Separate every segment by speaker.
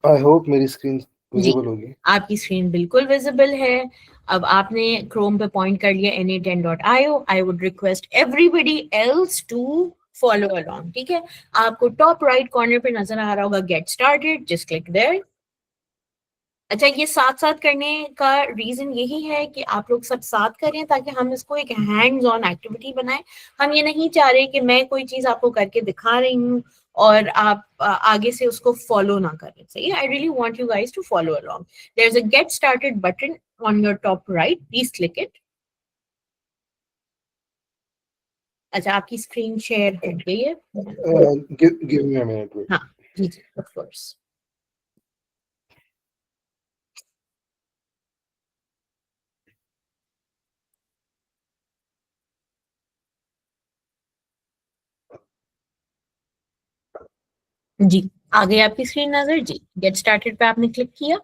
Speaker 1: I hope मेरी screen
Speaker 2: जी,
Speaker 1: visible होगी।
Speaker 2: आपकी स्क्रीन बिल्कुल विजिबल है। अब आपने क्रोम पे पॉइंट कर लिया na10.io। I would request everybody else to follow along, ठीक है। आपको टॉप राइट कॉर्नर पे नजर आ रहा होगा get started, just click there. अच्छा, ये साथ साथ करने का रीजन यही है कि आप लोग सब साथ करें ताकि हम इसको एक हैंड्स ऑन एक्टिविटी बनाएं। हम ये नहीं चाह रहे कि मैं कोई चीज आपको करके दिखा रही हूँ और आप आगे से उसको फॉलो ना करें। सही, I really want you guys to follow along. There is a get started button on your top right, please click it. अच्छा, आपकी स्क्रीन शेयर हो गई है।
Speaker 1: Give me a minute wait.
Speaker 2: हाँ जी जी, ऑफ कोर्स। जी, आ गई आपकी स्क्रीन नजर। जी, गेट स्टार्टेड पे आपने क्लिक किया।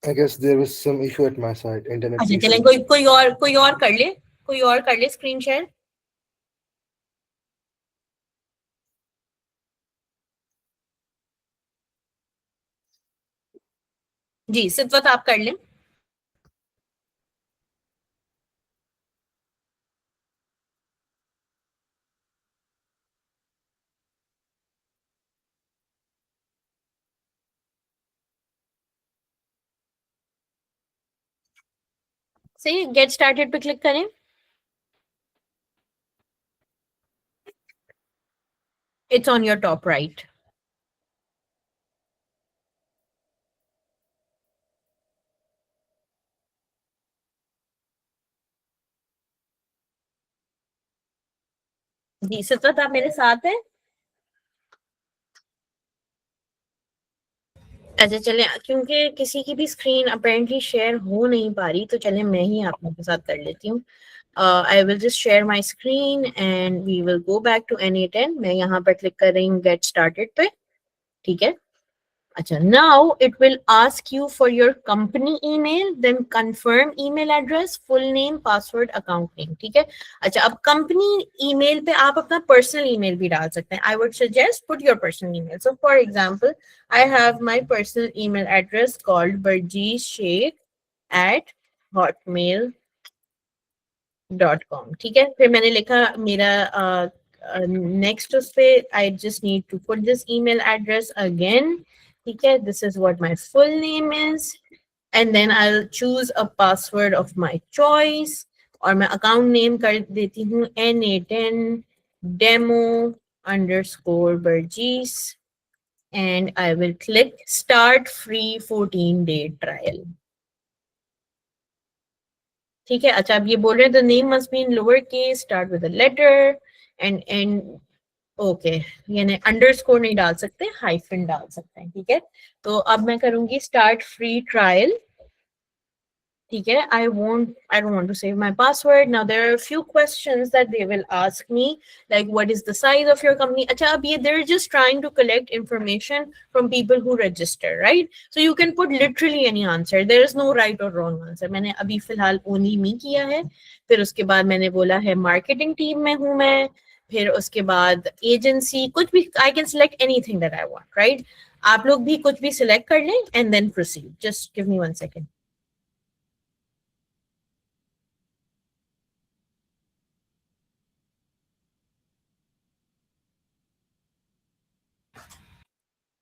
Speaker 1: I guess there was some issue at my side, internet
Speaker 2: अच्छा
Speaker 1: इशू।
Speaker 2: चलें, कोई और कर ले, कोई और कर ले स्क्रीन शेयर। जी, सिद्वत आप कर लें। सही, गेट स्टार्टेड पे क्लिक करें। It's on your top right. जी, सिद्वत आप मेरे साथ हैं। अच्छा चले, क्योंकि किसी की भी स्क्रीन अपेरेंटली शेयर हो नहीं पा रही, तो चले मैं ही आप लोगों के साथ कर लेती हूँ। I will just share my screen and we will go back to NA10। मैं यहाँ पर क्लिक कर रही हूँ गेट स्टार्टेड पे, ठीक है। अच्छा, now it will ask you for your company email, then confirm email address, full name, password, account name, ठीक है। अच्छा, अब company email पे आप अपना personal email भी डाल सकते हैं। I would suggest put your personal email. So for example, I have my personal email address called barjeesheikh@hotmail.com, ठीक है। फिर मैंने लिखा मेरा नेक्स्ट उस पे I just need to put this email address again, ठीक है। This is what my full name is and then I will choose a password of my choice और मैं अकाउंट नेम कर देती हूँ NA10 demo underscore Burjis and I will click start free 14-day trial, ठीक है। अच्छा, अब ये बोल रहे हैं the name must be in lower case, start with a letter and okay, यानी अंडरस्कोर नहीं डाल सकते, हाइफन डाल सकते हैं, ठीक है। तो अब मैं करूंगी स्टार्ट फ्री ट्रायल, ठीक है। I don't want to save my password. Now there are a few questions that they will ask me, like what is the size of your company. अच्छा, अब ये they're just trying to collect information from people who register, right? So you can put literally any answer. There is no right or wrong answer. मैंने अभी फिलहाल only me किया है। फिर उसके बाद मैंने बोला है marketing team में हूँ मैं। फिर उसके बाद agency, कुछ भी I can select anything that I want, right? आप लोग भी कुछ भी select कर लें and then proceed. Just give me 1 second.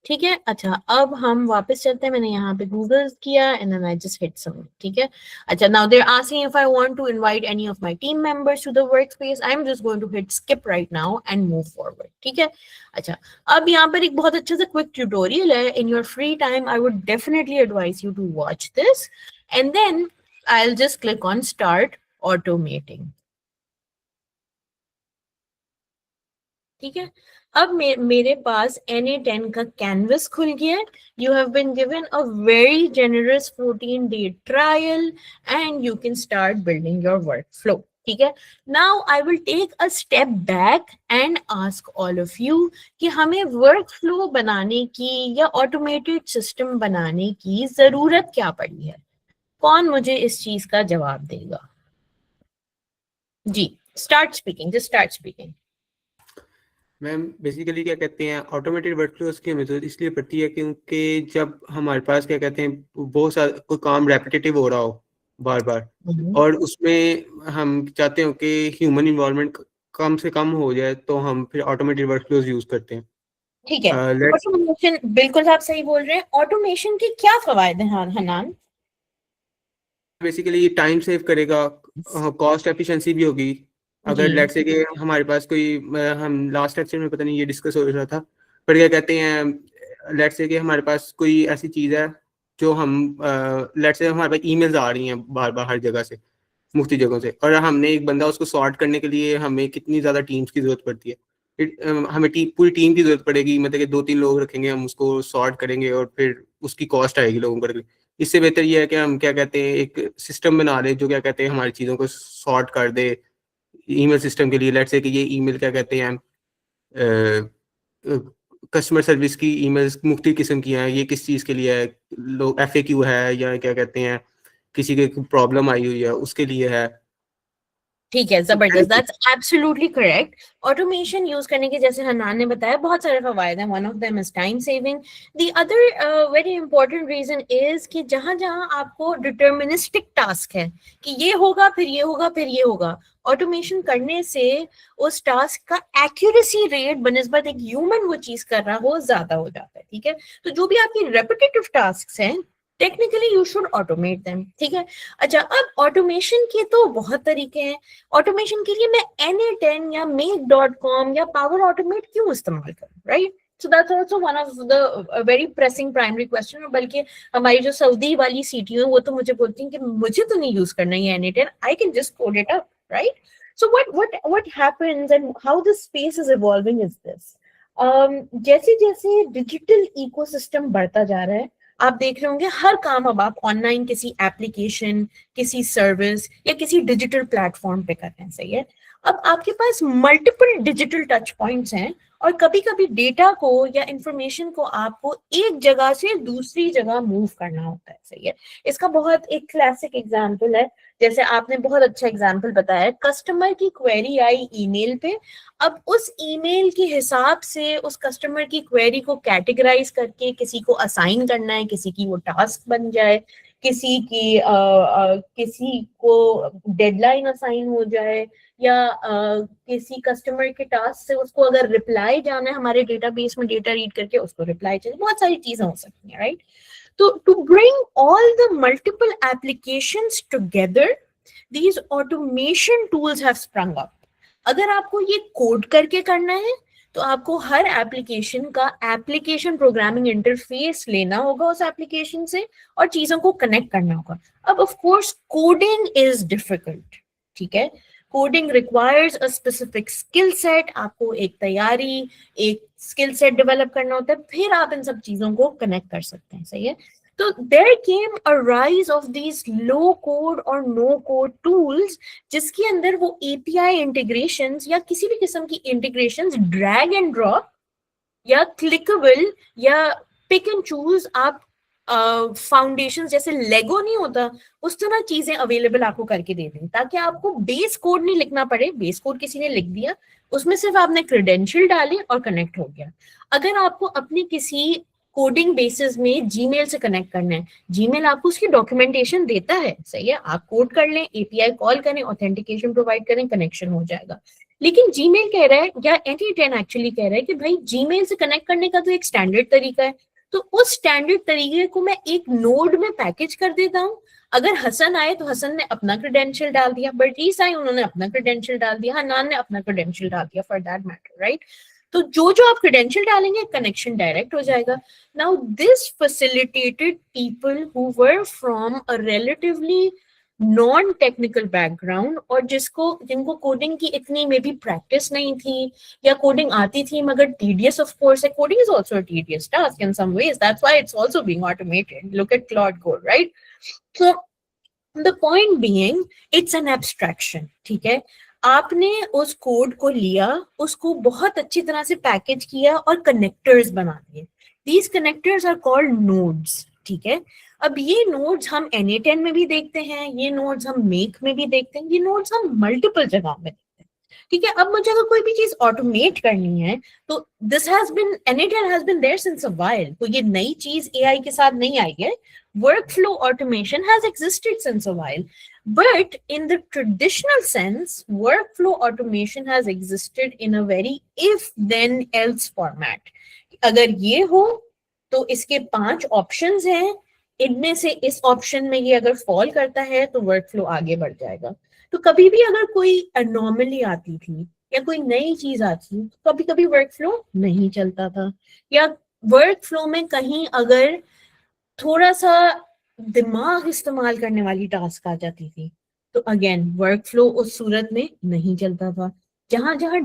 Speaker 2: ठीक है। अच्छा, अब हम वापस चलते हैं। मैंने यहाँ पे गूगल किया and then I just hit submit, ठीक है। अच्छा, now they are asking if I want to invite any of my team members to the workspace. I am just going to hit skip right now and move forward, ठीक है। अच्छा, अब यहाँ पर एक बहुत अच्छा सा क्विक ट्यूटोरियल है। In your free time I would definitely advise you to watch this and then I will just click on start automating, ठीक है। अब मेरे पास NA10 का कैनवस खुल गया है। You have been given a very generous 14-day trial and you can start building your workflow, ठीक है. Now I will take a step back and ask all of you कि हमें work flow बनाने की या automated system बनाने की जरूरत क्या पड़ी है. कौन मुझे इस चीज का जवाब देगा? जी, start speaking, just start speaking.
Speaker 3: Ma'am basically क्या कहते हैं, ऑटोमेटेड वर्कफ्लोज की हमें जरूरत इसलिए पड़ती है क्योंकि जब हमारे पास क्या कहते हैं बहुत सारा कोई काम रेपिटेटिव हो रहा हो बार बार, और उसमें हम चाहते हो कि ह्यूमन इन्वॉल्वमेंट कम से कम हो जाए, तो हम फिर ऑटोमेटेड वर्कफ्लोज यूज करते हैं.
Speaker 2: ठीक है. ऑटोमेशन, बिल्कुल आप सही बोल रहे हैं. ऑटोमेशन के क्या फवायद हैं हनान?
Speaker 3: बेसिकली टाइम सेव करेगा, कॉस्ट एफिशिएंसी भी होगी. अगर
Speaker 2: जी.
Speaker 3: लेट्स से कि हमारे पास कोई हम लास्ट लेक्चर में पता नहीं ये डिस्कस हो रहा था, पर क्या कहते हैं लेट्स से कि हमारे पास कोई ऐसी चीज़ है जो हम लेट्स से हमारे पास ईमेल्स आ रही हैं बार बार हर जगह से, मुख्तलिफ जगहों से, और हमने एक बंदा उसको सॉर्ट करने के लिए हमें कितनी ज़्यादा टीम्स की ज़रूरत पड़ती है. हमें पूरी टीम की ज़रूरत पड़ेगी, मतलब कि 2-3 लोग रखेंगे, हम उसको सॉर्ट करेंगे और फिर उसकी कॉस्ट आएगी लोगों पर. इससे बेहतर ये है कि हम क्या कहते हैं एक सिस्टम बना लें जो क्या कहते हैं हमारी चीज़ों को सॉर्ट कर दे. ईमेल सिस्टम के लिए लेट्स से कि ये ईमेल क्या कहते हैं कस्टमर सर्विस की ईमेल्स मुख्तलिफ किस्म की हैं, ये किस चीज़ के लिए है, लोग FAQ है या क्या कहते हैं किसी के प्रॉब्लम आई हुई है उसके लिए है.
Speaker 2: ठीक है, जबरदस्त. That's absolutely correct. Automation use करने के जैसे हनान ने बताया बहुत सारे फवायद हैं. One of them is time saving. The other very important reason is कि जहां जहां आपको डिटर्मिनिस्टिक टास्क है कि ये होगा फिर ये होगा फिर ये होगा, ऑटोमेशन करने से उस टास्क का एक्यूरेसी रेट बनिस्बत एक ह्यूमन वो चीज कर रहा हो ज्यादा हो जाता है. ठीक है. तो जो भी आपकी रेपिटेटिव टास्क हैं technically you should automate them. ठीक है. अच्छा, अब ऑटोमेशन के तो बहुत तरीके हैं. ऑटोमेशन के लिए मैं Na10 या make.com या पावर ऑटोमेट क्यों इस्तेमाल करूं, right? So that's also one of the very pressing primary question. बल्कि हमारी जो सऊदी वाली सीटीओ है वो तो मुझे बोलती हैं कि मुझे तो नहीं यूज करना है Na10, I can just code it up, right? So what happens and how the space is evolving is this. जैसे जैसे डिजिटल इकोसिस्टम बढ़ता जा रहा है, आप देख रहे होंगे हर काम अब आप ऑनलाइन किसी एप्लीकेशन, किसी सर्विस या किसी डिजिटल प्लेटफॉर्म पे कर रहे हैं. सही है. अब आपके पास मल्टीपल डिजिटल टच पॉइंट्स हैं और कभी कभी डेटा को या इंफॉर्मेशन को आपको एक जगह से दूसरी जगह मूव करना होता है. सही है. इसका बहुत एक क्लासिक एग्जांपल है, जैसे आपने बहुत अच्छा एग्जांपल बताया, कस्टमर की क्वेरी आई ईमेल पे. अब उस ईमेल के हिसाब से उस कस्टमर की क्वेरी को कैटेगराइज करके किसी को असाइन करना है, किसी की वो टास्क बन जाए, किसी की किसी को डेडलाइन असाइन हो जाए, या किसी कस्टमर के टास्क से उसको अगर रिप्लाई जाना है हमारे डेटाबेस में डेटा रीड करके उसको रिप्लाई चाहिए. बहुत सारी चीजें हो सकती हैं, right? So to bring all the multiple applications together, these automation tools have sprung up. अगर आपको ये कोड करके करना है तो आपको हर एप्लीकेशन का एप्लीकेशन प्रोग्रामिंग इंटरफेस लेना होगा उस एप्लीकेशन से और चीजों को कनेक्ट करना होगा. अब of course coding is difficult. ठीक है. Coding requires a specific skill set. आपको एक तैयारी, एक स्किल सेट डेवलप करना होता है, फिर आप इन सब चीजों को कनेक्ट कर सकते हैं. सही है. तो there came a rise of these low code और नो कोड टूल्स जिसके अंदर वो API इंटीग्रेशंस या किसी भी किस्म की इंटीग्रेशंस ड्रैग एंड ड्रॉप या क्लिकेबल या पिक एंड चूज आप फाउंडेशन जैसे लेगो नहीं होता उस तरह चीजें अवेलेबल आपको करके दे दें, ताकि आपको बेस कोड नहीं लिखना पड़े. बेस कोड किसी ने लिख दिया, उसमें सिर्फ आपने क्रेडेंशियल डाले और कनेक्ट हो गया. अगर आपको अपनी किसी कोडिंग बेसिस में जीमेल से कनेक्ट करना है, जीमेल आपको उसकी डॉक्यूमेंटेशन देता है. सही है. आप कोड कर लें, API कॉल करें, ऑथेंटिकेशन प्रोवाइड करें, कनेक्शन हो जाएगा. लेकिन जीमेल कह रहा है या Na10 एक्चुअली कह रहा है कि भाई जीमेल से कनेक्ट करने का तो एक स्टैंडर्ड तरीका है, तो उस स्टैंडर्ड तरीके को मैं एक नोड में पैकेज कर देता हूँ. अगर हसन आए तो हसन ने अपना क्रेडेंशियल डाल दिया, बर्टीस आए उन्होंने अपना क्रेडेंशियल डाल दिया, हनान ने अपना क्रेडेंशियल डाल दिया, फॉर दैट मैटर, राइट? तो जो जो आप क्रेडेंशियल डालेंगे कनेक्शन डायरेक्ट हो जाएगा. Now this facilitated people who were from a relatively non technical background और जिनको कोडिंग की इतनी मे बी प्रैक्टिस नहीं थी या कोडिंग आती थी मगर tedious of course है. Coding is also a tedious task in some ways. That's why it's also being automated. Look at Claude Code, right? So the point being it's an abstraction, ठीक है। आपने उस code को लिया, उसको बहुत अच्छी तरह से पैकेज किया और कनेक्टर्स बना दिए। These connectors are called nodes, ठीक है। अब ये नोड्स हम Na10 में भी देखते हैं, ये नोड्स हम मेक में भी देखते हैं, ये नोड्स हम मल्टीपल जगह में देखते हैं, ठीक है। अब मुझे अगर कोई भी चीज ऑटोमेट करनी है तो this has been Na10 has been there since a while, तो ये नई चीज एआई के साथ नहीं आई है। Workflow automation has existed since a while, but in the traditional sense, workflow automation has existed in a very if then else format. अगर ये हो तो इसके 5 ऑप्शंस हैं, इनमें से इस ऑप्शन में ये अगर फॉल करता है तो वर्कफ्लो आगे बढ़ जाएगा। तो कभी भी अगर कोई अनोमली आती थी या कोई नई चीज आती तो कभी कभी वर्कफ्लो नहीं चलता था, या वर्कफ्लो में कहीं अगर थोड़ा सा दिमाग इस्तेमाल करने वाली टास्क आ जाती थी तो अगेन वर्कफ्लो उस सूरत में नहीं चलता था। जहां जहां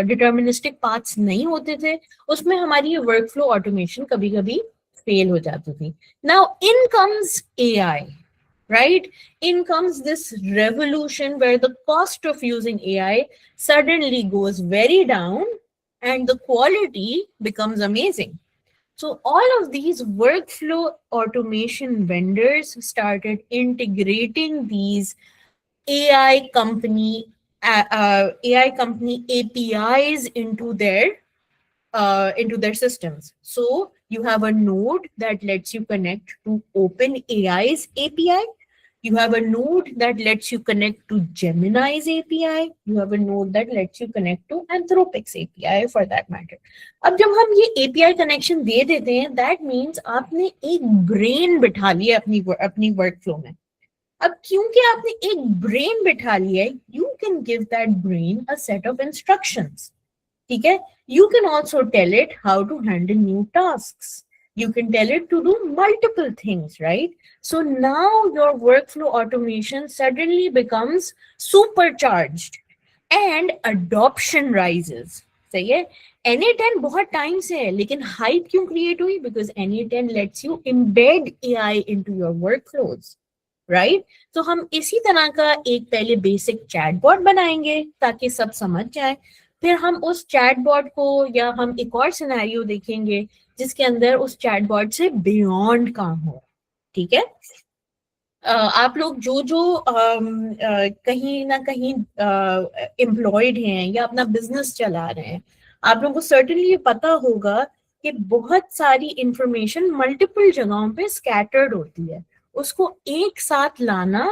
Speaker 2: डिटर्मिनिस्टिक पाथ्स नहीं होते थे उसमें हमारी ये वर्कफ्लो ऑटोमेशन कभी कभी फेल हो जाती थी। Now in comes AI, right? In comes this revolution where the cost of using AI suddenly goes very down and the quality becomes amazing. So all of these workflow automation vendors started integrating these AI company APIs into their systems. So you have a node that lets you connect to OpenAI's API. You have a node that lets you connect to Gemini's API. You have a node that lets you connect to Anthropic's API for that matter. अब जब हम ये API connection दे देते हैं, that means आपने एक brain बिठा लिया अपनी workflow में। अब क्योंकि आपने एक brain बिठा लिया है, you can give that brain a set of instructions, ठीक है। You can also tell it how to handle new tasks. You can tell it to do multiple things, right? So now your workflow automation suddenly becomes supercharged and adoption rises. सही है। Na10 बहुत time से है, लेकिन hype क्यों create हुई? Because Na10 lets you embed AI into your workflows, right? तो हम इसी तरह का एक पहले बेसिक चैटबॉट बनाएंगे ताकि सब समझ जाए, फिर हम उस चैटबॉट को या हम एक और सिनेरियो देखेंगे जिसके अंदर उस चैटबॉट से बियॉन्ड काम हो, ठीक है। आप लोग जो जो कहीं ना कहीं एम्प्लॉयड हैं या अपना बिजनेस चला रहे हैं, आप लोगों को सर्टेनली ये पता होगा कि बहुत सारी इंफॉर्मेशन मल्टीपल जगहों पे स्कैटर्ड होती है, उसको एक साथ लाना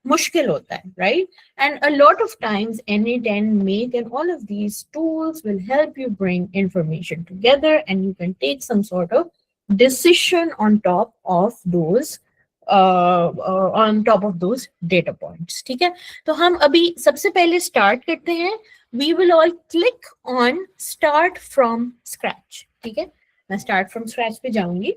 Speaker 2: मुश्किल होता है, right? And a lot of times Na10 Make and all of these tools will help you bring information together and you can take some sort of decision on top of those data points, ठीक है। तो हम अभी सबसे पहले start करते हैं। We will all click on start from scratch, ठीक है। मैं start from scratch पे जाऊंगी,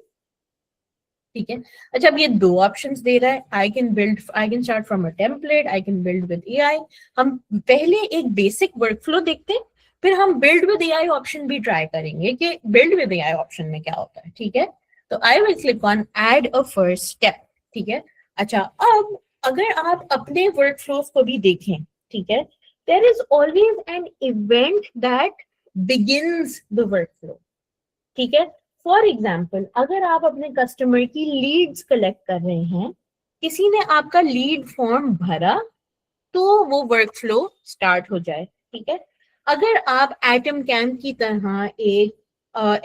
Speaker 2: ठीक है। अच्छा, अब ये 2 ऑप्शंस दे रहा है, I can start from a template, I can build with AI. हम पहले एक बेसिक वर्कफ्लो देखते हैं, फिर हम बिल्ड विद एआई ऑप्शन भी ट्राई करेंगे कि बिल्ड विद एआई ऑप्शन में क्या होता है, ठीक है। तो I will click on add a first step, ठीक है। अच्छा, अब अगर आप अपने वर्कफ्लोज को भी देखें, ठीक है, there is always an event that begins the workflow, ठीक है। फॉर एग्जाम्पल, अगर आप अपने कस्टमर की लीड्स कलेक्ट कर रहे हैं, किसी ने आपका लीड फॉर्म भरा तो वो वर्कफ्लो स्टार्ट हो जाए, ठीक है। अगर आप एटम कैम्प की तरह एक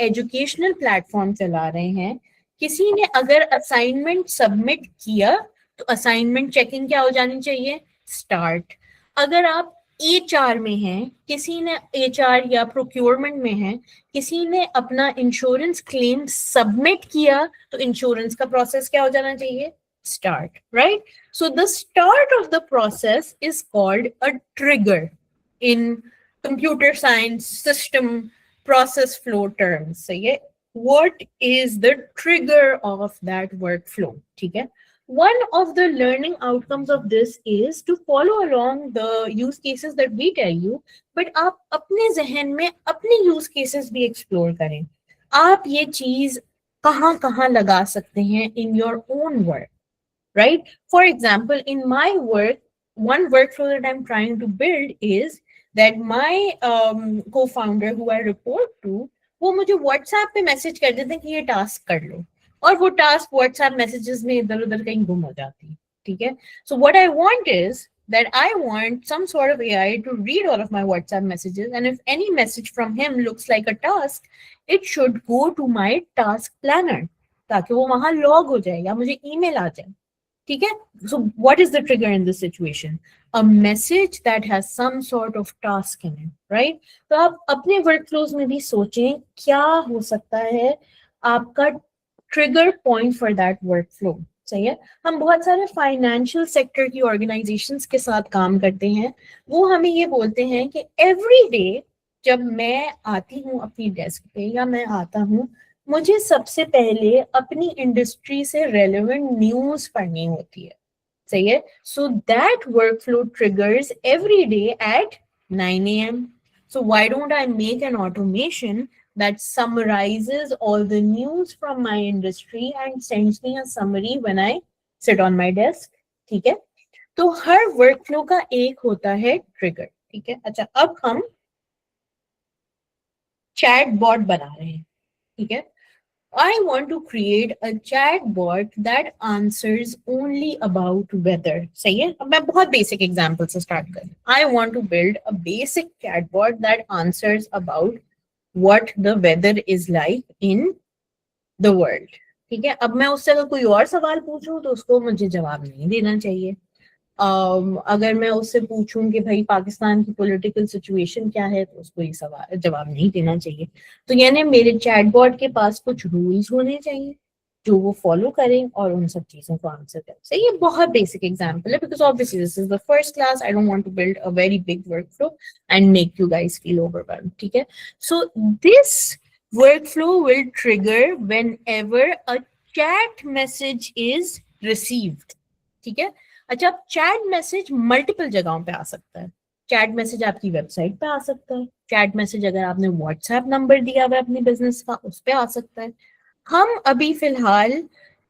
Speaker 2: एजुकेशनल प्लेटफॉर्म चला रहे हैं, किसी ने अगर असाइनमेंट सबमिट किया तो असाइनमेंट चेकिंग क्या हो जानी चाहिए? स्टार्ट। अगर आप HR में हैं, किसी ने HR या प्रोक्योरमेंट में है, किसी ने अपना इंश्योरेंस क्लेम सबमिट किया तो इंश्योरेंस का प्रोसेस क्या हो जाना चाहिए? Start, right? So the start of the process is called a trigger in computer science system process flow terms. So yeah, what is the trigger of that workflow? ठीक है? One of the learning outcomes of this is to follow along the use cases that we tell you, but आप अपने जहन में अपने use cases भी explore करें। आप ये चीज कहाँ कहाँ लगा सकते हैं in your own work, right? For example, in my work, one workflow that I'm trying to build is that my co-founder who I report to, वो मुझे WhatsApp पे मैसेज कर देते हैं कि ये टास्क कर लो, और वो टास्क WhatsApp मैसेजेस में इधर उधर कहीं गुम हो जाती है, ठीक है? So what I want is that I want some sort of AI to read all of my WhatsApp messages, and if any message from him looks like a task, it should go to my task planner, ताकि वो वहां log हो जाए या मुझे email आ जाए, ठीक है? So what is the trigger in this situation? A message that has some sort of task in it, right? तो आप अपने workflows में भी सोचें क्या हो सकता है आपका trigger point for that workflow. सही है? हम बहुत सारे फाइनेंशियल सेक्टर की ऑर्गेनाइजेशंस के साथ काम करते हैं, वो हमें ये बोलते हैं कि एवरी डे जब मैं आती हूँ अपनी डेस्क पे या मैं आता हूँ, मुझे सबसे पहले अपनी इंडस्ट्री से रेलेवेंट न्यूज पढ़नी होती है, सही है? So that workflow triggers every day at 9 AM. So why don't I make an automation that summarizes all the news from my industry and sends me a summary when I sit on my desk, ठीक है? तो हर workflow का एक होता है trigger, ठीक है? अच्छा, अब हम चैट बॉट बना रहे हैं, ठीक है? I want to create a chat bot that answers only about weather. सही है? अब मैं बहुत basic example से start करूँ. I want to build a basic chat bot that answers about what the weather is like in the world. ठीक है? अब मैं उससे अगर कोई और सवाल पूछूं तो उसको मुझे जवाब नहीं देना चाहिए. अगर मैं उससे पूछूं कि भाई पाकिस्तान की पॉलिटिकल सिचुएशन क्या है, तो उसको ये सवाल जवाब नहीं देना चाहिए. तो यानी मेरे चैटबॉट के पास कुछ रूल्स होने चाहिए जो वो फॉलो करें और उन सब चीजों को आंसर करें. सही, ये बहुत बेसिक एग्जांपल है because obviously this is the first class. I don't want to build a very big workflow and make you guys feel overwhelmed, ठीक है? So this workflow will trigger whenever a chat message is received, ठीक है? अच्छा, chat message multiple जगहों पे आ सकता है. Chat message आपकी वेबसाइट पे आ सकता है, चैट मैसेज अगर आपने व्हाट्सएप नंबर दिया हुआ है अपने बिजनेस का उस पे आ सकता है. हम अभी फिलहाल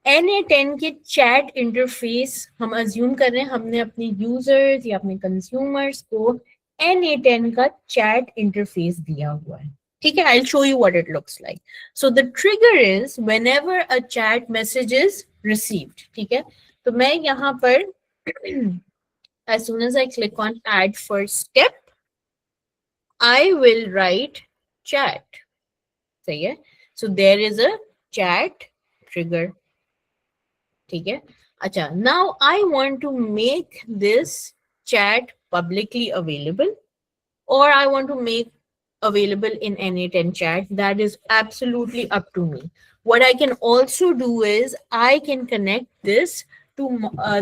Speaker 2: NA10 के चैट इंटरफेस हम अज्यूम कर रहे हैं, हमने अपने यूजर्स या अपने कंज्यूमर्स को NA10 का चैट इंटरफेस दिया हुआ है, ठीक है? I will show you what it looks like. So the trigger is whenever a chat message is received, ठीक है? तो मैं यहाँ पर as soon as I click on add first step, I will write chat. सही है? So there is a chat trigger, ठीक है? अच्छा, now I want to make this chat publicly available, or I want to make available in NA10 chat. That is absolutely up to me. What I can also do is I can connect this to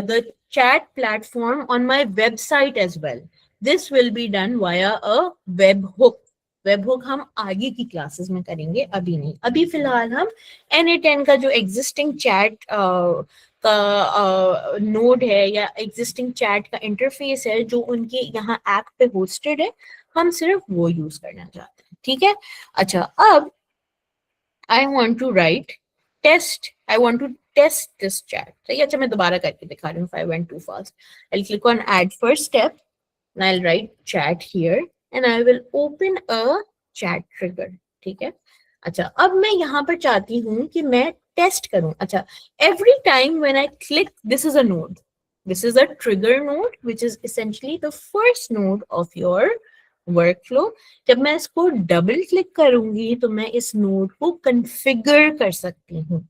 Speaker 2: the chat platform on my website as well. This will be done via a webhook. Webhook हम आगे की classes में करेंगे, अभी नहीं. अभी फिलहाल हम NA10 का जो एग्जिस्टिंग चैट का नोड है या एग्जिस्टिंग चैट का इंटरफेस है जो उनके यहाँ ऐप पे होस्टेड है, हम सिर्फ वो यूज करना चाहते हैं, ठीक है? अच्छा, अब I want to write test. I want to test this chat. सही, अच्छा मैं दोबारा करके दिखा रही हूँ. If I went too fast, I'll click on add first step and I'll write chat here and I will open a chat trigger, ठीक है? अच्छा, अब मैं यहाँ पर चाहती हूँ कि मैं टेस्ट करूँ. अच्छा, every time when I click, this is a node. This is a trigger node, which is essentially the first node of your workflow. जब मैं इसको डबल क्लिक करूंगी तो मैं इस नोड को कॉन्फ़िगर कर सकती हूँ,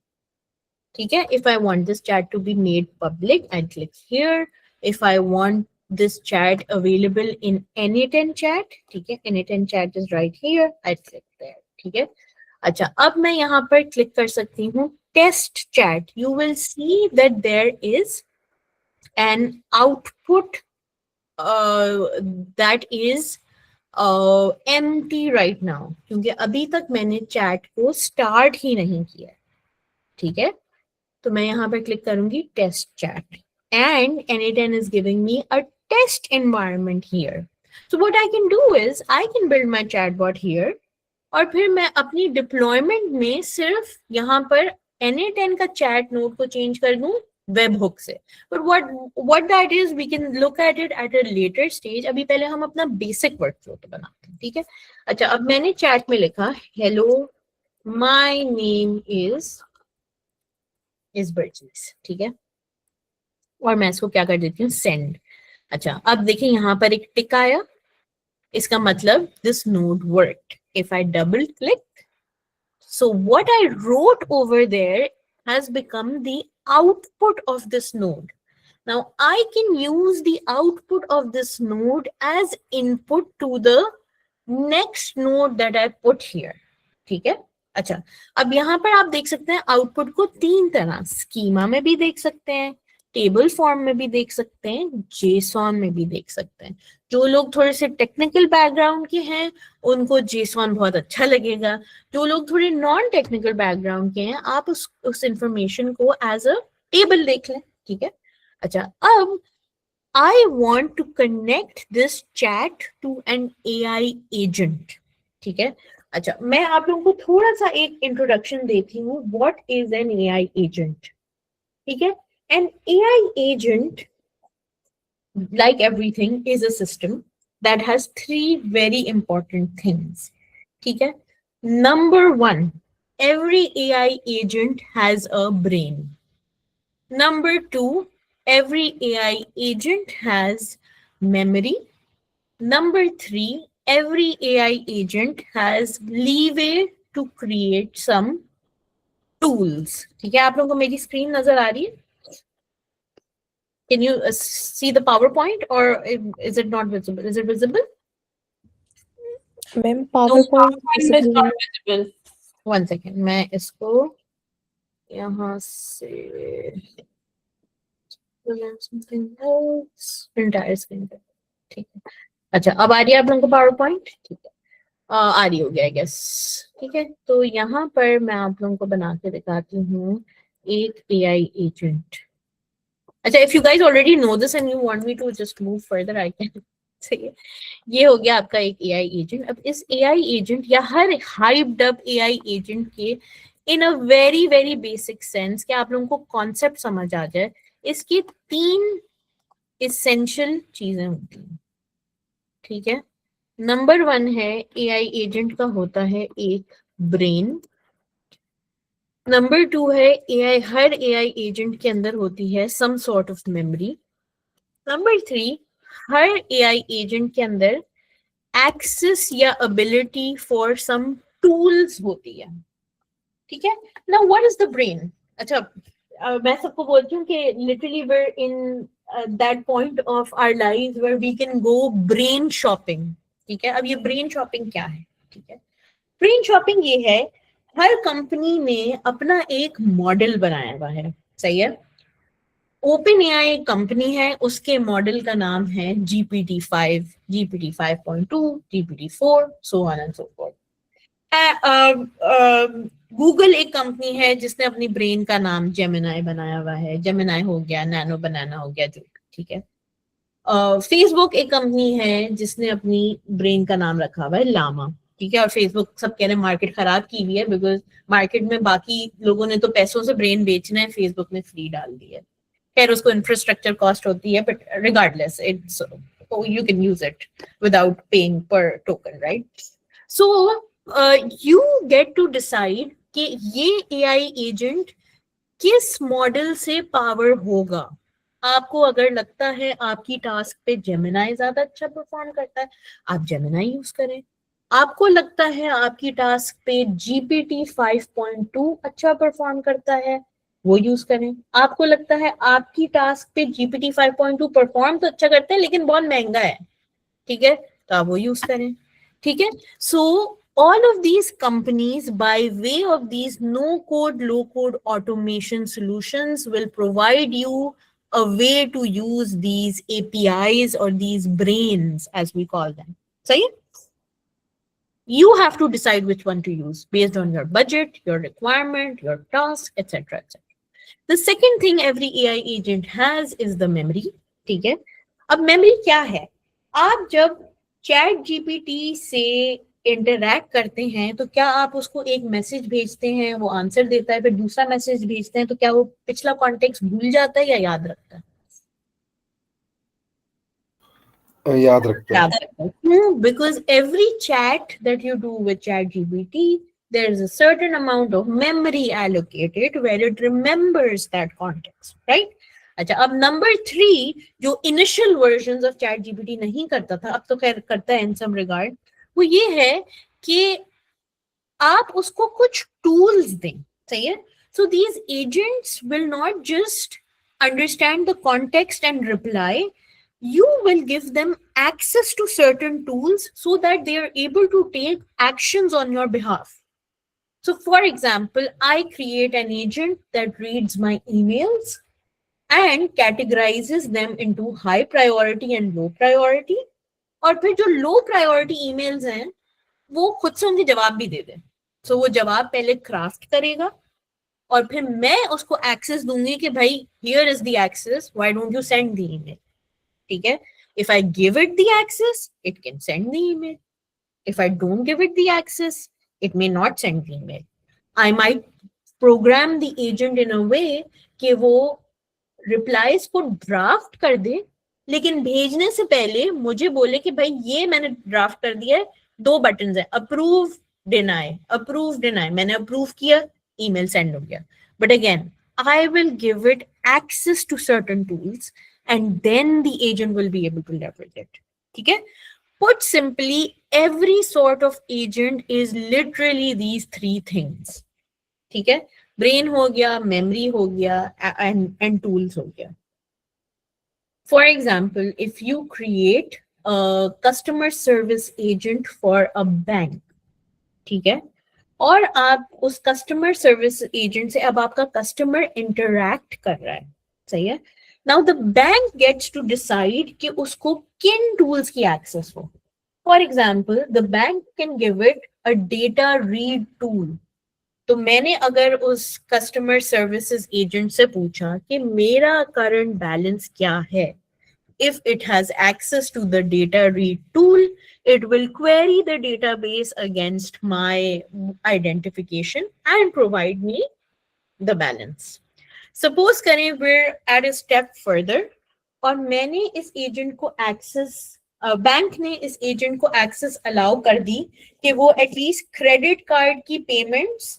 Speaker 2: ठीक है? If I want this chat to be made public, I click here. If I want this chat available in NA10 chat, ठीक है? NA10 chat is right here, I click there, ठीक है? अच्छा, अब मैं यहाँ पर क्लिक कर सकती हूँ test chat. You will see that there is an output that is empty right now, क्योंकि अभी तक मैंने चैट को स्टार्ट ही नहीं किया, ठीक है? तो मैं यहाँ पर क्लिक करूंगी test chat and NA10 is giving me a test environment here. So what I can do is I can build my chatbot here और फिर मैं अपनी डिप्लॉयमेंट में सिर्फ यहाँ पर NA10 का चैट नोड को चेंज कर दूं वेब हुक से. But what that is, we can look at it at a later stage. अभी पहले हम अपना बेसिक वर्कफ्लो तो बनाते हैं, ठीक है. अच्छा, अब मैंने चैट में लिखा hello my name is birches, ठीक है, और मैं इसको क्या कर देती हूँ, सेंड. अच्छा, अब देखिए यहाँ पर एक टिक आया, इसका मतलब this node worked. If I double click, so what I wrote over there has become the output of this node. Now I can use the output of this node as input to the next node that I put here. ठीक है. अच्छा, अब यहाँ पर आप देख सकते हैं आउटपुट को तीन तरह, स्कीमा में भी देख सकते हैं, टेबल फॉर्म में भी देख सकते हैं, जेसॉन में भी देख सकते हैं. जो लोग थोड़े से टेक्निकल बैकग्राउंड के हैं उनको जेसॉन बहुत अच्छा लगेगा. जो लोग थोड़े नॉन टेक्निकल बैकग्राउंड के हैं आप उस इंफॉर्मेशन को एज अ टेबल देख लें, ठीक है. अच्छा, अब I want to connect this chat to an AI agent, ठीक है. अच्छा, मैं आप लोगों को थोड़ा सा एक इंट्रोडक्शन देती हूँ, what is an AI agent, ठीक है. An AI agent, like everything, is a system that has three very important things, ठीक है. Number one, every AI agent has a brain. Number two, every AI agent has memory. Number three, every AI agent has leeway to create some tools. ठीक है, आप लोगों को मेरी screen नजर आ रही है? Can you see the PowerPoint or is it not visible? Is it visible?
Speaker 4: Ma'am, PowerPoint
Speaker 5: is not visible.
Speaker 2: One second, मैं इसको यहाँ से something else, entire screen पे, ठीक है. अच्छा, अब आ रही है आप लोगों को PowerPoint? ठीक है, आ रही होगी आई गेस, ठीक है. तो यहाँ पर मैं आप लोगों को बना के दिखाती हूँ एक AI एजेंट. अच्छा, if you guys already know this and you want me to just move further, I can say ये हो गया आपका एक AI एजेंट. अब इस AI एजेंट या हर हाइप्ड अप AI एजेंट के in a very very basic sense कि आप लोगों को कॉन्सेप्ट समझ आ जाए, इसकी तीन इसेंशियल चीजें होती हैं, ठीक है. नंबर वन है AI एजेंट का होता है एक ब्रेन. नंबर टू है हर AI एजेंट के अंदर होती है some sort of memory. Number three, हर AI एजेंट के अंदर एक्सेस या एबिलिटी फॉर सम टूल्स होती है, ठीक है. Now what is the brain? अच्छा, मैं सबको बोलती हूँ कि literally we're in that point of our lives where we can go brain shopping, ठीक है. अब ये ब्रेन शॉपिंग क्या है, ठीक है. ब्रेन शॉपिंग ये है, हर कंपनी ने अपना एक मॉडल बनाया हुआ है, सही है. ओपन AI एक कंपनी है, उसके मॉडल का नाम है GPT-5, GPT-5.2, GPT-4, so on and so forth. Google एक कंपनी है जिसने अपनी ब्रेन का नाम जेमिनाई बनाया हुआ है. जेमिनाई हो गया, नैनो बनाना हो गया, जो, ठीक है. फेसबुक एक कंपनी है जिसने अपनी ब्रेन का नाम रखा हुआ है लामा, ठीक है. और फेसबुक सब कह रहे हैं मार्केट खराब की हुई है, बिकॉज मार्केट में बाकी लोगों ने तो पैसों से ब्रेन बेचना है, फेसबुक ने फ्री डाल दी है. खैर, उसको इंफ्रास्ट्रक्चर कॉस्ट होती है, but regardless it's you can use it without paying per token, right. So you get to decide कि ये AI एजेंट किस मॉडल से पावर होगा. आपको अगर लगता है आपकी टास्क पे जेमिनाई ज्यादा अच्छा परफॉर्म करता है, आप जेमिनाई यूज करें. आपको लगता है आपकी टास्क पे GPT-5.2 अच्छा परफॉर्म करता है, वो यूज करें. आपको लगता है आपकी टास्क पे GPT-5.2 परफॉर्म तो अच्छा करता है लेकिन बहुत महंगा है, ठीक है, तो आप वो यूज करें, ठीक है. सो all of these companies, by way of these no code low code automation solutions, will provide you a way to use these APIs or these brains as we call them. So you have to decide which one to use based on your budget, your requirement, your task, etc, etc. The second thing every AI agent has is the memory, ठीक है. अब memory क्या है? आप जब ChatGPT से interact करते हैं तो क्या आप उसको एक मैसेज भेजते हैं, वो आंसर देता है, फिर दूसरा मैसेज भेजते हैं, तो क्या वो पिछला कॉन्टेक्स्ट भूल जाता है या याद रखता है?
Speaker 1: याद रखता है.
Speaker 2: याद रखता है। क्यों? Because every chat that you do with ChatGPT, there is a certain amount of memory allocated where it remembers that context, right? अच्छा, अब नंबर 3 जो initial version of chat GPT नहीं करता था, अब तो खैर करता है इन सम रिगार्ड, वो ये है कि आप उसको कुछ टूल्स दें. सही है? So these agents will not just understand the context and reply. You will give them access to certain tools so that they are able to take actions on your behalf. So for example, I create an agent that reads my emails and categorizes them into high priority and low priority. और फिर जो low priority emails हैं वो खुद से उनके जवाब भी दे दे. So वो जवाब पहले क्राफ्ट करेगा और फिर मैं उसको एक्सेस दूंगी कि भाई here is the access, why don't you send the email. ठीक है? If I give it the access, it can send the email. If I don't give it the access, it may not send the email. I might program the agent in a way कि वो replies को draft कर दे, लेकिन भेजने से पहले मुझे बोले कि भाई ये मैंने ड्राफ्ट कर दिया है, 2 बटन है, अप्रूव डिनाई. मैंने अप्रूव किया, ईमेल सेंड हो गया. But again I will give it access to certain tools and then the agent will be able to leverage it. ठीक है? Put simply, every sort of agent is literally these 3 things. ठीक है? Brain हो गया, memory हो गया, and tools हो गया. For example, if you create a customer service agent for a bank, ठीक है, और आप उस कस्टमर सर्विस एजेंट से अब आपका कस्टमर इंटरैक्ट कर रहा है. सही है? Now the bank gets to decide कि उसको किन टूल्स की एक्सेस हो. For example, the bank can give it a data read tool. तो मैंने अगर उस कस्टमर सर्विसेज एजेंट से पूछा कि मेरा करंट बैलेंस क्या है, if it has access to the data read tool, it will query the database against my identification and provide me the balance. Suppose करें we're at a step further और मैंने इस एजेंट को access, bank ने इस agent को access allow कर दी कि वो एटलीस्ट क्रेडिट कार्ड की पेमेंट्स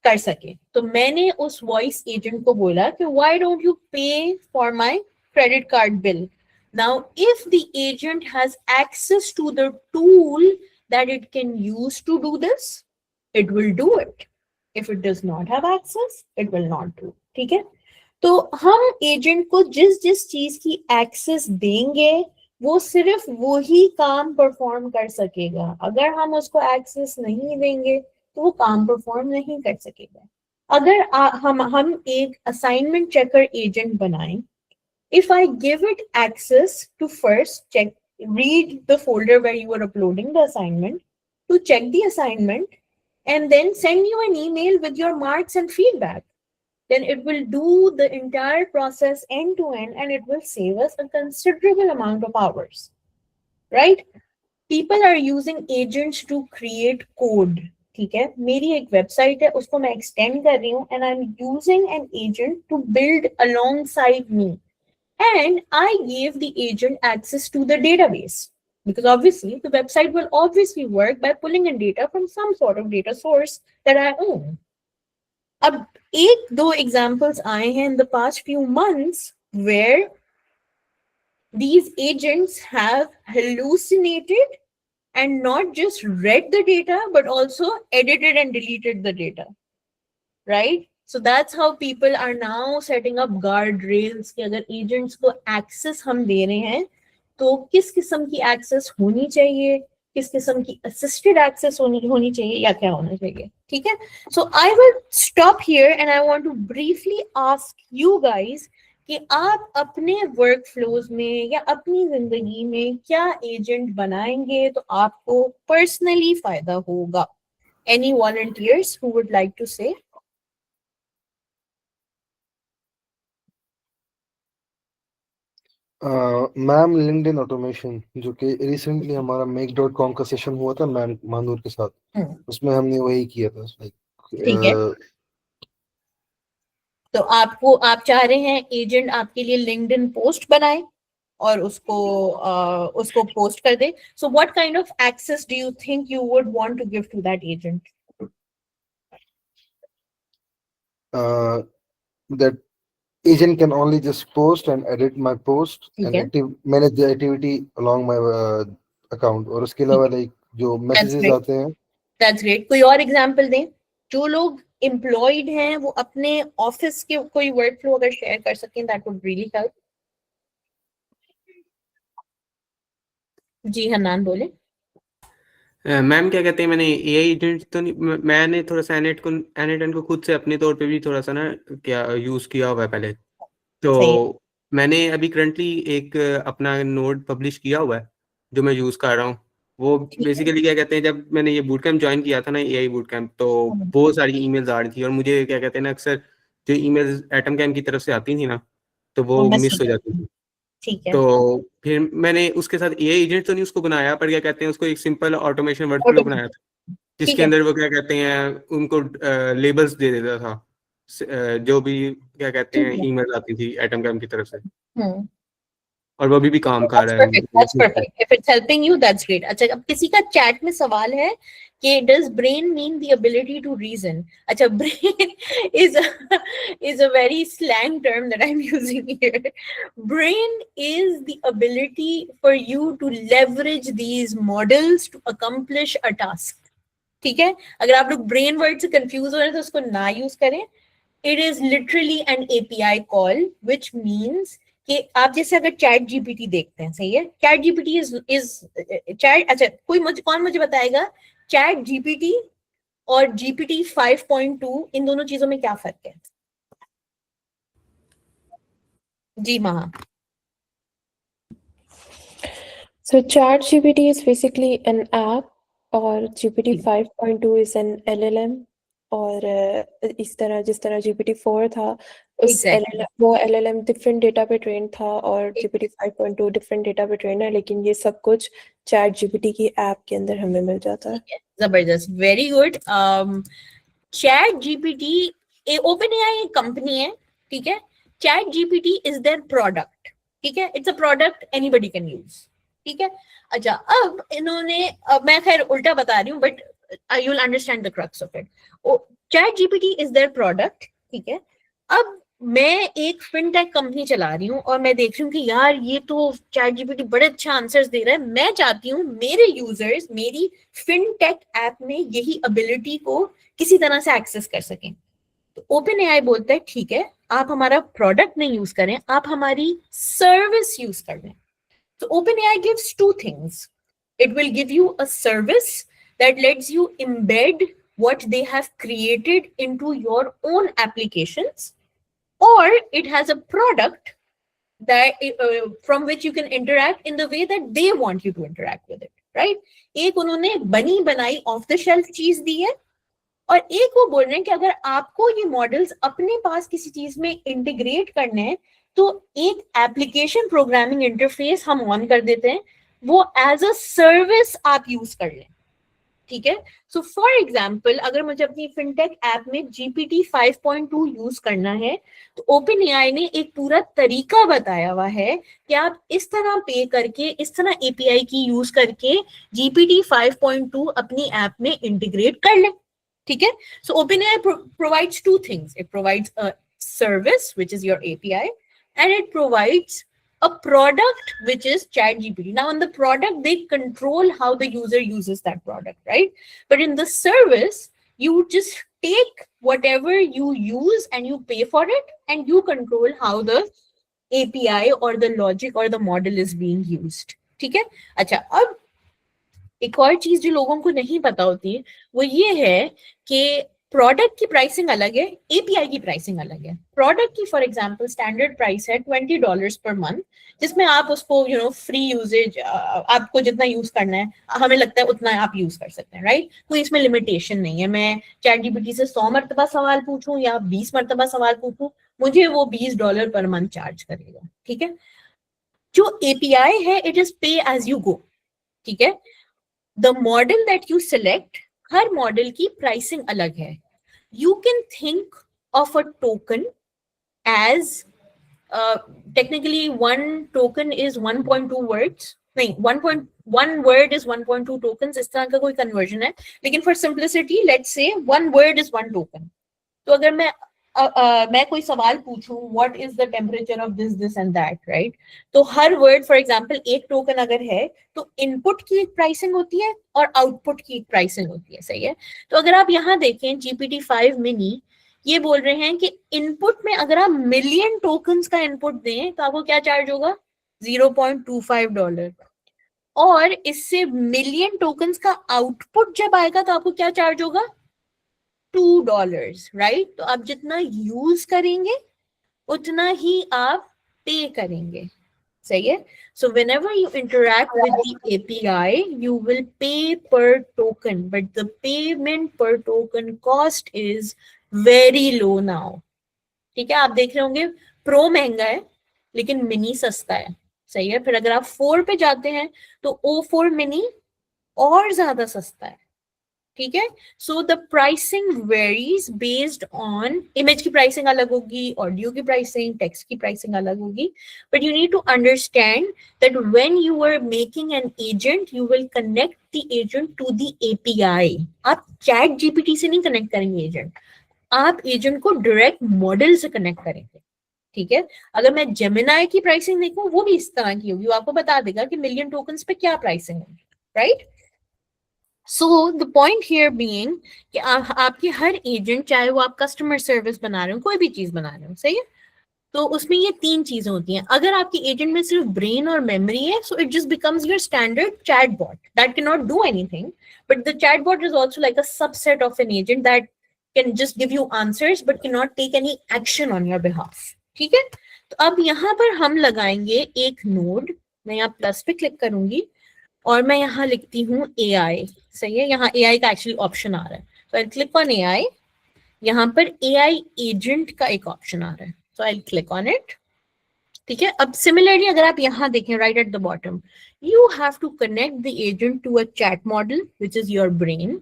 Speaker 2: कर सके. तो मैंने उस वॉइस एजेंट को बोला कि why don't you pay for my credit card bill. Now if the agent has access to the tool that it can use to do this, it will do it. If it does not have access, it will not do. ठीक है? तो हम agent को जिस जिस चीज की access देंगे वो सिर्फ वो ही काम परफॉर्म कर सकेगा. अगर हम उसको एक्सेस नहीं देंगे तो वो काम परफॉर्म नहीं कर सकेगा. अगर हम एक असाइनमेंट चेकर एजेंट बनाएं, if I give it access to first check, read the folder where you are uploading the assignment, to check the assignment, and then send you an email with your marks and feedback, then it will do the entire process end to end and it will save us a considerable amount of hours. Right? People are using agents to create code. ठीक है? मेरी एक website है, उसको मैं extend कर रही हूँ and I'm using an agent to build alongside me. And I gave the agent access to the database because obviously the website will obviously work by pulling in data from some sort of data source that I own. अब 1-2 examples आए हैं in the past few months where these agents have hallucinated and not just read the data but also edited and deleted the data. Right? So that's how people are now setting up guardrails कि अगर agents को access हम दे रहे हैं तो किस किस्म की access होनी चाहिए, किस किस्म की assisted access होनी चाहिए या क्या होना चाहिए. ठीक है? So I will stop here and I want to briefly ask you guys कि आप अपने workflows में या अपनी जिंदगी में क्या agent बनाएंगे तो आपको personally फायदा होगा. Any volunteers who would like to say?
Speaker 1: Ma'am LinkedIn automation, जो कि रिसेंटली हमारा make.com का सेशन हुआ था मैम मानूर के साथ, उसमें हमने वही किया था।
Speaker 2: ठीक है। तो आप चाह रहे हैं एजेंट आपके लिए लिंक्डइन पोस्ट बनाए और उसको पोस्ट कर दे। So what kind of access do you think you would want to give to that agent?
Speaker 1: that agent can only just post and edit my post and manage the activity along my account, और उसके अलावा like जो messages आते हैं।
Speaker 2: That's great. कोई और example दें? जो लोग एम्प्लॉयड हैं वो अपने ऑफिस के कोई वर्कफ्लो अगर शेयर कर सकें, दैट वुड रियली हेल्प। जी हन्नान बोले।
Speaker 3: मैम क्या कहते हैं, मैंने एआई एजेंट तो नहीं, मैंने थोड़ा सा एनेटन को खुद से अपने तौर पे भी थोड़ा सा ना क्या यूज किया हुआ है पहले। तो मैंने अभी करंटली एक अपना नोड पब्लिश किया हुआ है जो मैं यूज कर रहा हूँ। वो बेसिकली क्या कहते हैं, जब मैंने ये बूट कैंप ज्वाइन किया था ना, एआई बूट कैंप, तो बहुत सारी ईमेल्स आ रही थी और मुझे क्या कहते हैं ना, अक्सर जो ईमेल्स एटम कैंप की तरफ से आती थी ना, तो वो मिस हो जाती थी।
Speaker 2: ठीक है।
Speaker 3: तो फिर मैंने उसके साथ एआई एजेंट तो नहीं उसको बनाया, पर क्या कहते हैं उसको एक सिंपल ऑटोमेशन वर्कफ्लो बनाया था, जिसके अंदर वो क्या कहते हैं उनको लेबल्स दे देता था जो भी क्या कहते हैं ईमेल आती थी एटम कैम की तरफ से, और वो अभी भी काम कर रहा है।
Speaker 2: That's perfect. If it's helping you, that's great. अच्छा, अब किसी का चैट में सवाल है कि does brain mean the ability to reason? अच्छा, brain is a very slang term that I'm using here. Brain is the ability for you to leverage these models to accomplish a task. ठीक है? अगर आप लोग brain word से confuse हो रहे हैं तो उसको ना use करें. It is literally an API call, which means कि आप जैसे अगर चैट जीपीटी देखते हैं, सही है, चैट जीपीटी इज चैट। अच्छा, कौन मुझे बताएगा चैट जीपीटी और जीपीटी 5.2 इन दोनों चीजों में क्या फर्क है? जी महा।
Speaker 4: So ChatGPT is basically an app और GPT 5.2 is an LLM, और इस तरह जिस तरह GPT-4 था उस वो LLM डिफरेंट डेटा पे ट्रेन था और GPT 5.2 डिफरेंट डेटा पे ट्रेन है, लेकिन ये सब कुछ ChatGPT की ऐप के अंदर हमें मिल जाता है।
Speaker 2: जबरदस्त, वेरी गुड। ChatGPT OpenAI एक कंपनी है, ठीक है। ChatGPT इज देयर प्रोडक्ट, ठीक है, it's a product anybody can use, ठीक है। अच्छा, अब इन्होंने, मैं खैर उल्टा बता रही हूँ but you will understand the crux of it. ChatGPT is their product, ठीक है। अब मैं एक फिनटेक कंपनी चला रही हूँ और मैं देख रही हूँ कि यार ये तो ChatGPT बड़े अच्छे आंसर्स दे रहा है, मैं चाहती हूँ मेरे यूजर्स मेरी फिनटेक ऐप में यही एबिलिटी को किसी तरह से एक्सेस कर सकें। तो OpenAI बोलता है ठीक है, आप हमारा प्रोडक्ट नहीं यूज करें, आप हमारी सर्विस यूज कर लें। So OpenAI gives two things. It will give you a service that lets you embed what they have created into your own applications, or it has a product that from which you can interact in the way that they want you to interact with it, right? एक उन्होंने बनी बनाई of the shelf चीज दी है, और एक वो बोल रहे हैं कि अगर आपको ये मॉडल्स अपने पास किसी चीज में इंटीग्रेट करने हैं तो एक एप्लीकेशन प्रोग्रामिंग इंटरफेस हम ऑन कर देते हैं, वो एज अ सर्विस आप यूज कर लें, ठीक है। सो फॉर एग्जांपल, अगर मुझे अपनी फिनटेक ऐप में GPT 5.2 यूज करना है तो OpenAI ने एक पूरा तरीका बताया हुआ है कि आप इस तरह पे करके, इस तरह API की यूज करके GPT 5.2 अपनी ऐप में इंटीग्रेट कर लें, ठीक है। So OpenAI provides two things. It provides a service, which is your API, and it provides a product, which is ChatGPT. Now, on the product, they control how the user uses that product, right? But in the service, you just take whatever you use and you pay for it, and you control how the API or the logic or the model is being used. ठीक है? अच्छा, अब एक और चीज जो लोगों को नहीं पता होती वो ये है कि प्रोडक्ट की प्राइसिंग अलग है, एपीआई की प्राइसिंग अलग है। प्रोडक्ट की फॉर एग्जांपल स्टैंडर्ड प्राइस है $20 पर मंथ, जिसमें आप उसको फ्री यूजेज, आपको जितना यूज करना है हमें लगता है उतना आप यूज कर सकते हैं, राइट। कोई इसमें लिमिटेशन नहीं है, मैं ChatGPT से 100 मरतबा सवाल पूछूं या 20 मरतबा सवाल पूछूं, मुझे वो $20 पर मंथ चार्ज करेगा, ठीक है। जो API है it is pay as you go, ठीक है. The model that you select, her model की प्राइसिंग अलग है. You can think of a token as technically one token is 1.2 words, नहीं 1.1 word is 1.2 tokens, इस तरह का कोई कन्वर्जन है. लेकिन for simplicity let's say one word is one token. तो अगर मैं कोई सवाल पूछूं what is the temperature of this and that, right? तो हर word for example एक टोकन अगर है तो इनपुट की एक प्राइसिंग होती है और आउटपुट की एक प्राइसिंग होती है, सही है. तो अगर आप यहाँ देखें GPT-5 mini ये बोल रहे हैं कि इनपुट में अगर आप मिलियन टोकन्स का इनपुट दें तो आपको क्या चार्ज होगा, $0.25. और इससे मिलियन टोकन्स का आउटपुट जब आएगा तो आपको क्या चार्ज होगा, $2, राइट. तो आप जितना यूज करेंगे उतना ही आप पे करेंगे, सही है. So whenever you interact with the API, you will pay per token, but the payment per token cost is very low now. ठीक है, आप देख रहे होंगे प्रो महंगा है लेकिन मिनी सस्ता है, सही है. फिर अगर आप 4 पे जाते हैं तो O4 मिनी और ज्यादा सस्ता है, ठीक है. So the pricing varies based on, image की प्राइसिंग अलग होगी, ऑडियो की प्राइसिंग, टेक्स्ट की प्राइसिंग अलग होगी. But you need to understand that when you are making an agent you will connect the agent to the API. आप chat GPT से नहीं कनेक्ट करेंगे एजेंट, आप एजेंट को डायरेक्ट मॉडल से कनेक्ट करेंगे, ठीक है. अगर मैं जेमिनाई की प्राइसिंग देखूं वो भी इस तरह की होगी, वो आपको बता देगा कि मिलियन टोकन्स पे क्या प्राइसिंग होगी, right. So the point here being कि आपके हर एजेंट, चाहे वो आप कस्टमर सर्विस बना रहे हो, कोई भी चीज बना रहे हो, सही है, तो उसमें ये 3 चीजें होती हैं. अगर आपकी एजेंट में सिर्फ ब्रेन और मेमोरी है, so it just becomes your standard chatbot that cannot do anything. But the chatbot is also like a subset of an agent that can just give you answers but cannot take any action on your behalf. ठीक है. तो अब यहाँ पर हम लगाएंगे एक node. मैं यहाँ प्लस पे क्लिक करूंगी और मैं यहाँ लिखती हूँ AI, सही है. यहाँ AI का एक्चुअली ऑप्शन आ रहा है, तो आई क्लिक ऑन AI. यहाँ पर AI एजेंट का एक ऑप्शन आ रहा है, so I'll click on it. ठीक है. अब सिमिलरली अगर आप यहाँ देखें right at the bottom, you have to connect the agent to a chat model which is your brain,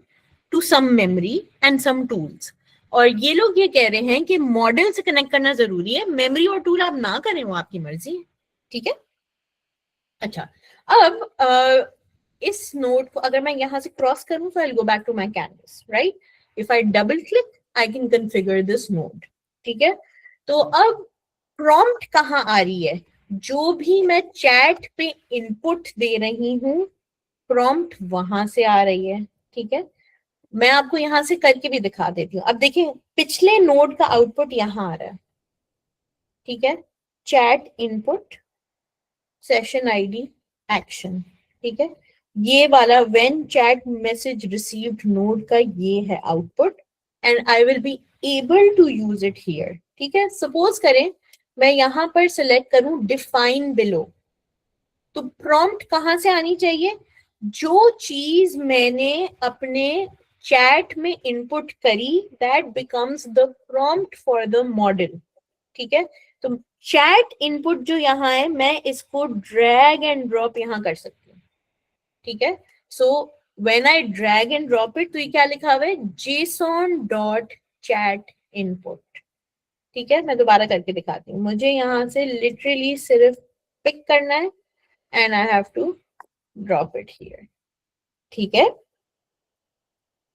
Speaker 2: to some memory and some tools. और ये लोग ये कह रहे हैं कि मॉडल से कनेक्ट करना जरूरी है, मेमोरी और टूल आप ना करें, वो आपकी मर्जी है, ठीक है. अच्छा, अब इस नोड को अगर मैं यहाँ से क्रॉस करूं तो I will go back to my canvas, right. If I double click I can configure this node, ठीक है. तो अब प्रॉम्प्ट कहाँ आ रही है, जो भी मैं चैट पे इनपुट दे रही हूँ प्रॉम्प्ट वहां से आ रही है, ठीक है. मैं आपको यहाँ से करके भी दिखा देती हूँ. अब देखिए पिछले नोड का आउटपुट यहाँ आ रहा है, ठीक है. Chat input, session ID, action, ठीक है. ये वाला when chat message received node का ये है output and I will be able to use it here, ठीक है. सपोज करें मैं यहाँ पर सिलेक्ट करूं डिफाइन बिलो, तो प्रॉम्प्ट कहाँ से आनी चाहिए, जो चीज मैंने अपने चैट में इनपुट करी that becomes the prompt for the model, ठीक है. तो चैट इनपुट जो यहाँ है मैं इसको ड्रैग एंड ड्रॉप यहाँ कर सकती हूँ, ठीक है. So when I drag and drop it तो ये क्या लिखा हुआ है, json.chat input, ठीक है. मैं दोबारा करके दिखाती हूँ. मुझे यहाँ से लिटरली सिर्फ पिक करना है and I have to drop it here, ठीक है.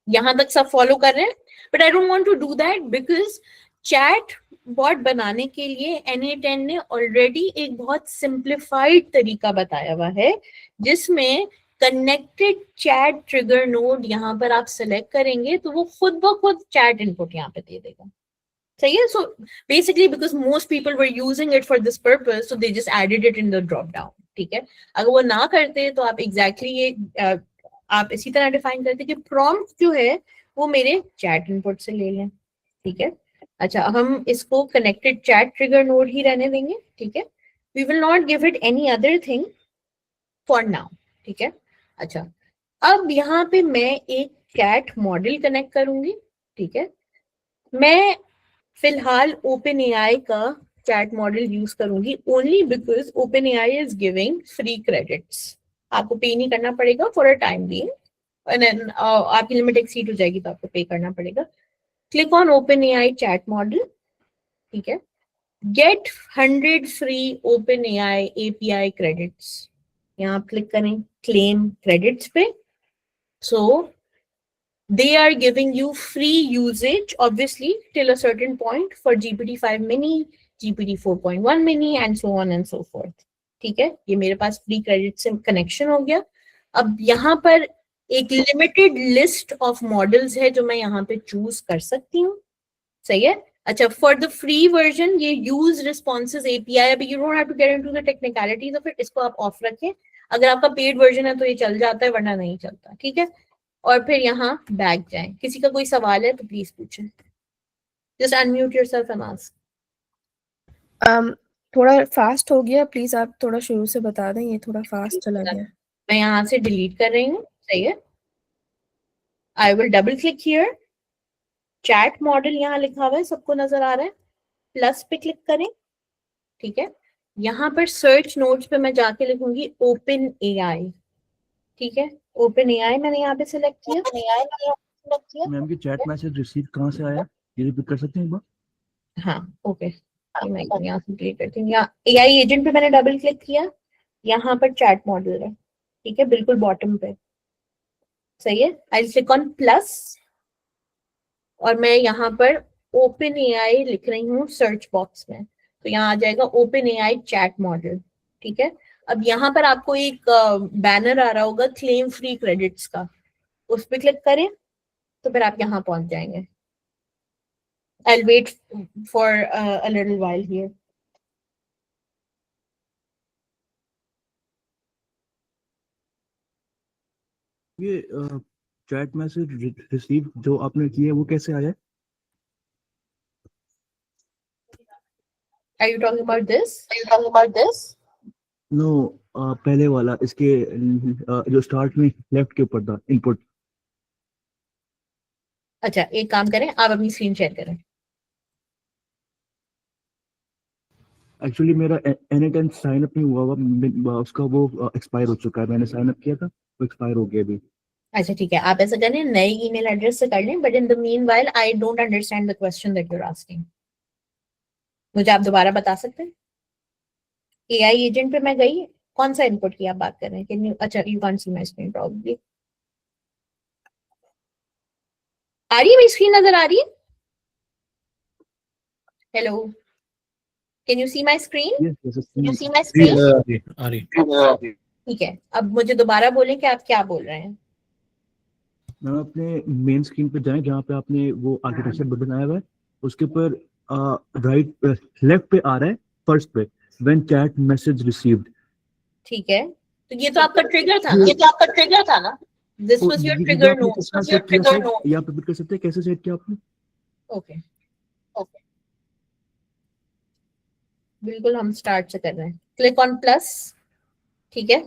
Speaker 2: यहां तक सब फॉलो कर रहे हैं, but I don't want to do that because chat bot बनाने के लिए NA10 ने ऑलरेडी एक बहुत सिंप्लीफाइड तरीका बताया हुआ है जिसमें कनेक्टेड चैट ट्रिगर नोड यहाँ पर आप सेलेक्ट करेंगे तो वो खुद ब खुद चैट इनपुट यहाँ पे दे देगा, सही है. So basically because most people were using it for this purpose so they just added it in the drop down, ठीक है. अगर वो ना करते तो आप एग्जैक्टली ये आप इसी तरह डिफाइन करते कि प्रॉम्प्ट जो है वो मेरे चैट इनपुट से ले लें, ठीक है. अच्छा, हम इसको कनेक्टेड चैट ट्रिगर नोड ही रहने देंगे, ठीक है. We will not give it any other thing for now, ठीक है. अच्छा, अब यहाँ पे मैं एक चैट मॉडल कनेक्ट करूंगी, ठीक है. मैं फिलहाल OpenAI का चैट मॉडल यूज करूंगी only because OpenAI is giving free credits. आपको पे नहीं करना पड़ेगा for a time being, and then आपकी लिमिट एक्सीड हो जाएगी तो आपको पे करना पड़ेगा. Click on OpenAI chat model. ठीक है, get 100 free OpenAI API credits. यहाँ क्लिक करें क्लेम क्रेडिट्स पे. So they are giving you free usage, obviously, till a certain point for GPT-5 mini, GPT 4.1 mini, and so on and so forth. ठीक है, ये मेरे पास free credit से connection हो गया. अब यहाँ पर एक लिमिटेड लिस्ट ऑफ मॉडल्स है जो मैं यहाँ पे चूज कर सकती हूँ. सही है. अच्छा, फॉर द फ्री वर्जन ये यूज रिस्पॉन्सेज API, अभी you don't have to get into the technicalities of it, इसको आप ऑफ रखें. अगर आपका पेड वर्जन है तो ये चल जाता है, वरना नहीं चलता. ठीक है, और फिर यहाँ बैक जाएं. किसी का कोई सवाल है तो प्लीज पूछें. Just unmute yourself and ask.
Speaker 4: थोड़ा फास्ट हो गया, प्लीज आप थोड़ा शुरू से बता दें, ये थोड़ा फास्ट चला गया.
Speaker 2: मैं यहाँ से डिलीट कर रही हूँ. सही है. आई will double click here. Chat model यहाँ लिखा हुआ है, सबको नजर आ रहा है. प्लस पे क्लिक करें. ठीक है, यहाँ पर सर्च नोट्स पे मैं जाके लिखूंगी OpenAI. ठीक है, OpenAI मैंने यहाँ पे सिलेक्ट किया.
Speaker 5: मैम की चैट मैसेज रिसीव कहाँ से आया, ये रिपीट कर सकते हैं एक बार?
Speaker 2: हाँ, ओके. मैं यहाँ से क्लिक करती हूँ. यहाँ AI एजेंट पे मैंने डबल क्लिक किया. यहाँ पर चैट मॉडल है. ठीक है, बिल्कुल बॉटम पे. सही है. आई क्लिक ऑन प्लस और मैं यहाँ पर OpenAI लिख रही हूँ सर्च बॉक्स में, तो यहाँ आ जाएगा OpenAI चैट मॉडल. ठीक है, अब यहाँ पर आपको एक बैनर आ रहा होगा क्लेम फ्री क्रेडिट्स का, उस पर क्लिक करें तो फिर आप यहाँ पहुंच जाएंगे. I'll wait for a little while here.
Speaker 5: ये चैट मैसेज रिसीव जो आपने किए वो कैसे आया?
Speaker 2: Are you talking about this?
Speaker 5: No, पहले वाला, इसके जो स्टार्ट में लेफ्ट के ऊपर था इनपुट.
Speaker 2: अच्छा, एक काम करें, आप अपनी स्क्रीन शेयर करें.
Speaker 5: एक्चुअली मेरा एनी10 साइन अप नहीं हुआ हुआ, उसका वो एक्सपायर हो चुका है. मैंने साइन अप किया था, वो एक्सपायर हो गया अभी.
Speaker 2: अच्छा ठीक है, आप ऐसा करें नए ईमेल एड्रेस से कर लें. But in the meanwhile I don't understand the question that you are asking. मुझे आप दोबारा बता सकते हैं? AI एजेंट पे मैं गई, कौन सा इनपुट की आप बात कर रहे हैं? कैन यू, अच्छा you can't see my screen probably. आ रही है मेरी स्क्रीन, नजर आ रही है? Hello, can you see my screen?
Speaker 5: Yes,
Speaker 1: आ रही.
Speaker 2: ठीक है, अब मुझे दोबारा बोलें कि आप क्या बोल रहे हैं.
Speaker 5: मैम अपने मेन स्क्रीन पे जाएं जहाँ पे आपने वो आर्किटेक्चर बटन आया हुआ है, उसके ऊपर राइट लेफ्ट पे आ रहा है फर्स्ट पे, व्हेन चैट मैसेज रिसीव्ड.
Speaker 2: ठीक है, तो ये तो आपका ट्रिगर था ना. This was your trigger note.
Speaker 5: या आप रिपीट कर सकते हैं कैसे सेट किया आपने?
Speaker 2: ओके, बिल्कुल हम स्टार्ट से कर रहे हैं. Click on plus. ठीक है,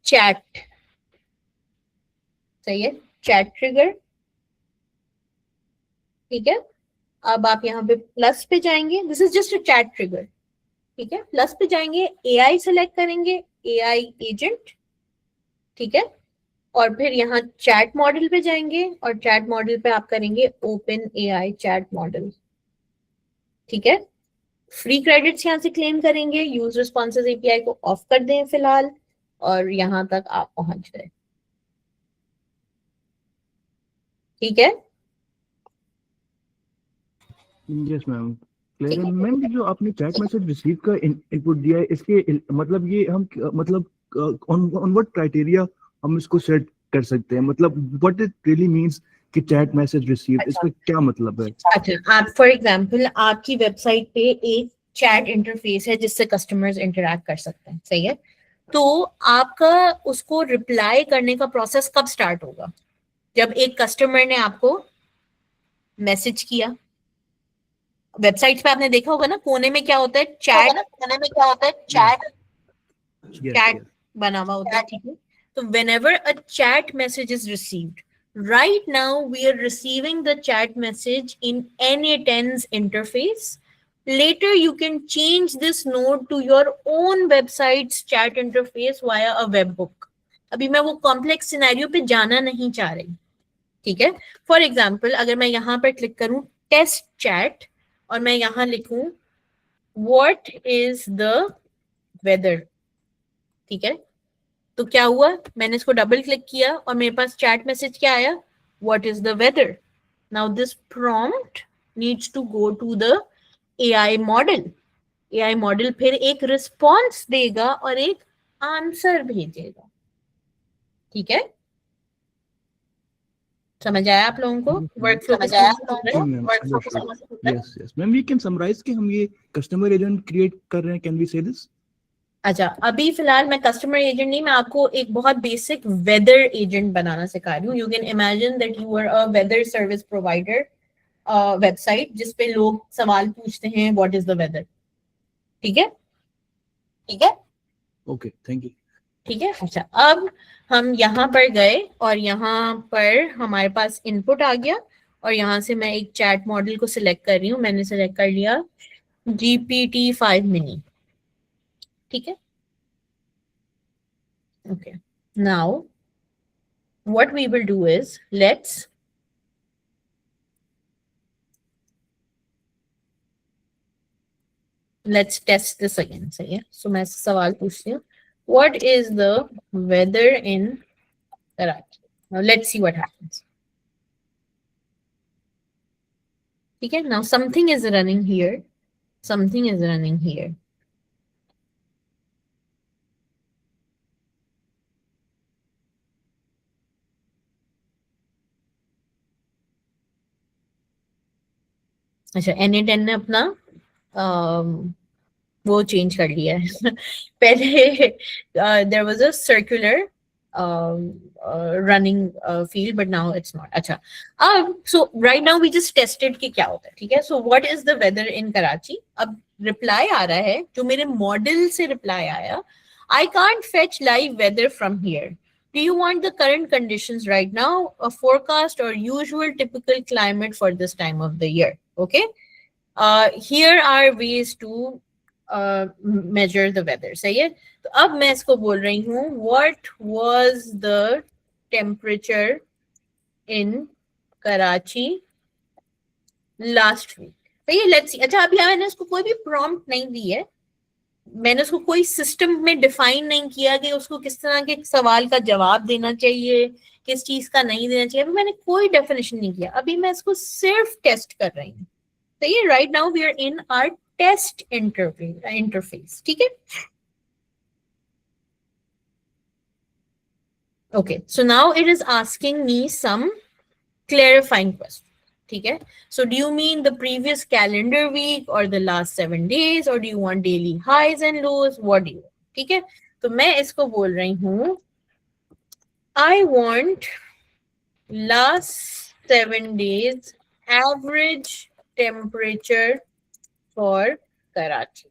Speaker 2: चैट. सही है, चैट ट्रिगर. ठीक है, अब आप यहाँ पे प्लस पे जाएंगे. This is just a chat trigger. ठीक है, प्लस पे जाएंगे, AI सेलेक्ट करेंगे, AI एजेंट. ठीक है, और फिर यहाँ चैट मॉडल पे जाएंगे और चैट मॉडल पे आप करेंगे OpenAI चैट मॉडल. ठीक है, फ्री क्रेडिट्स यहाँ से क्लेम करेंगे. यूज रिस्पॉन्सेज API को ऑफ कर दें फिलहाल, और यहाँ तक आप पहुंच गए. ठीक है,
Speaker 5: यस मैम. क्लियर है मैम. जो आपने चैट मैसेज रिसीव का इनपुट दिया है, इसके मतलब ये हम मतलब ऑन व्हाट क्राइटेरिया हम इसको सेट कर सकते हैं? मतलब व्हाट इट रियली मींस कि चैट मैसेज रिसीव, इसका क्या मतलब है?
Speaker 2: अच्छा, आप फॉर एग्जांपल आपकी वेबसाइट पे एक चैट इंटरफेस है जिससे कस्टमर्स इंटरेक्ट कर सकते हैं. सही है, तो आपका उसको रिप्लाई करने का प्रोसेस कब स्टार्ट होगा? जब एक कस्टमर ने आपको मैसेज किया. वेबसाइट्स पे आपने देखा होगा ना, कोने में क्या होता है, चैट बना हुआ होता है. ठीक है, तो whenever a chat message is received, right now we are receiving the chat message in N10's interface. later you can change this node to your own website's chat interface via a webhook. अभी मैं वो complex scenario पे जाना नहीं चाह रही, ठीक है. फॉर एग्जाम्पल अगर मैं यहाँ पर क्लिक करूं टेस्ट चैट और मैं यहाँ लिखूं व्हाट इज द वेदर, ठीक है, तो क्या हुआ, मैंने इसको डबल क्लिक किया और मेरे पास चैट मैसेज क्या आया, what is the weather. Now this prompt needs to go to the AI model. AI model फिर एक रिस्पॉन्स देगा और एक आंसर भेजेगा, ठीक है. समझ आया आप लोगों को वर्कफ्लो? समझ आया आप लोगों को?
Speaker 5: Yes yes ma'am, we can summarize कि हम ये कस्टमर एजेंट क्रिएट कर रहे हैं, कैन वी से दिस?
Speaker 2: अच्छा, अभी फिलहाल मैं कस्टमर एजेंट नहीं, मैं आपको एक बहुत बेसिक वेदर एजेंट बनाना सिखा रही हूँ. You can imagine that you are a weather service provider website जिसपे लोग सवाल पूछते हैं व्हाट इज द वेदर, ठीक है, ठीक है,
Speaker 5: ओके थैंक यू.
Speaker 2: ठीक है. अच्छा, अब हम यहाँ पर गए और यहाँ पर हमारे पास इनपुट आ गया और यहाँ से मैं एक चैट मॉडल को सिलेक्ट कर रही हूँ. मैंने सिलेक्ट कर लिया GPT-5 मिनी, ठीक है. Okay, now what we will do is let's test this again. सही है. सो मैं सवाल पूछती हूँ what is the weather in Karachi. Now let's see what happens. Okay, now something is running here, something is running here. अच्छा, NA10 ने अपना वो चेंज कर लिया है. पहले there was a circular running field but now it's not. अच्छा, अब so right now we just tested कि क्या होता है, ठीक है. So what is the weather in Karachi? अब reply आ रहा है जो मेरे मॉडल से reply आया, I can't fetch live weather from here. Do you want the current conditions right now, a forecast or usual typical climate for this time of the year? Okay, here are ways to measure the weather. सही है. तो अब मैं इसको बोल रही हूँ what was the temperature in Karachi last week. सही है. Let's see. अच्छा, अभी मैंने इसको कोई भी prompt नहीं दी है, मैंने उसको कोई सिस्टम में डिफाइन नहीं किया कि उसको किस तरह के सवाल का जवाब देना चाहिए, किस चीज का नहीं देना चाहिए. अभी मैंने कोई डेफिनेशन नहीं किया, अभी मैं इसको सिर्फ टेस्ट कर रही हूँ. सही है. Right now we are in our test interface, ठीक है. Okay, so now it is asking me some clarifying question, ठीक है. So do you mean the previous calendar week or the last 7 days or do you want daily highs and lows? What do you want? ठीक है. तो मैं इसको बोल रही हूँ I want last 7 days average temperature for Karachi.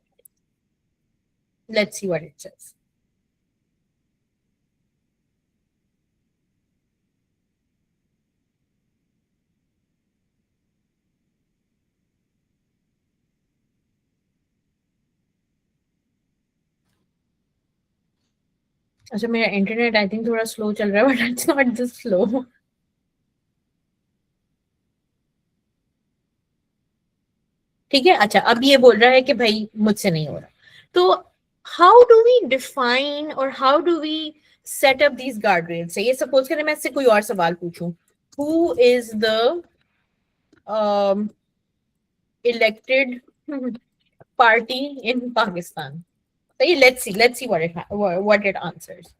Speaker 2: Let's see what it says. अच्छा, मेरा इंटरनेट आई थिंक थोड़ा स्लो चल रहा है but it's not this slow. ठीक है. अच्छा, अब ये बोल रहा है कि भाई मुझसे नहीं हो रहा. तो हाउ डू वी डिफाइन और how do we set up these guard rails. ये सपोज करें मैं इससे कोई और सवाल पूछूं, who is the elected party in Pakistan. Let's see what it answers.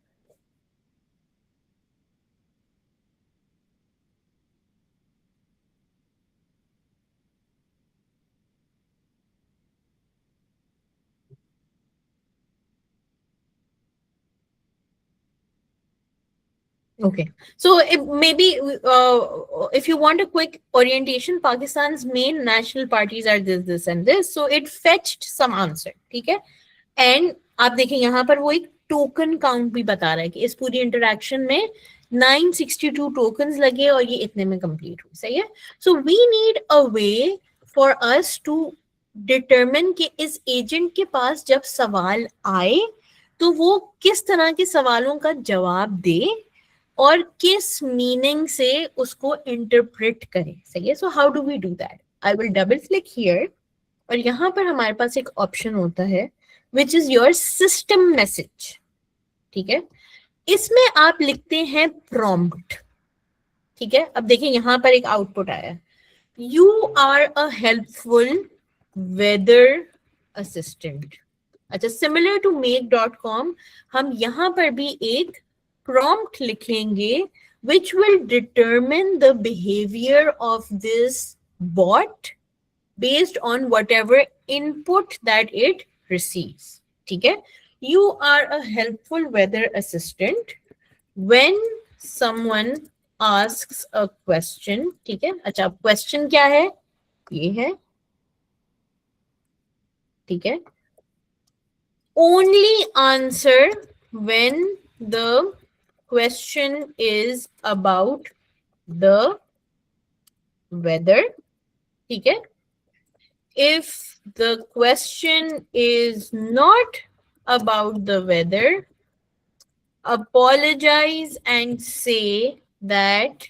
Speaker 2: Okay, so maybe if you want a quick orientation, Pakistan's main national parties are this and this. So it fetched some answer, ठीक है. And आप देखें यहाँ पर वो एक token count भी बता रहा है कि इस पूरी इंटरैक्शन में 962 टोकन्स लगे और ये इतने में कंप्लीट हुई. सही है. So we need a way for us to determine कि इस एजेंट के पास जब सवाल आए तो वो किस तरह के सवालों का जवाब दे और किस मीनिंग से उसको इंटरप्रेट करे। सही है। So how do we do that? I will double click here और यहाँ पर हमारे पास एक ऑप्शन होता है which is your system message. ठीक है, इसमें आप लिखते हैं प्रॉम्प्ट। ठीक है, अब देखिए यहाँ पर एक आउटपुट आया, you are a helpful weather assistant. अच्छा, सिमिलर टू make.com हम यहाँ पर भी एक प्रॉम्प्ट लिखेंगे which will determine the behavior of this bot based on whatever input that it receives. ठीक है, you are a helpful weather assistant when someone asks a question. ठीक है, अच्छा क्वेश्चन क्या है, ये है। ठीक है, only answer when the question is about the weather. ठीक है, if the question is not about the weather, apologize and say that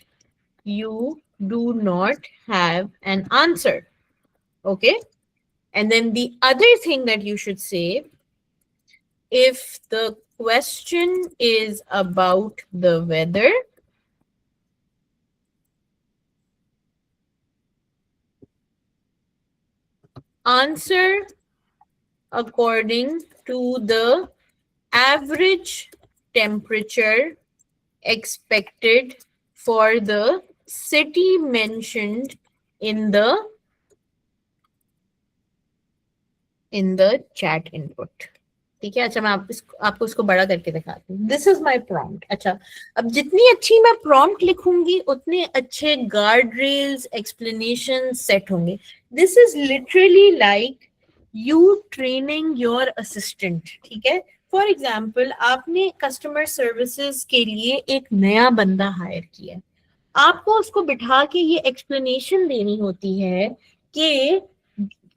Speaker 2: you do not have an answer. Okay, and then the other thing that you should say, if the question is about the weather, answer according to the average temperature expected for the city mentioned in the chat input. ठीक है, अच्छा मैं आपको इसको बड़ा करके दिखाती हूँ। This is my prompt. अच्छा, अब जितनी अच्छी मैं प्रॉम्प्ट लिखूंगी उतने अच्छे गार्ड रेल्स एक्सप्लेनेशन सेट होंगे। This is literally like you training your assistant. ठीक है, फॉर एग्जाम्पल आपने कस्टमर सर्विसेज के लिए एक नया बंदा हायर किया, आपको उसको बिठा के ये एक्सप्लेनेशन देनी होती है कि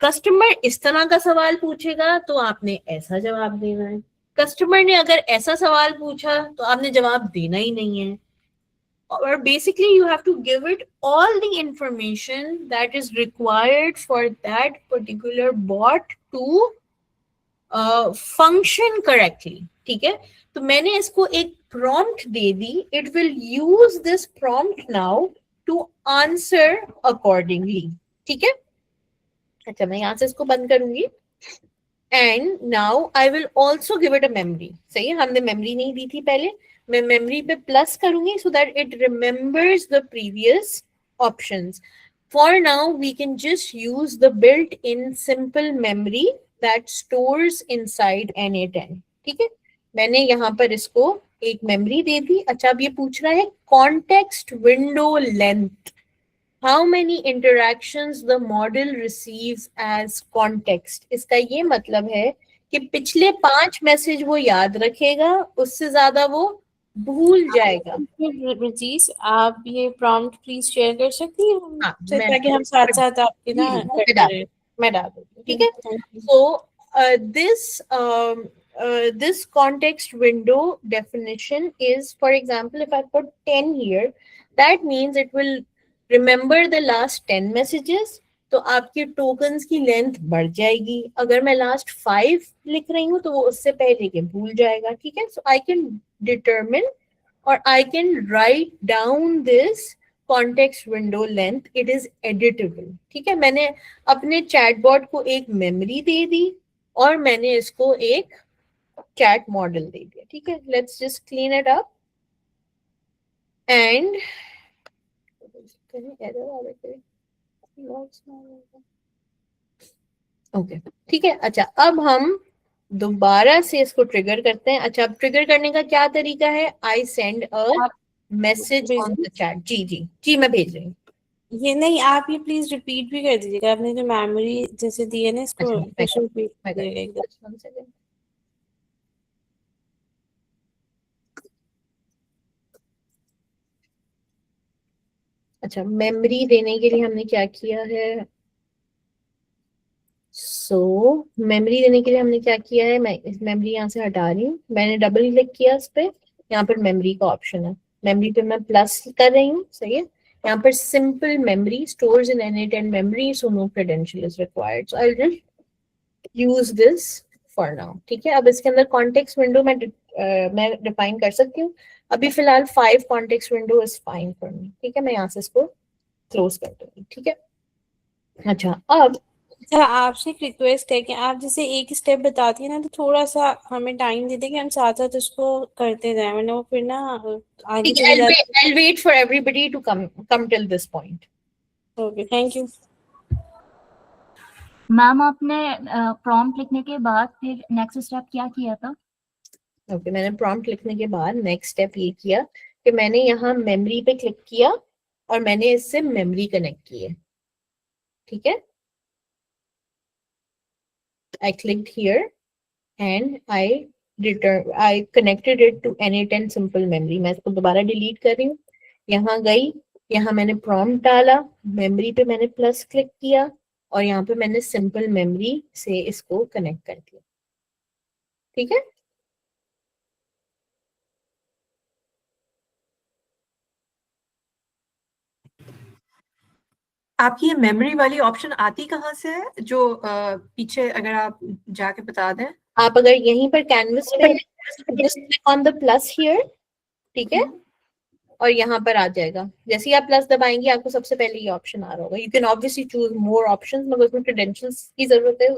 Speaker 2: कस्टमर इस तरह का सवाल पूछेगा तो आपने ऐसा जवाब देना है, कस्टमर ने अगर ऐसा सवाल पूछा तो आपने जवाब देना ही नहीं है। और basically you have to give it all the information that is required for that particular bot to function correctly. ठीक है, तो मैंने इसको एक प्रॉम्प्ट दे दी, it will use this prompt now to answer accordingly. ठीक है, अच्छा मैं यहाँ से इसको बंद करूंगी and now I will also give it a memory. सही है, हमने मेमोरी नहीं दी थी पहले, मैं मेमोरी पे प्लस करूंगी so that it remembers the previous options. For now we can just use the built in simple memory that stores inside NA10। ठीक है, मैंने यहाँ पर इसको एक मेमोरी दे दी। अच्छा, अब ये पूछ रहा है context window length, how many interactions the model receives as context। इसका ये मतलब है कि पिछले 5 मैसेज वो याद रखेगा, उससे ज्यादा वो भूल जाएगा।
Speaker 6: रजीज आप ये प्रॉम्प्ट प्लीज शेयर कर सकती हैं
Speaker 2: हाँ,
Speaker 6: ताकि हम साथ साथ आपके ना
Speaker 2: मैं डाल दूंगी। ठीक है, so this context window definition is, for example, if I put 10 here, that means it will remember the last 10 messages, तो आपकी टोकन्स की लेंथ बढ़ जाएगी। अगर मैं लास्ट 5 लिख रही हूँ तो वो उससे पहले के भूल जाएगा। ठीक है, सो आई कैन डिटरमिन और I can write down this context window length, it is editable. ठीक है, मैंने अपने चैटबॉट को एक मेमोरी दे दी और मैंने इसको एक चैट मॉडल दे दिया। ठीक है, let's just clean it up and okay. ठीक है, अच्छा अब हम दोबारा से इसको ट्रिगर करते हैं। अच्छा, अब ट्रिगर करने का क्या तरीका है, I send a message on the chat. जी जी जी, मैं भेज रही हूँ।
Speaker 6: ये नहीं, आप ये प्लीज रिपीट भी कर दीजिएगा, आपने जो मेमोरी जैसे दी है ना इसको रिपीट करिएगा एकदम।
Speaker 2: अच्छा, मेमोरी देने के लिए हमने क्या किया है, सो मेमोरी देने के लिए हमने क्या किया है, मैं इस मेमोरी यहाँ से हटा रही हूँ, मैंने डबल क्लिक किया इस पे, यहाँ पर मेमोरी का ऑप्शन है, मेमोरी पे मैं प्लस कर रही हूँ, सही है। यहाँ पर simple memory stores in NA10 memory, so no credential is required, so I will use this for now, ठीक है। अब इसके अंदर कॉन्टेक्स्ट विंडो मैं डिफाइन कर सकती हूँ, अभी फिलहाल 5 context window is fine for me, ठीक है। मैं यहाँ से इसको क्लोज कर दूंगी, ठीक है। अच्छा, अब
Speaker 6: अच्छा, आपसे एक रिक्वेस्ट है कि आप जैसे एक स्टेप बताती है ना, तो थोड़ा सा हमें टाइम दे दें कि हम साथ साथ उसको करते जाएं, वरना वो फिर ना आगे चले जाते।
Speaker 2: I'll wait for everybody to come till this point.
Speaker 6: Okay, thank you.
Speaker 7: Ma'am आपने प्रॉम्प्ट लिखने के बाद फिर नेक्स्ट स्टेप क्या किया था?
Speaker 2: ओके, मैंने प्रॉम्प्ट लिखने के बाद नेक्स्ट स्टेप ये किया कि मैंने यहाँ मेमोरी पे क्लिक किया और मैंने इससे मेमोरी कनेक्ट की है, ठीक है। I clicked here and I connected it to NA10 simple memory. मैं इसको दोबारा डिलीट कर रही हूँ, यहाँ गई, यहाँ मैंने प्रॉम्प्ट डाला, मेमोरी पे मैंने प्लस क्लिक किया और यहाँ पे मैंने सिंपल मेमोरी से इसको कनेक्ट कर दिया, ठीक है।
Speaker 8: आपकी ये मेमोरी वाली ऑप्शन आती कहाँ से है, जो पीछे अगर आप जाके बता दें?
Speaker 2: आप अगर यहीं पर कैनवस पे just click on the plus here, ठीक है, और यहाँ पर आ जाएगा। जैसे ही आप प्लस दबाएंगे आपको सबसे पहले ये ऑप्शन आ रहा होगा। You can obviously choose more options, मगर उसमें क्रेडेंशियल्स की जरूरत है,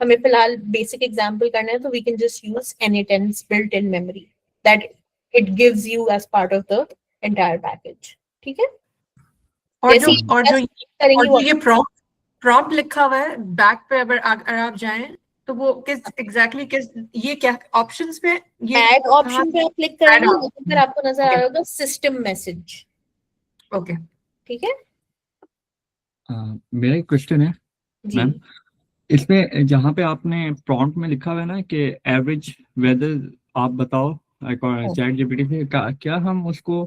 Speaker 2: हमें फिलहाल बेसिक एग्जांपल करना है, तो we can just use NA10's built in memory that it gives you as part of the entire package, ठीक है।
Speaker 8: और जो
Speaker 2: करेंगे
Speaker 8: ये प्रॉम्प्ट लिखा हुआ है बैक पे, अगर आप जाएं तो वो एग्जैक्टली किस ये क्या ऑप्शंस पे, ये
Speaker 2: ऐड ऑप्शन पे आप क्लिक करेंगे, फिर आपको नजर आ रहा सिस्टम मैसेज,
Speaker 8: ओके,
Speaker 2: ठीक है।
Speaker 9: मेरा एक क्वेश्चन है
Speaker 2: जी,
Speaker 9: मैम, इसमें जहाँ पे आपने प्रॉम्प्ट में लिखा हुआ है ना कि एवरेज वेदर आप बताओ चैट जीपीटी से, क्या हम उसको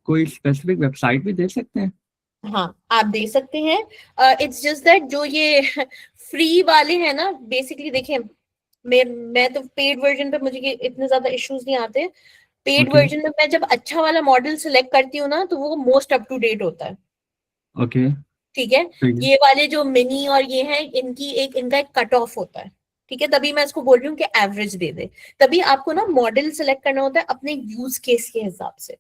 Speaker 9: कोई स्पेसिफिक वेबसाइट भी दे सकते हैं?
Speaker 2: हाँ आप दे सकते हैं। इट्स जस्ट दैट जो ये फ्री वाले हैं ना, बेसिकली देखें, मैं तो पेड वर्जन पे मुझे इतने ज्यादा इश्यूज नहीं आते। Paid
Speaker 9: Okay.
Speaker 2: वर्जन में मैं जब अच्छा वाला मॉडल सिलेक्ट करती हूँ ना, तो वो मोस्ट अप टू डेट होता है,
Speaker 9: ओके,
Speaker 2: ठीक है। ये वाले जो मिनी और ये हैं, इनका एक कट ऑफ होता है, ठीक है। तभी मैं इसको बोल रही हूँ कि एवरेज दे दे। तभी आपको ना मॉडल सिलेक्ट करना होता है अपने यूज केस के हिसाब से,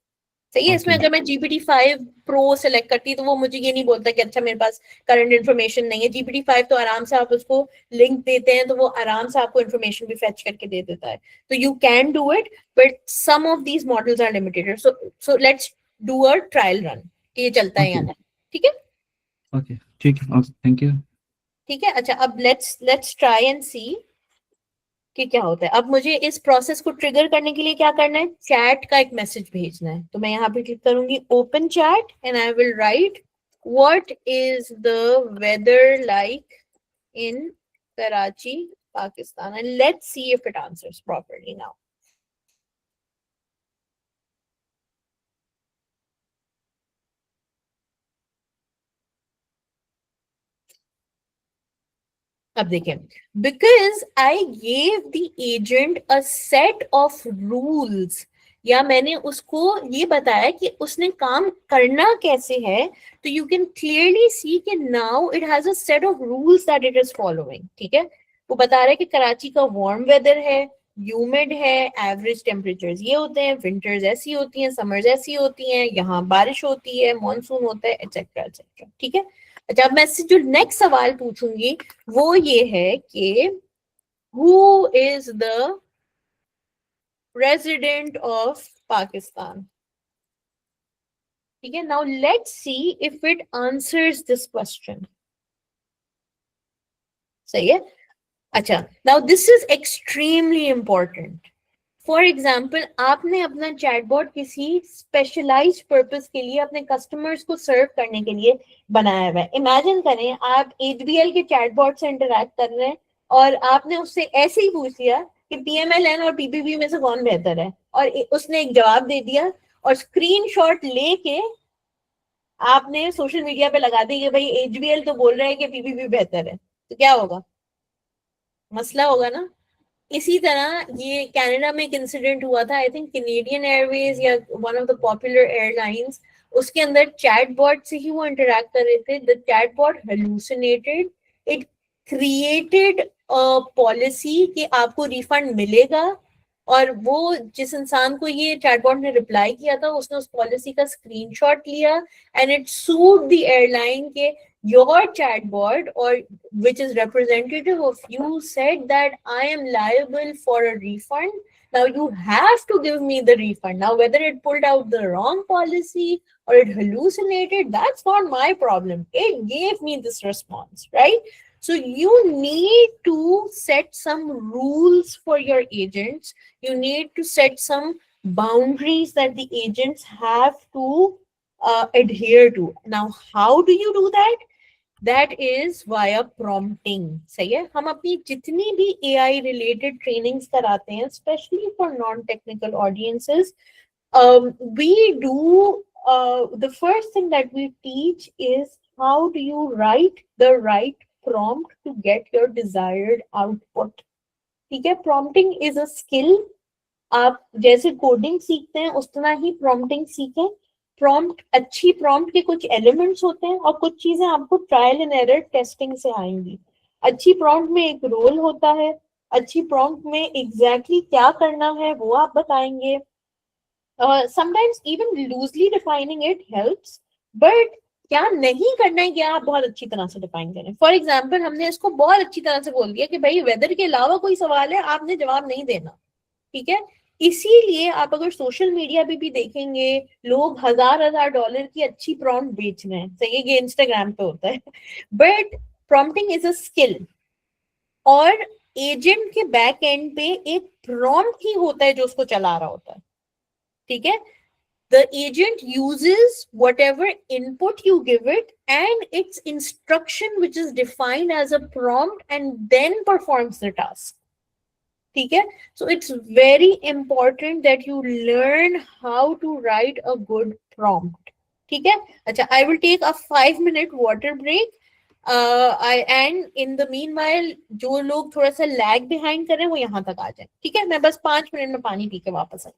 Speaker 2: सही है। इसमें अगर मैं GPT-5 Pro सेलेक्ट करती तो वो मुझे ये नहीं बोलता कि अच्छा मेरे पास करंट इन्फॉर्मेशन नहीं है। GPT-5 तो आराम से आप उसको लिंक देते हैं तो वो आराम से आपको इन्फॉर्मेशन भी फेच करके दे देता है। तो you can do it, but some of these models are limited, so let's do a trial run कि ये चलता है या नहीं, ठीक है।
Speaker 9: ओके, ठीक है, थैंक यू।
Speaker 2: ठीक है, अच्छा अब लेट्स ट्राई एंड सी कि क्या होता है। अब मुझे इस प्रोसेस को ट्रिगर करने के लिए क्या करना है, चैट का एक मैसेज भेजना है। तो मैं यहाँ पे क्लिक करूंगी open chat and I will write what is the weather like in Karachi Pakistan and let's see if it answers properly now. अब देखें, because I gave the agent a set of rules, या मैंने उसको ये बताया कि उसने काम करना कैसे है, तो यू कैन क्लियरली सी कि now it has a set of rules that it is following, ठीक है। वो बता रहा है कि कराची का वार्म वेदर है, ह्यूमिड है, एवरेज टेम्परेचर्स ये होते हैं, विंटर्स ऐसी होती हैं, समर्स ऐसी होती हैं, यहाँ बारिश होती है, मॉनसून होता है, एटसेट्रा एटसेट्रा, ठीक है। अच्छा, अब मैं इससे जो नेक्स्ट सवाल पूछूंगी वो ये है कि who is the president of Pakistan, ठीक है। Now let's see if it answers this question, सही है। अच्छा, now this is extremely important. For example, आपने अपना चैटबॉट किसी स्पेशलाइज्ड पर्पस के लिए अपने कस्टमर्स को सर्व करने के लिए बनाया हुआ है। इमेजिन करें आप HBL के चैटबॉट से इंटरैक्ट कर रहे हैं और आपने उससे ऐसे ही पूछ लिया कि PMLN और PPP में से कौन बेहतर है, और उसने एक जवाब दे दिया और स्क्रीनशॉट लेके आपने सोशल मीडिया पे लगा दी कि भाई HBL तो बोल रहे हैं कि PPP बेहतर है, तो क्या होगा? मसला होगा ना। इसी तरह ये कनाडा में एक इंसिडेंट हुआ था, आई थिंक कैनेडियन एयरवेज या one of the popular airlines, उसके अंदर चैटबॉट से ही वो इंटरेक्ट कर रहे थे, the chatbot hallucinated, it created a policy कि आपको रिफंड मिलेगा, और वो जिस इंसान को ये चैटबॉट ने रिप्लाई किया था उसने उस पॉलिसी का स्क्रीनशॉट लिया and it sued the airline के your chatbot or which is representative of you said that I am liable for a refund. Now you have to give me the refund. Now whether it pulled out the wrong policy or it hallucinated, that's not my problem. It gave me this response, right? So you need to set some rules for your agents. You need to set some boundaries that the agents have to adhere to. Now how do you do that? That is via prompting. सही है, हम अपनी जितनी भी AI related trainings कराते हैं, especially for non-technical audiences, we do the first thing that we teach is how do you write the right prompt to get your desired output. ठीक है, prompting is a skill. आप जैसे coding सीखते हैं उस तरह ही प्रॉम्प्टिंग सीखें। Prompt, अच्छी प्रॉम्प्ट के कुछ एलिमेंट्स होते हैं और कुछ चीजें आपको ट्रायल एंड एरर टेस्टिंग से आएंगी। अच्छी प्रॉम्प्ट में एक रोल होता है, अच्छी प्रॉम्प्ट में एग्जैक्टली क्या करना है वो आप बताएंगे। Sometimes even loosely defining it helps, but क्या नहीं करना है क्या आप बहुत अच्छी तरह से डिफाइन करें। फॉर एग्जाम्पल हमने इसको बहुत अच्छी तरह से बोल दिया कि भाई वेदर के अलावा कोई सवाल है आपने जवाब नहीं देना, ठीक है। इसीलिए आप अगर सोशल मीडिया पे भी देखेंगे लोग हजार डॉलर की अच्छी प्रॉम्प्ट बेच रहे हैं, सही है, ये इंस्टाग्राम पे होता है, but prompting is a skill. और एजेंट के बैक एंड पे एक प्रॉम्प्ट ही होता है जो उसको चला रहा होता है, ठीक है। The agent uses whatever input you give it and its instruction which is defined as a prompt and then performs the task. ठीक है, so it's very important that you learn how to write a good prompt. ठीक है, अच्छा, I will take a 5-minute water break. And in the meanwhile जो लोग थोड़ा सा lag behind कर रहे हैं वो यहाँ तक आ जाए, ठीक है। मैं बस 5 मिनट में पानी पी के वापस आई।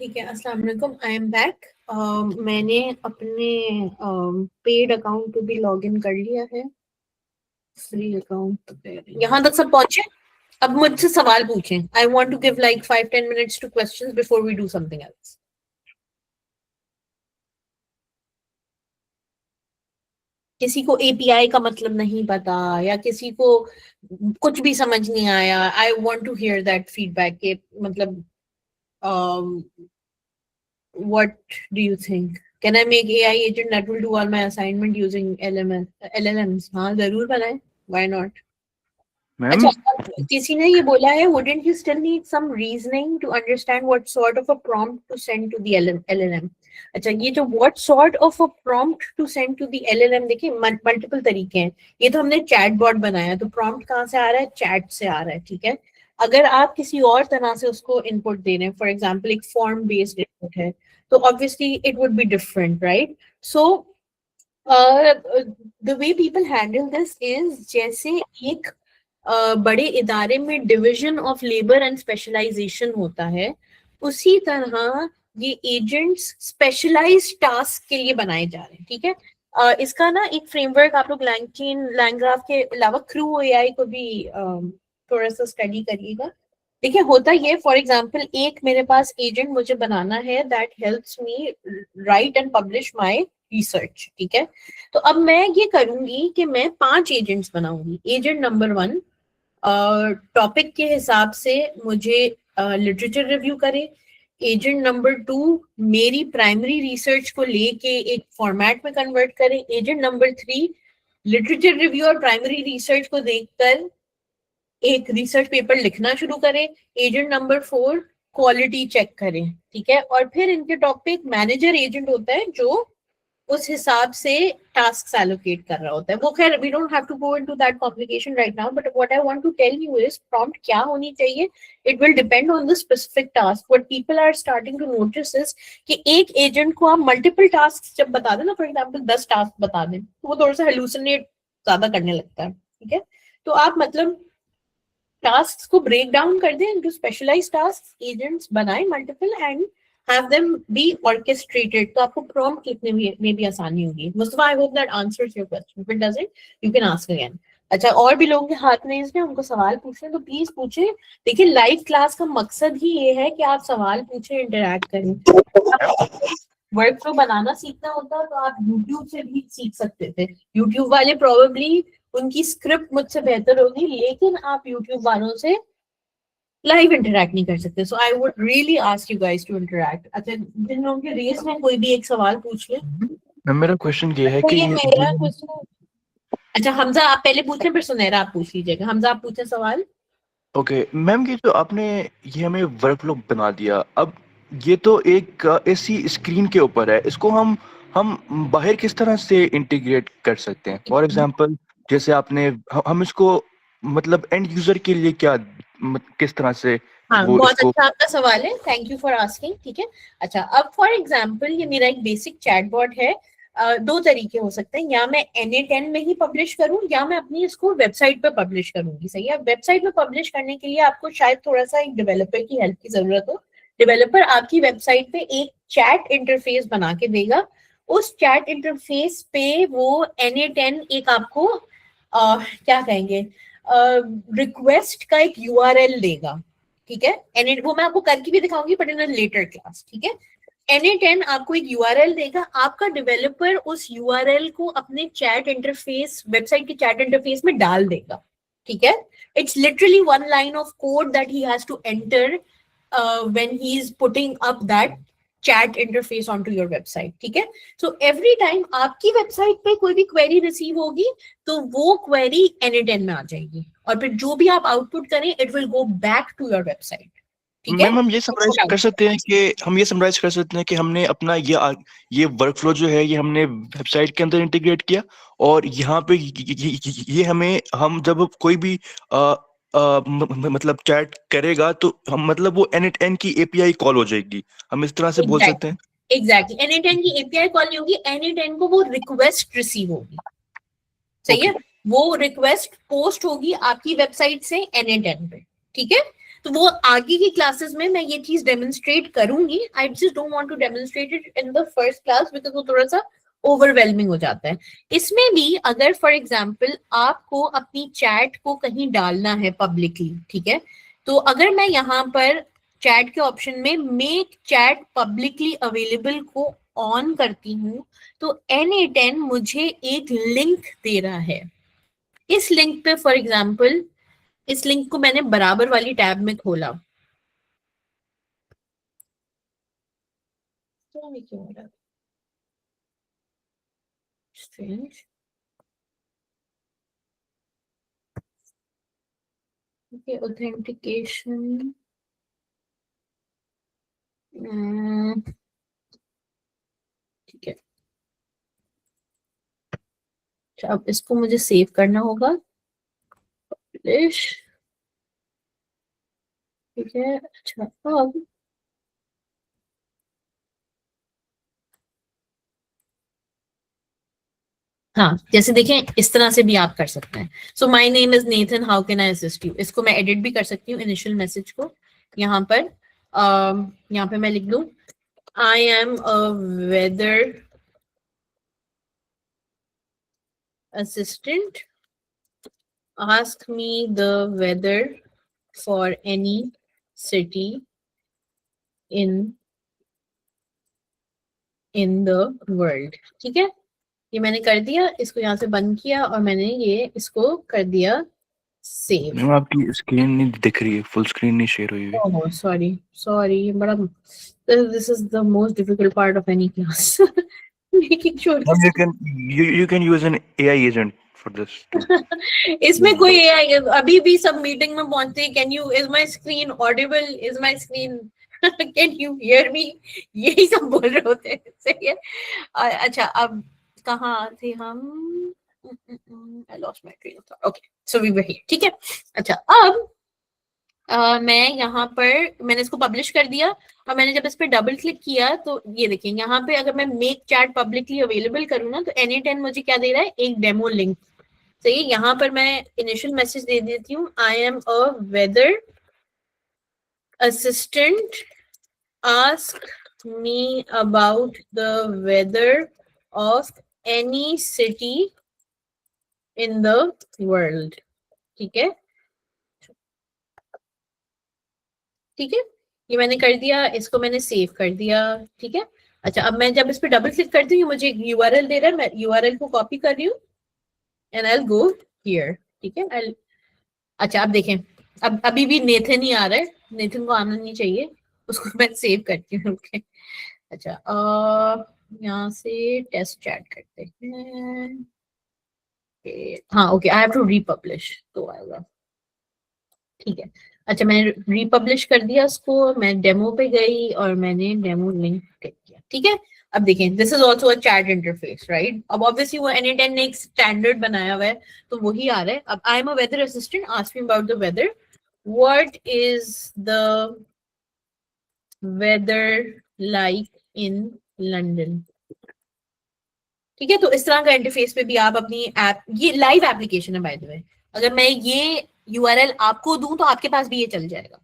Speaker 2: ठीक है, अस्सलाम वालेकुम, आई एम बैक। मैंने अपने पेड अकाउंट पे भी लॉग इन कर लिया है, फ्री अकाउंट पे। यहाँ तक सब पहुंचे? अब मुझसे सवाल पूछें। I want to give like 5-10 minutes to questions before we do something else. किसी को एपीआई का मतलब नहीं पता, या किसी को कुछ भी समझ नहीं आया, I want to hear that feedback के मतलब what do you think? Can I make AI agent that will do all my assignment using LLMs? हाँ जरूर बनाए, why not?
Speaker 5: मैम
Speaker 2: अच्छा, किसी ने ये बोला है, wouldn't you still need some reasoning to understand what sort of a prompt to send to the LLM? अच्छा, ये जो what sort of a prompt to send to the LLM, देखिए मल्टीपल तरीके हैं। ये तो हमने चैट बॉट बनाया, तो prompt कहाँ से आ रहा है? चैट से आ रहा है, ठीक है। अगर आप किसी और तरह से उसको इनपुट दे रहे हैं, फॉर एग्जाम्पल एक फॉर्म बेस्ड इनपुट है, तो obviously it would be different, right? So the way people handle this is, जैसे एक बड़े इदारे में division of labour and specialisation होता है, उसी तरह ये एजेंट्स स्पेशलाइज्ड टास्क के लिए बनाए जा रहे हैं, ठीक है। इसका ना एक फ्रेमवर्क आप लोग लैंगचेन, लैंग्राफ के अलावा क्रू एआई को भी थोड़ा सा स्टडी करिएगा। देखिए होता ये, फॉर एग्जांपल एक मेरे पास एजेंट मुझे बनाना है that helps me right and publish my research, ठीक है। तो अब मैं ये करूंगी कि मैं 5 एजेंट्स बनाऊंगी। एजेंट नंबर 1 टॉपिक के हिसाब से मुझे लिटरेचर रिव्यू करे। एजेंट नंबर 2 मेरी प्राइमरी रिसर्च को लेके एक फॉर्मेट में कन्वर्ट करे। एजेंट नंबर 3 लिटरेचर रिव्यू और प्राइमरी रिसर्च को देखकर एक रिसर्च पेपर लिखना शुरू करे। एजेंट नंबर 4 क्वालिटी चेक करे, ठीक है। और फिर इनके टॉप पे एक मैनेजर एजेंट होता है जो उस हिसाब से टास्क एलोकेट कर रहा होता है। वो खैर we don't have to go into that complication right now, but what I want to tell you is prompt क्या होनी चाहिए, it will depend on the specific task. What people are starting to notice is कि एक agent को आप multiple task जब बता दें ना, फॉर एग्जांपल 10 टास्क बता दें, तो वो थोड़ा सा हेलुसिनेट ज्यादा करने लगता है, ठीक है। तो आप मतलब टास्क को ब्रेक डाउन कर दें इनटू स्पेशलाइज्ड टास्क, एजेंट्स बनाएं multiple and have them be orchestrated, तो आपको prompt लिखने में भी आसानी होगी। Mustafa, I hope that answers your question. If it doesn't, you can ask again. अच्छा, और भी लोगों के हाथ में इसमें उनको सवाल पूछने, तो प्लीज पूछे। देखिए लाइव क्लास का मकसद ही ये है कि आप सवाल पूछे, इंटरैक्ट करें। वर्क फ्लो बनाना सीखना होता तो आप YouTube से भी सीख सकते थे। YouTube वाले प्रोबेबली उनकी स्क्रिप्ट मुझसे बेहतर होगी, लेकिन आप YouTube वालों से लाइव इंटरैक्ट नहीं कर सकते। So I would really ask you guys to interact. अच्छा, जिन लोगों के रेस में कोई भी एक सवाल पूछ ले।
Speaker 5: मेरा क्वेश्चन ये है कि
Speaker 6: मेरा क्वेश्चन,
Speaker 2: अच्छा हमजा आप पहले पूछें, फिर सुनहरा आप पूछ लीजिएगा। हमजा आप पूछें सवाल।
Speaker 5: ओके मैम, ये जो आपने ये हमें वर्कफ्लो बना दिया, अब ये तो एक ऐसी स्क्रीन के ऊपर है, इसको हम बाहर किस तरह से इंटीग्रेट कर सकते हैं? फॉर एग्जांपल जैसे आपने हम इसको मतलब एंड यूजर के लिए क्या किस तरह से
Speaker 2: हाँ,
Speaker 5: वो
Speaker 2: बहुत
Speaker 5: इसको
Speaker 2: अच्छा आपका सवाल है, थैंक यू फॉर आस्किंग, ठीक है। अच्छा, अब फॉर एग्जांपल ये मेरा एक बेसिक चैटबॉट है। 2 तरीके हो सकते हैं, या मैं NA10 में ही पब्लिश करूं, या मैं अपनी इसको वेबसाइट पे पब्लिश करूंगी, सही है। वेबसाइट में पब्लिश करने के लिए आपको शायद थोड़ा सा एक डेवलपर की हेल्प की जरूरत हो। डेवलपर आपकी वेबसाइट पे एक चैट इंटरफेस बना के देगा। उस चैट इंटरफेस पे वो NA10 एक आपको क्या कहेंगे, रिक्वेस्ट का एक URL देगा, ठीक है। वो मैं आपको करके भी दिखाऊंगी, but in a later class, ठीक है। NA10 आपको एक URL देगा, आपका डेवलपर उस URL को अपने चैट इंटरफेस, वेबसाइट के चैट इंटरफेस में डाल देगा, ठीक है। It's literally 1 line of code that he has to enter when he is putting up that chat interface on to your website, ठीक है। सो एवरी टाइम आपकी वेबसाइट पे कोई भी क्वेरी रिसीव होगी तो वो क्वेरी NA10 में आ जाएगी, और फिर जो भी आप आउटपुट करें it will go back to your website, ठीक है।
Speaker 5: मैम हम ये समराइज कर सकते हैं कि हमने अपना ये वर्कफ्लो जो है ये हमने वेबसाइट के अंदर इंटीग्रेट किया, और यहाँ पे ये हमें हम जब कोई भी मतलब चैट करेगा तो हम मतलब वो NA10 की API कॉल हो जाएगी, हम इस तरह से बोल सकते हैं।
Speaker 2: एग्जैक्टली, NA10 की API कॉल नहीं होगी, NA10 को वो रिक्वेस्ट रिसीव होगी, सही है। वो रिक्वेस्ट पोस्ट होगी आपकी वेबसाइट से NA10 पे, ठीक है। तो वो आगे की क्लासेस में मैं ये चीज डेमोन्स्ट्रेट करूंगी. I just don't want to demonstrate it in the first class because वो थोड़ा सा ओवरवेलमिंग हो जाता है. इसमें भी अगर फॉर एग्जाम्पल आपको अपनी चैट को कहीं डालना है पब्लिकली, ठीक है, तो अगर मैं यहाँ पर चैट के ऑप्शन में मेक चैट पब्लिकली अवेलेबल को ऑन करती हूँ तो N8N मुझे एक लिंक दे रहा है. इस लिंक पे फॉर एग्जाम्पल इस लिंक को मैंने बराबर वाली टैब में खोला. क्यों हो रहा है? Strange. Okay, authentication. ठीक है. अच्छा, अब इसको मुझे सेव करना होगा. Publish. ठीक है. अच्छा, अब हाँ, जैसे देखें इस तरह से भी आप कर सकते हैं. So my name is Nathan, how can I assist you. इसको मैं एडिट भी कर सकती हूँ इनिशियल मैसेज को. यहाँ पर यहाँ पे मैं लिख दूं I am a weather assistant, ask me the weather for any city in the world. ठीक है, ये मैंने कर दिया. इसको यहाँ से बंद किया और मैंने ये इसको कर दिया सेव.
Speaker 5: मैम आपकी स्क्रीन नहीं दिख रही है, फुल स्क्रीन नहीं शेयर हुई है.
Speaker 2: ओह सॉरी बड़ा this is the most difficult part of any class. making sure
Speaker 5: You can use an AI agent for this.
Speaker 2: इसमें कोई AI अभी भी सब मीटिंग में पहुंचते हैं. Can you is my screen Audible, is my screen can you hear me, यही सब बोल रहे होते हैं. सही है. अच्छा, अब कहाँ थे हम? I lost my train of thought. Okay, so we were here. ठीक है. अच्छा, अब मैं यहाँ पर मैंने इसको पब्लिश कर दिया और मैंने जब इस पर डबल क्लिक किया तो ये देखिए यहाँ पे अगर मैं मेक चैट पब्लिकली अवेलेबल करूँ ना तो N8N मुझे क्या दे रहा है? एक डेमो लिंक. सही है. यहाँ पर मैं इनिशियल मैसेज दे देती हूँ I am a weather assistant, ask me about the weather of any city in the world. ठीक है. ठीक है, ये मैंने कर दिया. इसको मैंने सेव कर दिया. ठीक है. अच्छा, अब मैं जब इस पे डबल क्लिक करती हूँ मुझे एक URL दे रहा है. मैं URL को कॉपी कर रही हूँ and I will go here. ठीक है. अच्छा, अब देखें अब अभी भी नेथन ही आ रहा है. नेथन को आना नहीं चाहिए. उसको मैं सेव करती हूँ. ओके. अच्छा, यहाँ से टेस्ट चैट करते हैं. हाँ okay, I have to republish तो आएगा. ठीक है. अच्छा, मैंने रीपब्लिश कर दिया उसको. मैं डेमो पे गई और मैंने डेमो लिंक क्लिक किया. ठीक है. अब देखें this is also a chat interface, right. अब ऑब्वियसली वो N8N ने एक स्टैंडर्ड बनाया हुआ है तो वही आ रहा है. अब I am a weather assistant, ask me about the weather, what is the weather like in London. ठीक है. तो इस तरह का इंटरफेस पे भी आप अपनी ऐप, ये लाइव एप्लीकेशन है बाय द वे, अगर मैं ये URL आपको दूं तो आपके पास भी ये चल जाएगा.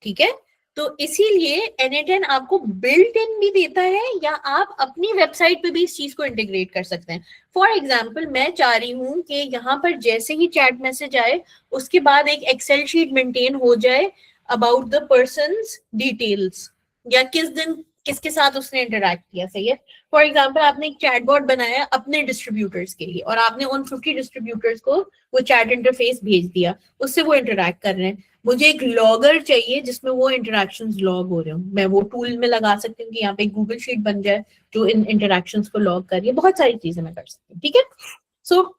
Speaker 2: ठीक है. तो इसीलिए N8N आपको बिल्ट इन भी देता है या आप अपनी वेबसाइट पे भी इस चीज को इंटीग्रेट कर सकते हैं. फॉर एग्जाम्पल मैं चाह रही हूं कि यहाँ पर जैसे ही चैट मैसेज आए उसके बाद एक एक्सेल शीट मेंटेन हो जाए अबाउट द पर्सन्स डिटेल्स या किस दिन किसके साथ उसने इंटरैक्ट किया. सही है. फॉर एग्जाम्पल आपने एक चैटबॉट बनाया अपने डिस्ट्रीब्यूटर्स के लिए और आपने उन 50 डिस्ट्रीब्यूटर्स को वो चैट इंटरफेस भेज दिया, उससे वो इंटरैक्ट कर रहे हैं. मुझे एक लॉगर चाहिए जिसमें वो इंटरैक्शंस लॉग हो रहे हो. मैं वो टूल में लगा सकती हूँ कि यहाँ पे गूगल शीट बन जाए जो इन इंटरैक्शंस को लॉग कर रही है. बहुत सारी चीजें मैं कर सकती हूँ. ठीक है. सो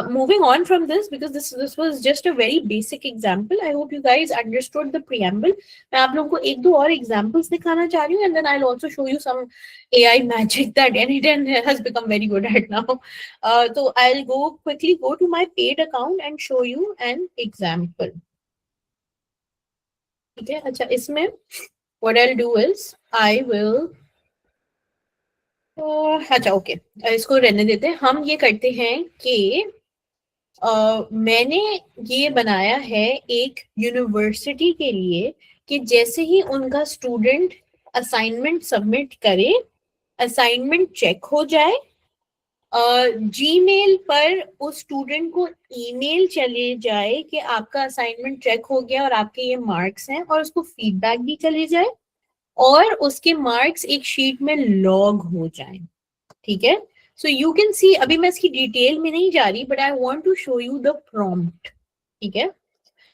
Speaker 2: moving on from this, because this was just a very basic example. I hope you guys understood the preamble. मैं आप लोगों को एक दो और examples दिखाना चाह रही हूँ and then I'll also show you some AI magic that N8N has become very good at now. So I'll quickly go to my paid account and show you an example. ठीक है. अच्छा, इसमें what I'll do is I will अच्छा okay, इसको रहने देते हैं. हम ये करते हैं कि मैंने ये बनाया है एक यूनिवर्सिटी के लिए कि जैसे ही उनका स्टूडेंट असाइनमेंट सबमिट करे, असाइनमेंट चेक हो जाए, जीमेल पर उस स्टूडेंट को ईमेल चले जाए कि आपका असाइनमेंट चेक हो गया और आपके ये मार्क्स हैं, और उसको फीडबैक भी चले जाए, और उसके मार्क्स एक शीट में लॉग हो जाएं। ठीक है, सो यू कैन सी, अभी मैं इसकी डिटेल में नहीं जा रही, but I want to show you the prompt. ठीक है,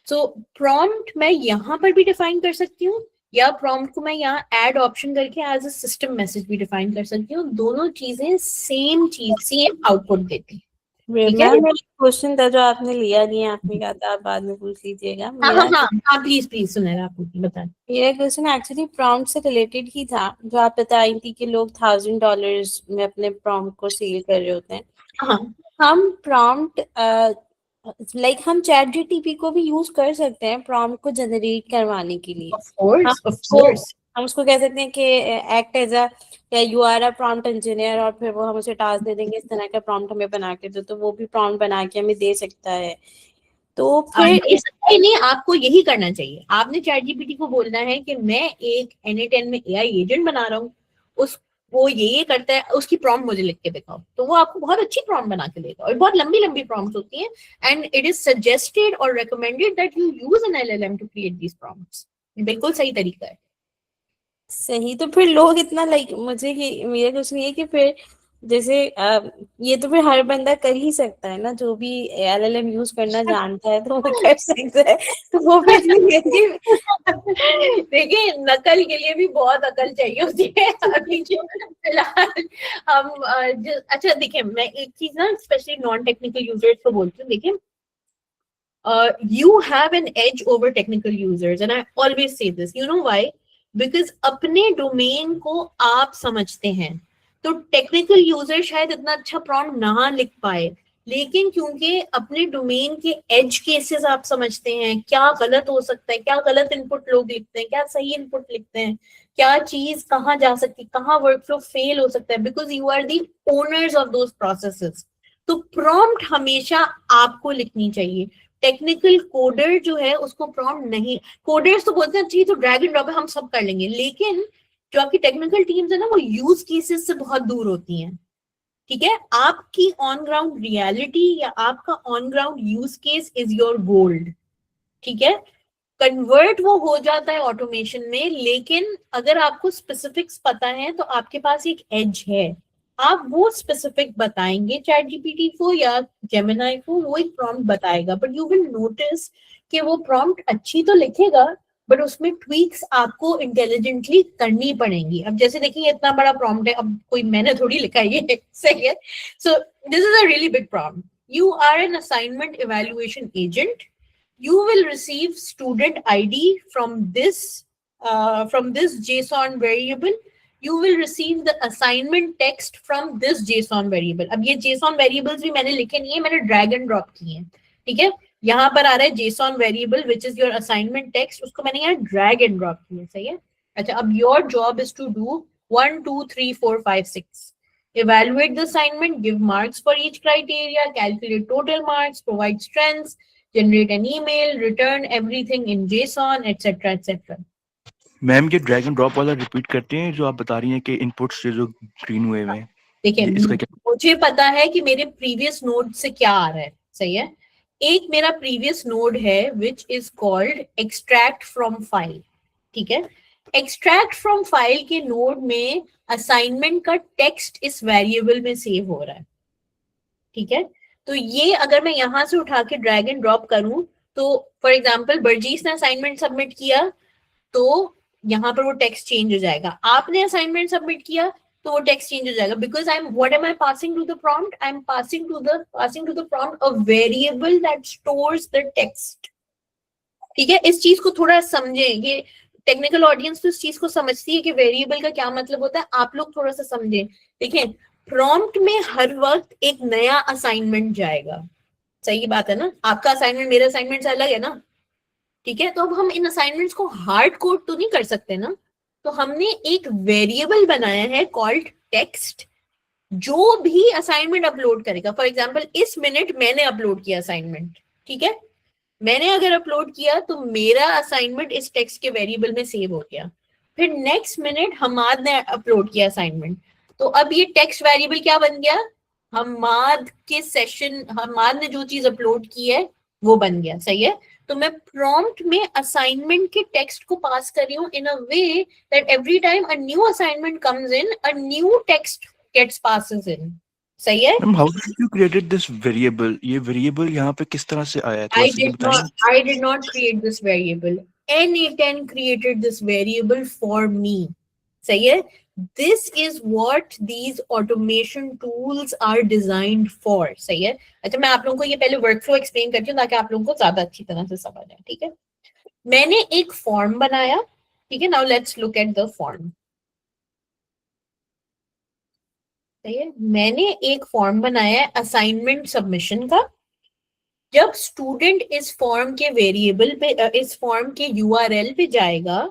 Speaker 2: सो प्रॉम्प्ट मैं यहाँ पर भी डिफाइन कर सकती हूँ, या प्रॉम्प्ट को मैं यहाँ ऐड ऑप्शन करके एज अ सिस्टम मैसेज भी डिफाइन कर सकती हूँ। दोनों चीजें सेम चीज, सेम आउटपुट देती है। ठीक है,
Speaker 6: मैम एक क्वेश्चन था जो आपने लिया नहीं है, आपने कहा था आप बाद में पूछ लीजिएगा।
Speaker 2: हाँ प्लीज प्लीज सुनेगा, आप बताएं।
Speaker 6: मेरा क्वेश्चन एक्चुअली प्रॉम्प्ट से रिलेटेड ही था, जो आप बताई थी कि लोग $1000 में अपने प्रॉम्प्ट को सेल कर रहे होते हैं।
Speaker 2: हाँ,
Speaker 6: हम प्रॉम्प्ट लाइक हम चैट जीटीपी को भी यूज कर सकते हैं प्रॉम्प्ट को जनरेट करवाने के लिए।
Speaker 2: of course.
Speaker 6: हम उसको कह सकते हैं कि एक्ट एज अ, या you are a prompt engineer, और फिर वो हम उसे टास्क दे देंगे इस तरह का प्रॉम्प्ट हमें बना के दो, तो वो भी प्रॉम्प्ट बना के हमें दे सकता है। तो फिर
Speaker 2: नहीं, आपको यही करना चाहिए। आपने चैट जीपीटी को बोलना है कि मैं एक NA10 में AI एजेंट बना रहा हूँ, वो ये करता है, उसकी प्रॉम्प्ट मुझे लिख के दिखाओ, तो वो आपको बहुत अच्छी प्रॉम्प्ट बना के देगा। और बहुत लंबी लंबी प्रॉम्प्ट्स होती हैं, एंड इट इज सजेस्टेड और recommended that you use an LLM to create these prompts. बिल्कुल सही तरीका है।
Speaker 6: सही, तो फिर लोग इतना लाइक, मेरा क्वेश्चन ये कि फिर जैसे ये तो फिर हर बंदा कर ही सकता है ना, जो भी LLM यूज करना जानता है तो वो कर सकता है, तो वो फिर
Speaker 2: देखिए, नकल के लिए भी बहुत अकल चाहिए होती है। अभी फिलहाल हम अच्छा देखिए, मैं एक चीज ना स्पेशली नॉन टेक्निकल यूजर्स को बोलती हूँ, देखिए, you have an edge over technical users, and I always say this. You know why? Because अपने डोमेन को आप समझते हैं, तो टेक्निकल यूजर शायद इतना अच्छा प्रॉम्प्ट ना लिख पाए, लेकिन क्योंकि अपने डोमेन के एज केसेस आप समझते हैं, क्या गलत हो सकता है, क्या गलत इनपुट लोग लिखते हैं, क्या सही इनपुट लिखते हैं, क्या चीज कहाँ जा सकती है, कहाँ वर्कफ्लो फेल हो सकता है, because you are the owners of those processes. तो प्रॉम्प्ट हमेशा आपको लिखनी चाहिए। टेक्निकल कोडर जो है उसको प्रॉम्प्ट नहीं, कोडर्स तो बोलते हैं ठीक, तो ड्रैग एंड ड्रॉप है, हम सब कर लेंगे, लेकिन जो आपकी टेक्निकल टीम्स है ना, वो यूज केसेस से बहुत दूर होती हैं। ठीक है, आपकी ऑन ग्राउंड रियलिटी या आपका on ground use case is your gold. ठीक है, कन्वर्ट वो हो जाता है ऑटोमेशन में, लेकिन अगर आपको स्पेसिफिक्स पता है तो आपके पास एक एज है, आप वो स्पेसिफिक बताएंगे चैट जीपीटी को या जेमिनाई को, वो एक प्रॉम्प्ट बताएगा, बट यू विल नोटिस कि वो प्रॉम्प्ट अच्छी तो लिखेगा, बट उसमें ट्वीक्स आपको इंटेलिजेंटली करनी पड़ेंगी। अब जैसे देखिए, इतना बड़ा प्रॉम्प्ट है, अब कोई मैंने थोड़ी लिखा है ये, सही है। So this is a really big prompt. You are an assignment evaluation agent, you will receive student ID from this JSON variable. You will receive the assignment text from this JSON variable. अब ये JSON variables भी मैंने लिखे नहीं है, मैंने drag and drop किए हैं। ठीक है, यहाँ पर आ रहा है JSON variable which is your assignment text, उसको मैंने यहाँ drag and drop किया, सही है। अच्छा, अब your job is to do 1 2 3 4 5 6. Evaluate the assignment, give marks for each criteria, calculate total marks, provide strengths, generate an email, return everything in JSON, etc. etc.
Speaker 5: Ma'am ये drag and drop वाला repeat करते हैं जो आप बता रही हैं कि इनपुट्स जो ग्रीन हुए हैं,
Speaker 2: देखिए,
Speaker 5: इसका क्या?
Speaker 2: मुझे पता है कि मेरे प्रीवियस नोड से क्या आ रहा है, सही है। एक मेरा प्रीवियस नोड है which is called extract from file। ठीक है, extract from file के नोड में असाइनमेंट का टेक्स्ट इस वेरिएबल में सेव हो रहा है। ठीक है, तो ये अगर मैं यहाँ से उठा के ड्रैग एंड ड्रॉप करूं, तो फॉर एग्जांपल बर्जीस ने असाइनमेंट सबमिट किया, तो यहाँ पर वो टेक्स्ट चेंज हो जाएगा। आपने असाइनमेंट सबमिट किया तो वो टेक्स्ट चेंज हो जाएगा, because I am what am I passing to the prompt, I am passing to the prompt a variable that stores the text. ठीक है, इस चीज को थोड़ा समझें, ये टेक्निकल ऑडियंस तो इस चीज को समझती है कि वेरिएबल का क्या मतलब होता है, आप लोग थोड़ा सा समझें। देखिए, प्रॉम्प्ट में हर वक्त एक नया असाइनमेंट जाएगा, सही बात है ना, आपका असाइनमेंट मेरे असाइनमेंट से अलग है ना। ठीक है, तो अब हम इन असाइनमेंट्स को हार्ड कोड तो नहीं कर सकते ना, तो हमने एक वेरिएबल बनाया है कॉल्ड टेक्स्ट, जो भी असाइनमेंट अपलोड करेगा, फॉर एग्जाम्पल इस मिनट मैंने अपलोड किया असाइनमेंट, ठीक है, मैंने अगर अपलोड किया तो मेरा असाइनमेंट इस टेक्स्ट के वेरिएबल में सेव हो गया। फिर नेक्स्ट मिनट हमाद ने अपलोड किया असाइनमेंट, तो अब ये टेक्स्ट वेरिएबल क्या बन गया, हमाद के सेशन, हमाद ने जो चीज अपलोड की है वो बन गया। सही है, तो मैं प्रॉम्प्ट में असाइनमेंट के टेक्स्ट को पास कर रही हूँ in a way that every time a new assignment comes in, a new text gets passes in. सही है।
Speaker 5: Ma'am, how did you created this variable? ये वेरिएबल यहाँ पे किस तरह से आया है, थोड़ा सा बताएंगे?
Speaker 2: I did not create this variable. N8N created this variable for me. सही है। This is what these automation tools are designed for. सही है। अच्छा, मैं आप लोगों को ये पहले वर्कफ्लो एक्सप्लेन करती हूँ ताकि आप लोगों को ज्यादा अच्छी तरह से समझ आए। ठीक है, मैंने एक फॉर्म बनाया। ठीक है, now let's look at the form. सही है, मैंने एक फॉर्म बनाया है असाइनमेंट सबमिशन का। जब स्टूडेंट इस फॉर्म के वेरिएबल पे, इस फॉर्म के यूआरएल पे जाएगा,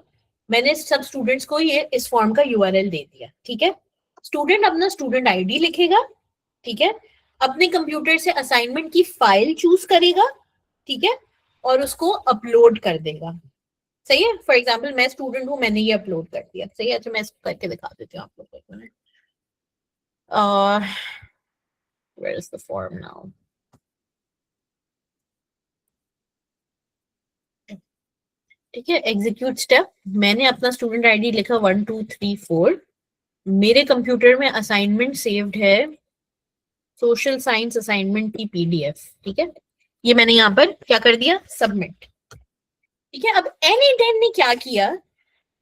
Speaker 2: मैंने सब स्टूडेंट्स को ये इस फॉर्म का यूआरएल दे दिया। ठीक है, स्टूडेंट अपना स्टूडेंट आईडी लिखेगा। ठीक है, अपने कंप्यूटर से असाइनमेंट की फाइल चूज करेगा। ठीक है, और उसको अपलोड कर देगा। सही है, फॉर एग्जाम्पल मैं स्टूडेंट हूं, मैंने ये अपलोड कर दिया। सही है, अच्छा मैं इसको करके दिखा देती हूँ आप लोग को। Where is the form now? ठीक है, एग्जीक्यूट स्टेप। मैंने अपना स्टूडेंट आईडी लिखा 1 2 3 4। मेरे कंप्यूटर में असाइनमेंट सेव्ड है, सोशल साइंस असाइनमेंट की पीडीएफ। ठीक है, ये मैंने यहाँ पर क्या कर दिया, सबमिट। ठीक है, अब N8N ने क्या किया,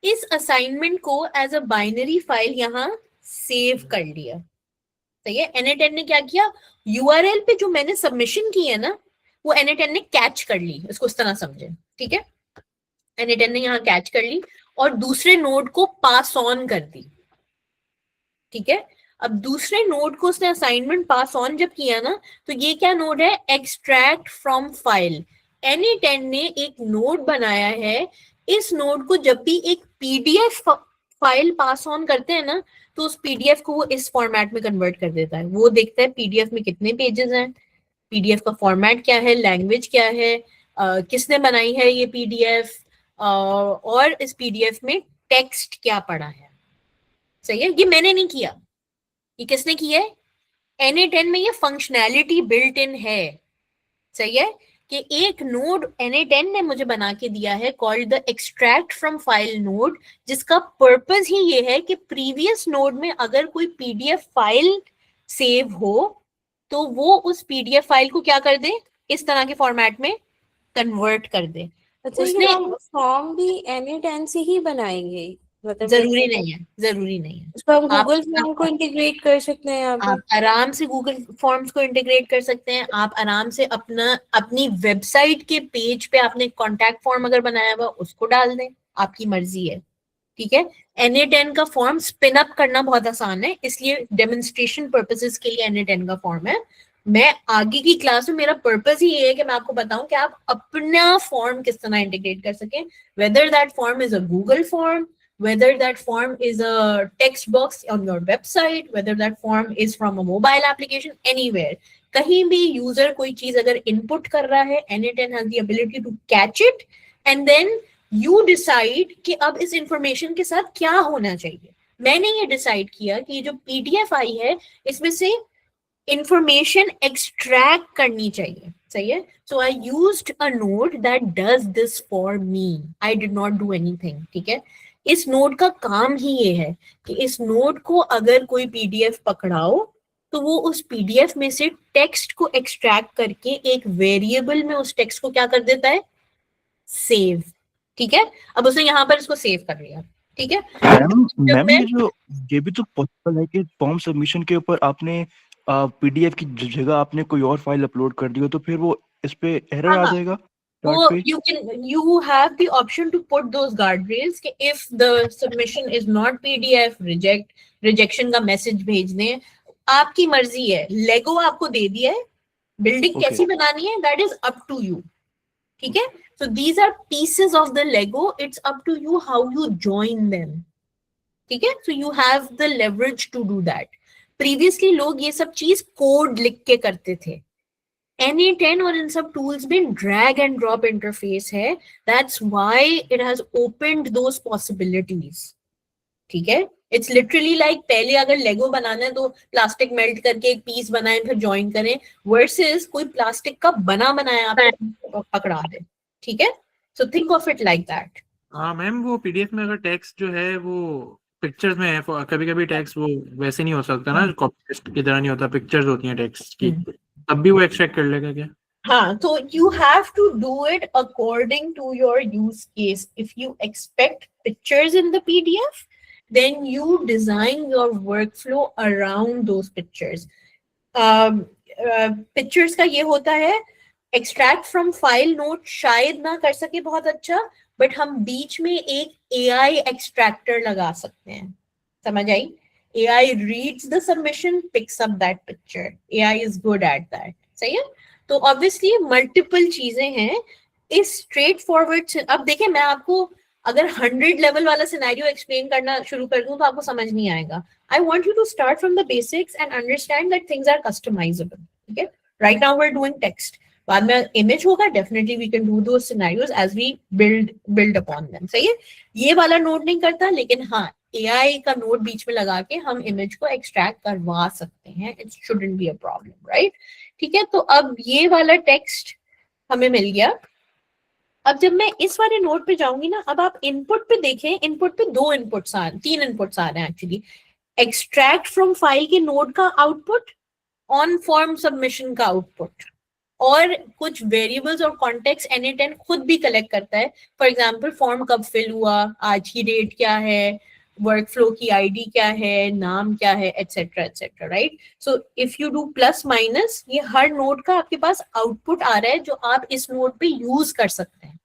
Speaker 2: इस असाइनमेंट को एज अ बाइनरी फाइल यहाँ सेव कर लिया। सही है, N8N ने क्या किया, यूआरएल पे जो मैंने सबमिशन की है ना, वो N8N ने कैच कर ली। इसको इस तरह समझे। ठीक है, N8N ने यहाँ कैच कर ली और दूसरे नोड को पास ऑन कर दी। ठीक है, अब दूसरे नोड को उसने असाइनमेंट पास ऑन जब किया ना, तो ये क्या नोड है, एक्सट्रैक्ट फ्रॉम फाइल। N8N ने एक नोड बनाया है। इस नोड को जब भी एक पीडीएफ फाइल पास ऑन करते हैं ना, तो उस पीडीएफ को वो इस फॉर्मेट में कन्वर्ट कर देता है। वो देखता है पीडीएफ में कितने पेजेस हैं, पीडीएफ का फॉर्मेट क्या है, लैंग्वेज क्या है, किसने बनाई है ये पीडीएफ, और इस पीडीएफ में टेक्स्ट क्या पड़ा है। सही है, ये मैंने नहीं किया, ये किसने किया है, N8N में ये फंक्शनैलिटी बिल्ट इन है। सही है, कि एक नोड N8N ने मुझे बना के दिया है called the extract from file node, जिसका पर्पस ही ये है कि प्रीवियस नोड में अगर कोई पीडीएफ फाइल सेव हो तो वो उस पीडीएफ फाइल को क्या कर दे, इस तरह के फॉर्मेट में कन्वर्ट कर दे।
Speaker 6: अच्छा,
Speaker 2: उसने
Speaker 6: फॉर्म भी N8N से ही बनाएंगे, मतलब
Speaker 2: जरूरी नहीं है, जरूरी नहीं है।
Speaker 6: उसको हम गूगल फॉर्म को इंटीग्रेट कर सकते हैं।
Speaker 2: आप आराम से गूगल फॉर्म्स को इंटीग्रेट कर सकते हैं। आप आराम से अपनी वेबसाइट के पेज पे आपने कॉन्टैक्ट फॉर्म अगर बनाया हुआ उसको डाल दें, आपकी मर्जी है। ठीक है, N8N का फॉर्म स्पिन अप करना बहुत आसान है, इसलिए डेमोन्स्ट्रेशन पर्पसेस के लिए N8N का फॉर्म है। मैं आगे की क्लास में, मेरा पर्पस ही ये है कि मैं आपको बताऊं कि आप अपना फॉर्म किस तरह इंटीग्रेट कर सकें, whether that form is a Google form, whether that form is a text box on your website, whether that form is from a mobile application, anywhere. कहीं भी यूजर कोई चीज अगर इनपुट कर रहा है, N8N has the ability to catch it and then you decide कि अब इस इंफॉर्मेशन के साथ क्या होना चाहिए। मैंने ये डिसाइड किया कि ये जो पीडीएफ आई है इसमें से इंफॉर्मेशन एक्सट्रैक्ट करनी चाहिए। सही है, so I used a node that does this for me, I did not do anything. ठीक है, इस नोड का काम ही ये है कि इस नोड को अगर कोई पीडीएफ पकड़ाओ तो वो उस पीडीएफ में से टेक्स्ट को एक्सट्रैक्ट करके एक वेरिएबल में उस टेक्स्ट को क्या कर देता है, सेव। ठीक है, अब उसने यहाँ पर इसको सेव कर लिया। ठीक है
Speaker 5: मैम, ये भी तो पॉसिबल है कि फॉर्म सबमिशन के ऊपर आपने पीडीएफ की जगह आपने कोई और फाइल अपलोड कर दी हो, तो फिर वो इस पे एरर आ जाएगा।
Speaker 2: You have the option to put those guardrails कि if the submission is not PDF, rejection का मैसेज भेज दें, आपकी मर्जी है। लेगो आपको दे दिया है, बिल्डिंग कैसी बनानी है that is up to you। ठीक है, so these are pieces of the Lego, it's up to you how you join them। ठीक है, so you have the leverage to do that। Previously लोग ये सब चीज कोड लिख के करते थे। Na10 और इन सब टूल्स में ड्रैग एंड ड्रॉप इंटरफेस है, that's why it has opened those possibilities. ठीक है, इट्स लिटरली लाइक पहले अगर लेगो बनाना है तो प्लास्टिक मेल्ट करके एक पीस बनाए फिर ज्वाइन करें, वर्सेस कोई प्लास्टिक का बना बनाया आपको पकड़ा दे। ठीक है, so think of it like that.
Speaker 10: हाँ मैम, वो पीडीएफ में अगर टेक्स्ट जो है वो पिक्चर्स में है, कभी कभी टेक्स्ट वो वैसे नहीं हो सकता ना, कॉपी पेस्ट की तरह नहीं होता, पिक्चर्स होती हैं टेक्स्ट की, तब भी वो एक्सट्रैक्ट कर लेगा क्या?
Speaker 2: हाँ, तो you have to do it according to your use case. If you expect pictures in the PDF, then you design your workflow around those pictures. Pictures का ये होता है, extract from file note शायद ना कर सके बहुत अच्छा, but हम बीच में एक AI extractor लगा सकते हैं। समझ आई? AI reads the submission, picks up that picture. AI is good at that. सही है? तो ऑब्वियसली मल्टीपल चीजें हैं इस स्ट्रेट फॉरवर्ड से। अब देखें, मैं आपको अगर 100 लेवल वाला सिनेरियो एक्सप्लेन करना शुरू कर दूं तो आपको समझ नहीं आएगा। I want you to start from the basics and understand that things are customisable. ठीक है, right now we are doing text, बाद में इमेज होगा, definitely we can do those scenarios as we build upon them. सही है, ये वाला note नहीं करता, लेकिन हाँ AI का नोट बीच में लगा के हम इमेज को एक्सट्रैक्ट करवा सकते हैं। It shouldn't be a problem, right? ठीक है, तो अब ये वाला टेक्स्ट हमें मिल गया। अब जब मैं इस वाले नोट पे जाऊंगी ना, अब आप इनपुट पे देखें, इनपुट पे तीन इनपुट्स आ रहे हैं एक्चुअली। एक्सट्रैक्ट फ्रॉम फाइल के नोड का आउटपुट, ऑन फॉर्म सबमिशन का आउटपुट, और कुछ वेरिएबल्स और कॉन्टेक्स्ट Na10 खुद भी कलेक्ट करता है। फॉर एग्जाम्पल फॉर्म कब फिल हुआ, आज की डेट क्या है, वर्कफ्लो की आईडी क्या है, नाम क्या है, etcetera etcetera, right? So if you do plus minus, ये हर नोड का आपके पास आउटपुट आ रहा है जो आप इस नोड पे यूज कर सकते हैं।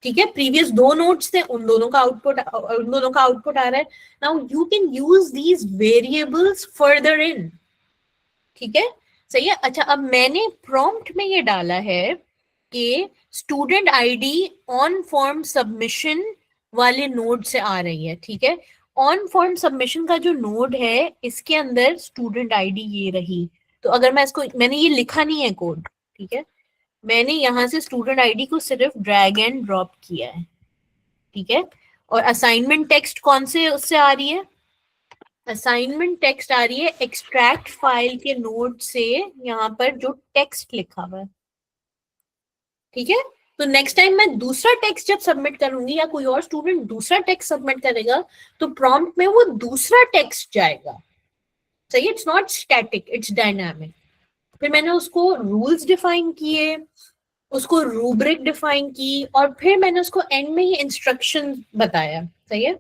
Speaker 2: ठीक है, प्रीवियस 2 नोड्स थे, उन दोनों का आउटपुट आ रहा है। Now you can use these variables further in. ठीक है, सही है। अच्छा, अब मैंने प्रॉम्प्ट में ये डाला है कि student ID on form submission वाले नोड से आ रही है। ठीक है, ऑन फॉर्म सबमिशन का जो नोड है इसके अंदर स्टूडेंट आईडी ये रही। तो अगर मैं इसको, मैंने ये लिखा नहीं है कोड, ठीक है, मैंने यहाँ से स्टूडेंट आईडी को सिर्फ ड्रैग एंड ड्रॉप किया है। ठीक है, और असाइनमेंट टेक्स्ट कौन से उससे आ रही है? असाइनमेंट टेक्स्ट आ रही है एक्सट्रैक्ट फाइल के नोड से, यहाँ पर जो टेक्स्ट लिखा हुआ है। ठीक है, तो नेक्स्ट टाइम मैं दूसरा टेक्स्ट जब सबमिट करूंगी या कोई और स्टूडेंट दूसरा टेक्स्ट सबमिट करेगा तो प्रॉम्प्ट में वो दूसरा टेक्स्ट जाएगा। सही, it's not static, it's dynamic. फिर मैंने उसको रूल्स डिफाइन किए, उसको रूब्रिक डिफाइन की, और फिर मैंने उसको एंड में ही इंस्ट्रक्शन बताया। सही है,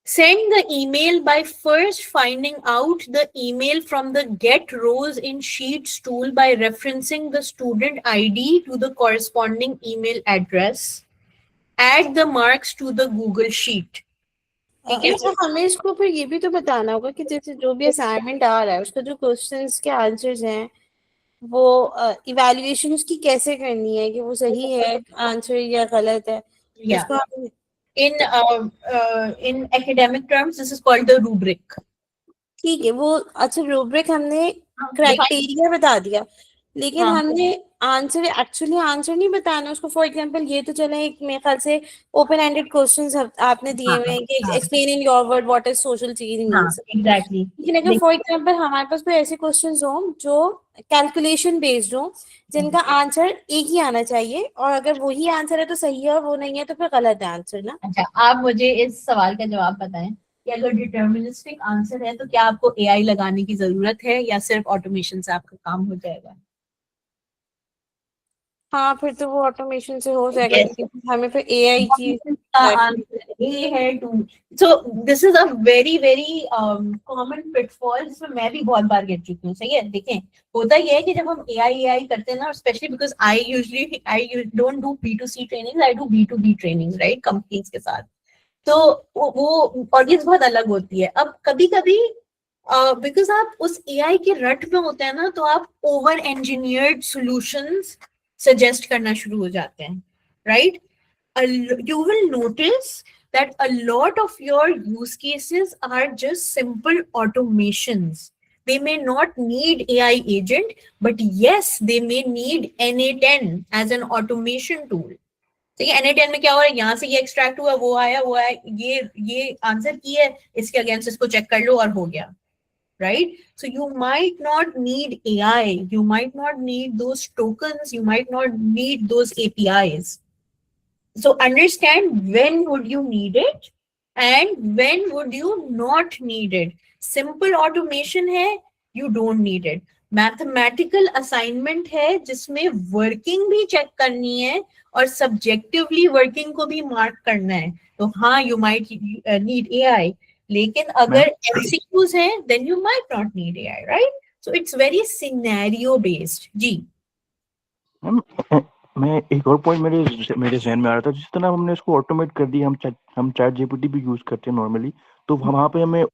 Speaker 2: send the email by first finding out the email from the get rows in sheets tool by referencing the student ID to the corresponding email address. Add the marks to the Google sheet. ठीक है,
Speaker 6: अच्छा, हमें इसको फिर ये भी तो बताना होगा कि जैसे जो भी असाइनमेंट आ रहा है उसका जो क्वेश्चंस के आंसर्स हैं वो इवैल्यूएशन उसकी कैसे करनी है कि वो सही है आंसर या गलत है।
Speaker 2: Yeah.
Speaker 6: उसको
Speaker 2: in academic terms this is called the rubric.
Speaker 6: ठीक है, वो अच्छा रूब्रिक हमने क्राइटेरिया बता दिया, लेकिन
Speaker 2: हाँ।
Speaker 6: हमने आंसर एक्चुअली आंसर नहीं बताना उसको। फॉर एग्जांपल ये तो चला एक मेरे ख्याल से ओपन एंडेड क्वेश्चंस आपने दिए हुए हैं कि explain in your word what is social change means.
Speaker 2: Exactly,
Speaker 6: लेकिन अगर फॉर एग्जांपल हमारे पास कोई ऐसे क्वेश्चंस हो जो कैलकुलेशन बेस्ड हो जिनका आंसर एक ही आना चाहिए, और अगर वही आंसर है तो सही है और वो नहीं है तो फिर गलत है आंसर ना।
Speaker 2: अच्छा, आप मुझे इस सवाल का जवाब बताएं कि अगर डिटर्मिनिस्टिक आंसर है तो क्या आपको एआई लगाने की जरूरत है या सिर्फ ऑटोमेशन से आपका काम हो जाएगा?
Speaker 6: हाँ, फिर तो वो ऑटोमेशन से हो जाएगा, क्योंकि हमें फिर एआई की
Speaker 2: ये है too. So this is a very very common pitfall जिसमें मैं भी बहुत बार गिर चुकी हूँ। सही है, देखें होता ये है कि जब हम एआई करते हैं ना, specially because I don't do B2C training, I do B2B training, right, companies के साथ। तो वो ऑडियंस बहुत अलग होती है। अब कभी कभी बिकॉज आप उस एआई के रट में होते हैं ना, तो आप ओवर इंजीनियर्ड सॉल्यूशंस सजेस्ट करना शुरू हो जाते हैं, right? You will notice that a lot of your use cases are just simple automations. They may not need AI agent, but yes, they may need NA10 as an automation tool. ठीक है, NA10 में क्या हो रहा है, यहाँ से ये एक्सट्रैक्ट हुआ, वो आया, ये आंसर की है, इसके अगेंस्ट इसको चेक कर लो और हो गया, right? So you might not need AI, you might not need those tokens, you might not need those APIs. So understand when would you need it and when would you not need it. Simple automation है, you don't need it. Mathematical assignment है जिसमें working भी check करनी है और subjectively working को भी mark करना है, तो हाँ you might need AI. लेकिन अगर MCQs हैं then you might not need AI, right? So it's very scenario based. जी
Speaker 5: मैं एक और पॉइंट मेरे ज़हन में आ रहा था, जिस तरह हमने इसको ऑटोमेट कर दिया, हम चैट जीपीटी भी यूज करते हैं नॉर्मली, तो वहाँ पे हमें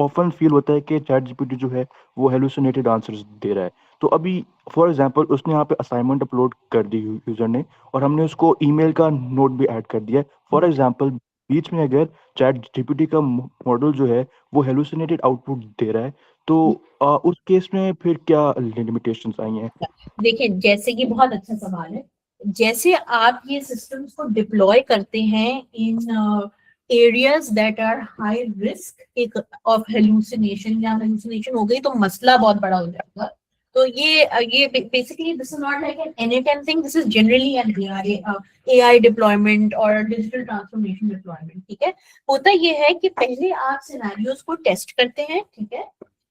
Speaker 5: ऑफन फील होता है कि चैट जीपीटी जो है वो हेलुसिनेटेड आंसर्स दे रहा है। तो अभी फॉर एग्जांपल उसने यहाँ पे असाइनमेंट अपलोड कर दी यूजर ने, और हमने उसको ईमेल का नोट भी ऐड कर दिया। फॉर एग्जांपल बीच में अगर चैट जीपीटी का मॉडल जो है वो हेलुसिनेटेड आउटपुट दे रहा है, तो उस केस में फिर क्या लिमिटेशंस आई हैं?
Speaker 2: देखिए, जैसे कि बहुत अच्छा सवाल है, जैसे आप ये सिस्टम्स को डिप्लॉय करते हैं in areas that are high risk of hallucination, या हेलुसिनेशन हो गई तो मसला बहुत बड़ा हो जाएगा। तो ये basically this is not like an NA10 thing, this is generally an AI deployment और डिजिटल ट्रांसफॉर्मेशन डिप्लॉयमेंट। ठीक है, होता ये है कि पहले आप सिनेरियोज को टेस्ट करते हैं, ठीक है,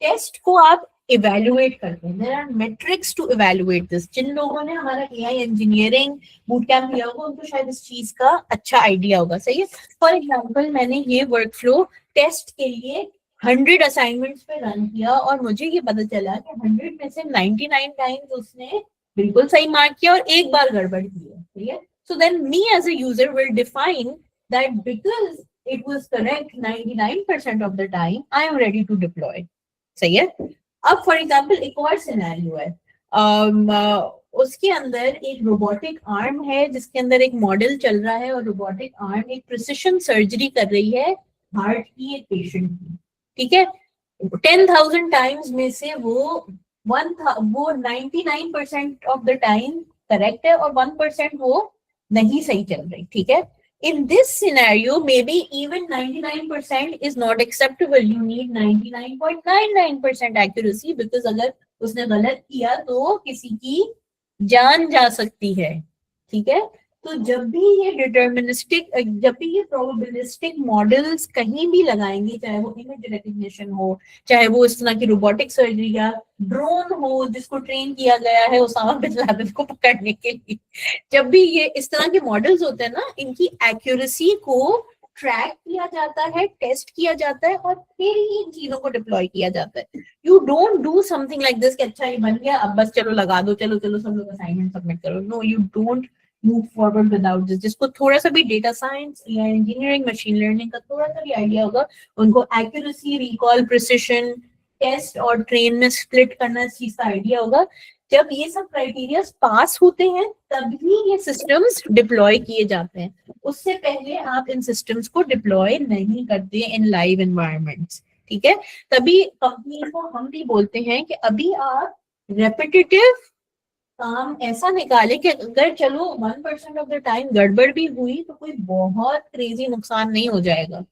Speaker 2: टेस्ट को आप इवेल्युएट करते हैं। There are metrics to evaluate this. जिन लोगों ने हमारा AI इंजीनियरिंग बूट कैंप लिया होगा उनको शायद इस चीज का अच्छा आइडिया होगा, सही है। फॉर एग्जांपल मैंने ये वर्कफ्लो टेस्ट के लिए 100 असाइनमेंट्स पे रन किया और मुझे ये पता चला कि 100 में से 99 टाइम्स उसने बिल्कुल सही मार्क किया और एक बार गड़बड़ की है, ठीक है। So then me as a user will define that because it was correct 99% of the time, I am ready to deploy, सही है। अब फॉर एग्जाम्पल एक और सिनेरियो है, उसके अंदर एक रोबोटिक आर्म है जिसके अंदर एक मॉडल चल रहा है और रोबोटिक आर्म एक प्रिसिशन सर्जरी कर रही है हार्ट की एक पेशेंट की, ठीक है। 10,000 टाइम्स में से वो 99% ऑफ द टाइम करेक्ट है और 1% वो नहीं सही चल रही, ठीक है। In this scenario, maybe even 99% is not acceptable. You need 99.99% accuracy because अगर उसने गलत किया तो किसी की जान जा सकती है, ठीक है। तो जब भी ये डिटर्मिनिस्टिक, जब भी ये प्रोबेबिलिस्टिक मॉडल्स कहीं भी लगाएंगे, चाहे वो इमेज रिकग्निशन हो, चाहे वो इस तरह की रोबोटिक सर्जरी या ड्रोन हो जिसको ट्रेन किया गया है ओसामा बिन लादेन को पकड़ने के लिए, जब भी ये इस तरह के मॉडल्स होते हैं ना, इनकी एक्यूरेसी को ट्रैक किया जाता है, टेस्ट किया जाता है और फिर ही इन चीजों को डिप्लॉय किया जाता है। You don't do something like this कि अच्छा ये बन गया अब बस चलो लगा दो, चलो सब लोग असाइनमेंट सबमिट करो। No, you don't move forward without this। जिसको थोड़ा सा भी डेटा साइंस या इंजीनियरिंग मशीन लर्निंग का थोड़ा सा भी आइडिया होगा, उनको एक्यूरेसी, रिकॉल, प्रिसिशन, टेस्ट और ट्रेन में स्प्लिट करना इस चीज का आइडिया होगा। जब ये सब क्राइटेरिया पास होते हैं तभी ये सिस्टम्स डिप्लॉय किए जाते हैं, उससे पहले आप इन सिस्टम्स को डिप्लॉय नहीं करते इन लाइव एनवायरनमेंट्स, ठीक है। तभी कंपनी को हम भी बोलते हैं कि अभी आप रेपिटेटिव काम ऐसा निकाले कि अगर चलो 1% ऑफ द टाइम गड़बड़ भी हुई तो कोई बहुत क्रेजी नुकसान नहीं हो जाएगा,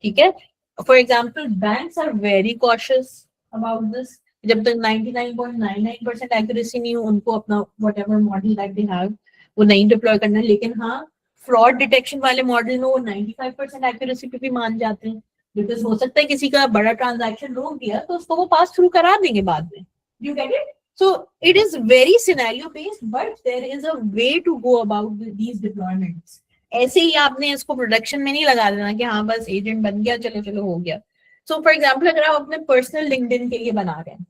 Speaker 2: ठीक है। For example banks are very cautious about this. जब तक 99.99% एक्यूरेसी नहीं हो उनको अपना whatever model that they have वो नहीं डिप्लॉय करना है। लेकिन हाँ, फ्रॉड डिटेक्शन वाले मॉडल में वो 95% एक्यूरेसी पे भी मान जाते हैं, बिकॉज हो सकता है किसी का बड़ा ट्रांजैक्शन रोक दिया तो उसको वो पास थ्रू करा देंगे बाद में। You get it? So it is very scenario based, but there is a way to go about these deployments. ऐसे ही आपने इसको प्रोडक्शन में नहीं लगा देना कि हाँ बस एजेंट बन गया चलो हो गया। So for example अगर आप अपने पर्सनल लिंक्डइन के लिए बना रहे हैं,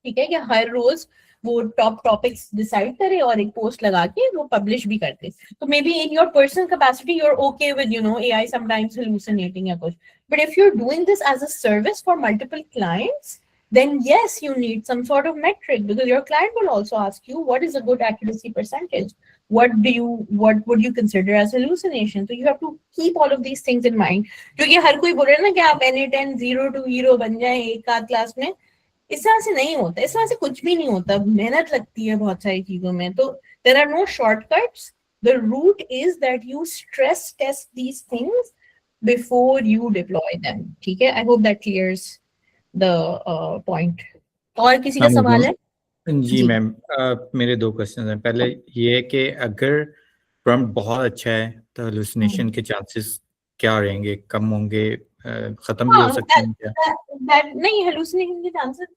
Speaker 2: ठीक है, कि हर रोज वो टॉप टॉपिक्स डिसाइड करे और एक पोस्ट लगा के वो पब्लिश भी करते, तो maybe in your personal capacity you are okay with AI sometimes hallucinating या कुछ, but if you're doing this as a service for multiple clients, then yes, you need some sort of metric because your client will also ask you what is a good accuracy percentage, what would you consider as hallucination? So you have to keep all of these things in mind. क्योंकि हर कोई बोल रहा है ना कि आप N10 0 to hero बन जाए एक आध क्लास में, इस तरह से नहीं होता, इस तरह से कुछ भी नहीं होता, मेहनत लगती है बहुत सारी चीजों में. तो there are no shortcuts. The route is that you stress test these things before you deploy them. ठीक है? I hope that clears the point. और किसी का सवाल है?
Speaker 11: जी मैम, मेरे 2 क्वेश्चन हैं. पहले ये है कि अगर प्रॉम्प्ट बहुत अच्छा है तो hallucination के चांसेस क्या रहेंगे, कम होंगे, खत्म भी हो सकते हैं क्या?
Speaker 2: नहीं, hallucination के चांसेस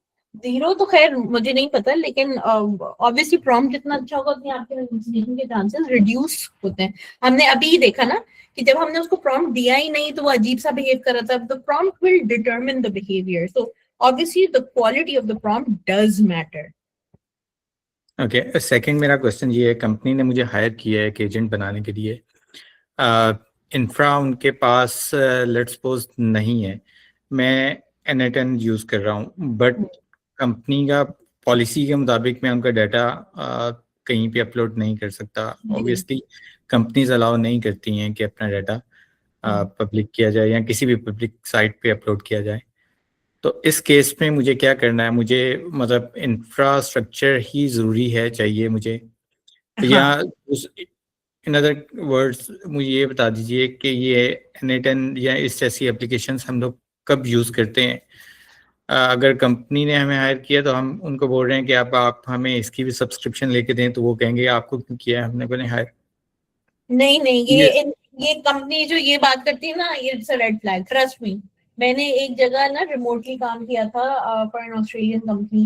Speaker 2: 0 तो खैर मुझे नहीं पता, लेकिन ऑब्वियसली प्रॉम्प्ट जितना अच्छा होगा उतनी आपके hallucination के चांसेस रिड्यूस होते हैं. हमने अभी ही देखा ना कि जब हमने उसको प्रॉम्प्ट दिया ही नहीं तो वो अजीब सा बिहेव कर रहा था. The prompt will determine the behaviour. So obviously the quality of the prompt does matter.
Speaker 11: Okay, second मेरा क्वेश्चन ये है, कंपनी ने मुझे हायर किया है एक एजेंट बनाने के लिए. इंफ्रा उनके पास लेट्स सपोज नहीं है, मैं N10 यूज कर रहा हूँ, बट कंपनी का पॉलिसी के मुताबिक मैं उनका डाटा कहीं पे अपलोड नहीं कर सकता. ऑब्वियसली कंपनीज अलाउ नहीं करती हैं कि अपना डाटा पब्लिक किया जाए या किसी भी पब्लिक साइट पे अपलोड किया जाए. तो इस केस में मुझे क्या करना है? मुझे मतलब इंफ्रास्ट्रक्चर ही ज़रूरी है, चाहिए मुझे, या इन अदर वर्ड्स मुझे ये बता दीजिए कि ये N10 या इस जैसी एप्लीकेशंस हम लोग कब यूज़ करते हैं? अगर कंपनी ने हमें हायर किया तो हम उनको बोल रहे हैं कि आप हमें इसकी भी सब्सक्रिप्शन लेके दें, तो वो कहेंगे आपको क्यों किया है, हमने बोले हायर.
Speaker 2: नहीं, ये कंपनी जो ये बात करती है ना, it's a red flag, trust me. मैंने एक जगह ना रिमोटली काम किया था फॉर एन ऑस्ट्रेलियन कंपनी.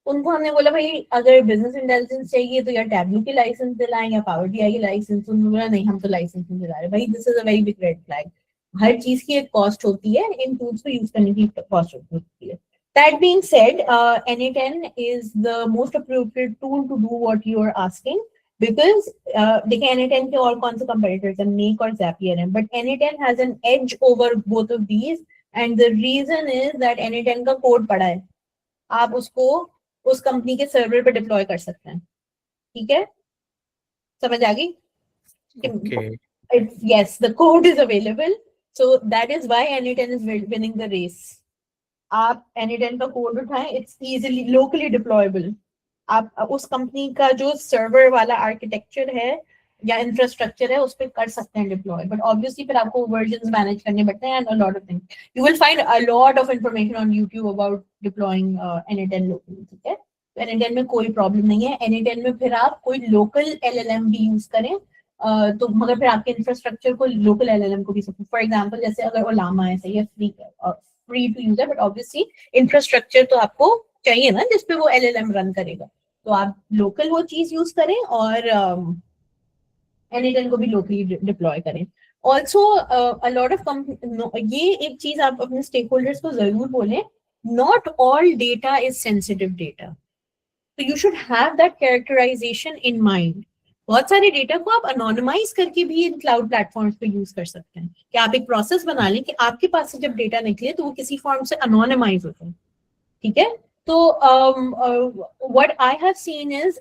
Speaker 2: उनको हमने बोला भाई अगर बिजनेस इंटेलिजेंस चाहिए तो या टैबलू की लाइसेंस दिलाएं या पावर BI की लाइसेंस. उन्होंने बोला नहीं, हम तो लाइसेंस नहीं दिला रहे. भाई this is a very big red flag. हर चीज की एक कॉस्ट होती है, इन टूल्स को यूज करने की कॉस्ट होती है. That being said, N10 is the most appropriate tool to do what you are asking. Because देखिए N10 के और कौन से competitors हैं, Make और Zapier हैं, but N10 has an edge over both of these, and the reason is that N10 का code पड़ा है, आप उसको उस कंपनी के सर्वर पे डिप्लॉय कर सकते हैं. ठीक है, समझ आ गई? Yes, the code is available, so that is why N10 is winning the race. आप N10 का कोड उठाएं, it's easily locally deployable. आप उस कंपनी का जो सर्वर वाला आर्किटेक्चर है या इंफ्रास्ट्रक्चर है उस पर कर सकते हैं डिप्लॉय, बट ऑब्वियसली फिर आपको वर्जन्स मैनेज करने पड़ते हैं and a lot of things. You will find a lot of information on YouTube about deploying N10 locally. ठीक है, तो N10 में कोई प्रॉब्लम नहीं है. N10 में फिर आप कोई लोकल LLM भी यूज करें तो मगर फिर आपके इंफ्रास्ट्रक्चर को लोकल LLM को भी सकते. फॉर एग्जाम्पल जैसे अगर ओलामा है, सही है, फ्री टू यूज है, बट ऑब्वियसली इंफ्रास्ट्रक्चर तो आपको चाहिए ना जिसपे वो LLM रन करेगा. तो आप लोकल वो चीज यूज करें और N10 को भी लोकली डिप्लॉय करें. ऑल्सो अ लॉट ऑफ ये एक चीज आप अपने स्टेक होल्डर्स को जरूर बोलें, not all data is sensitive data. तो you should have that characterisation in mind. बहुत सारे डेटा को आप अनोनिमाइज करके भी इन क्लाउड प्लेटफॉर्म्स पे यूज कर सकते हैं. कि आप एक प्रोसेस बना लें कि आपके पास से जब डेटा निकले तो वो किसी फॉर्म से अनोनिमाइज होता है. ठीक है, तो what I have seen is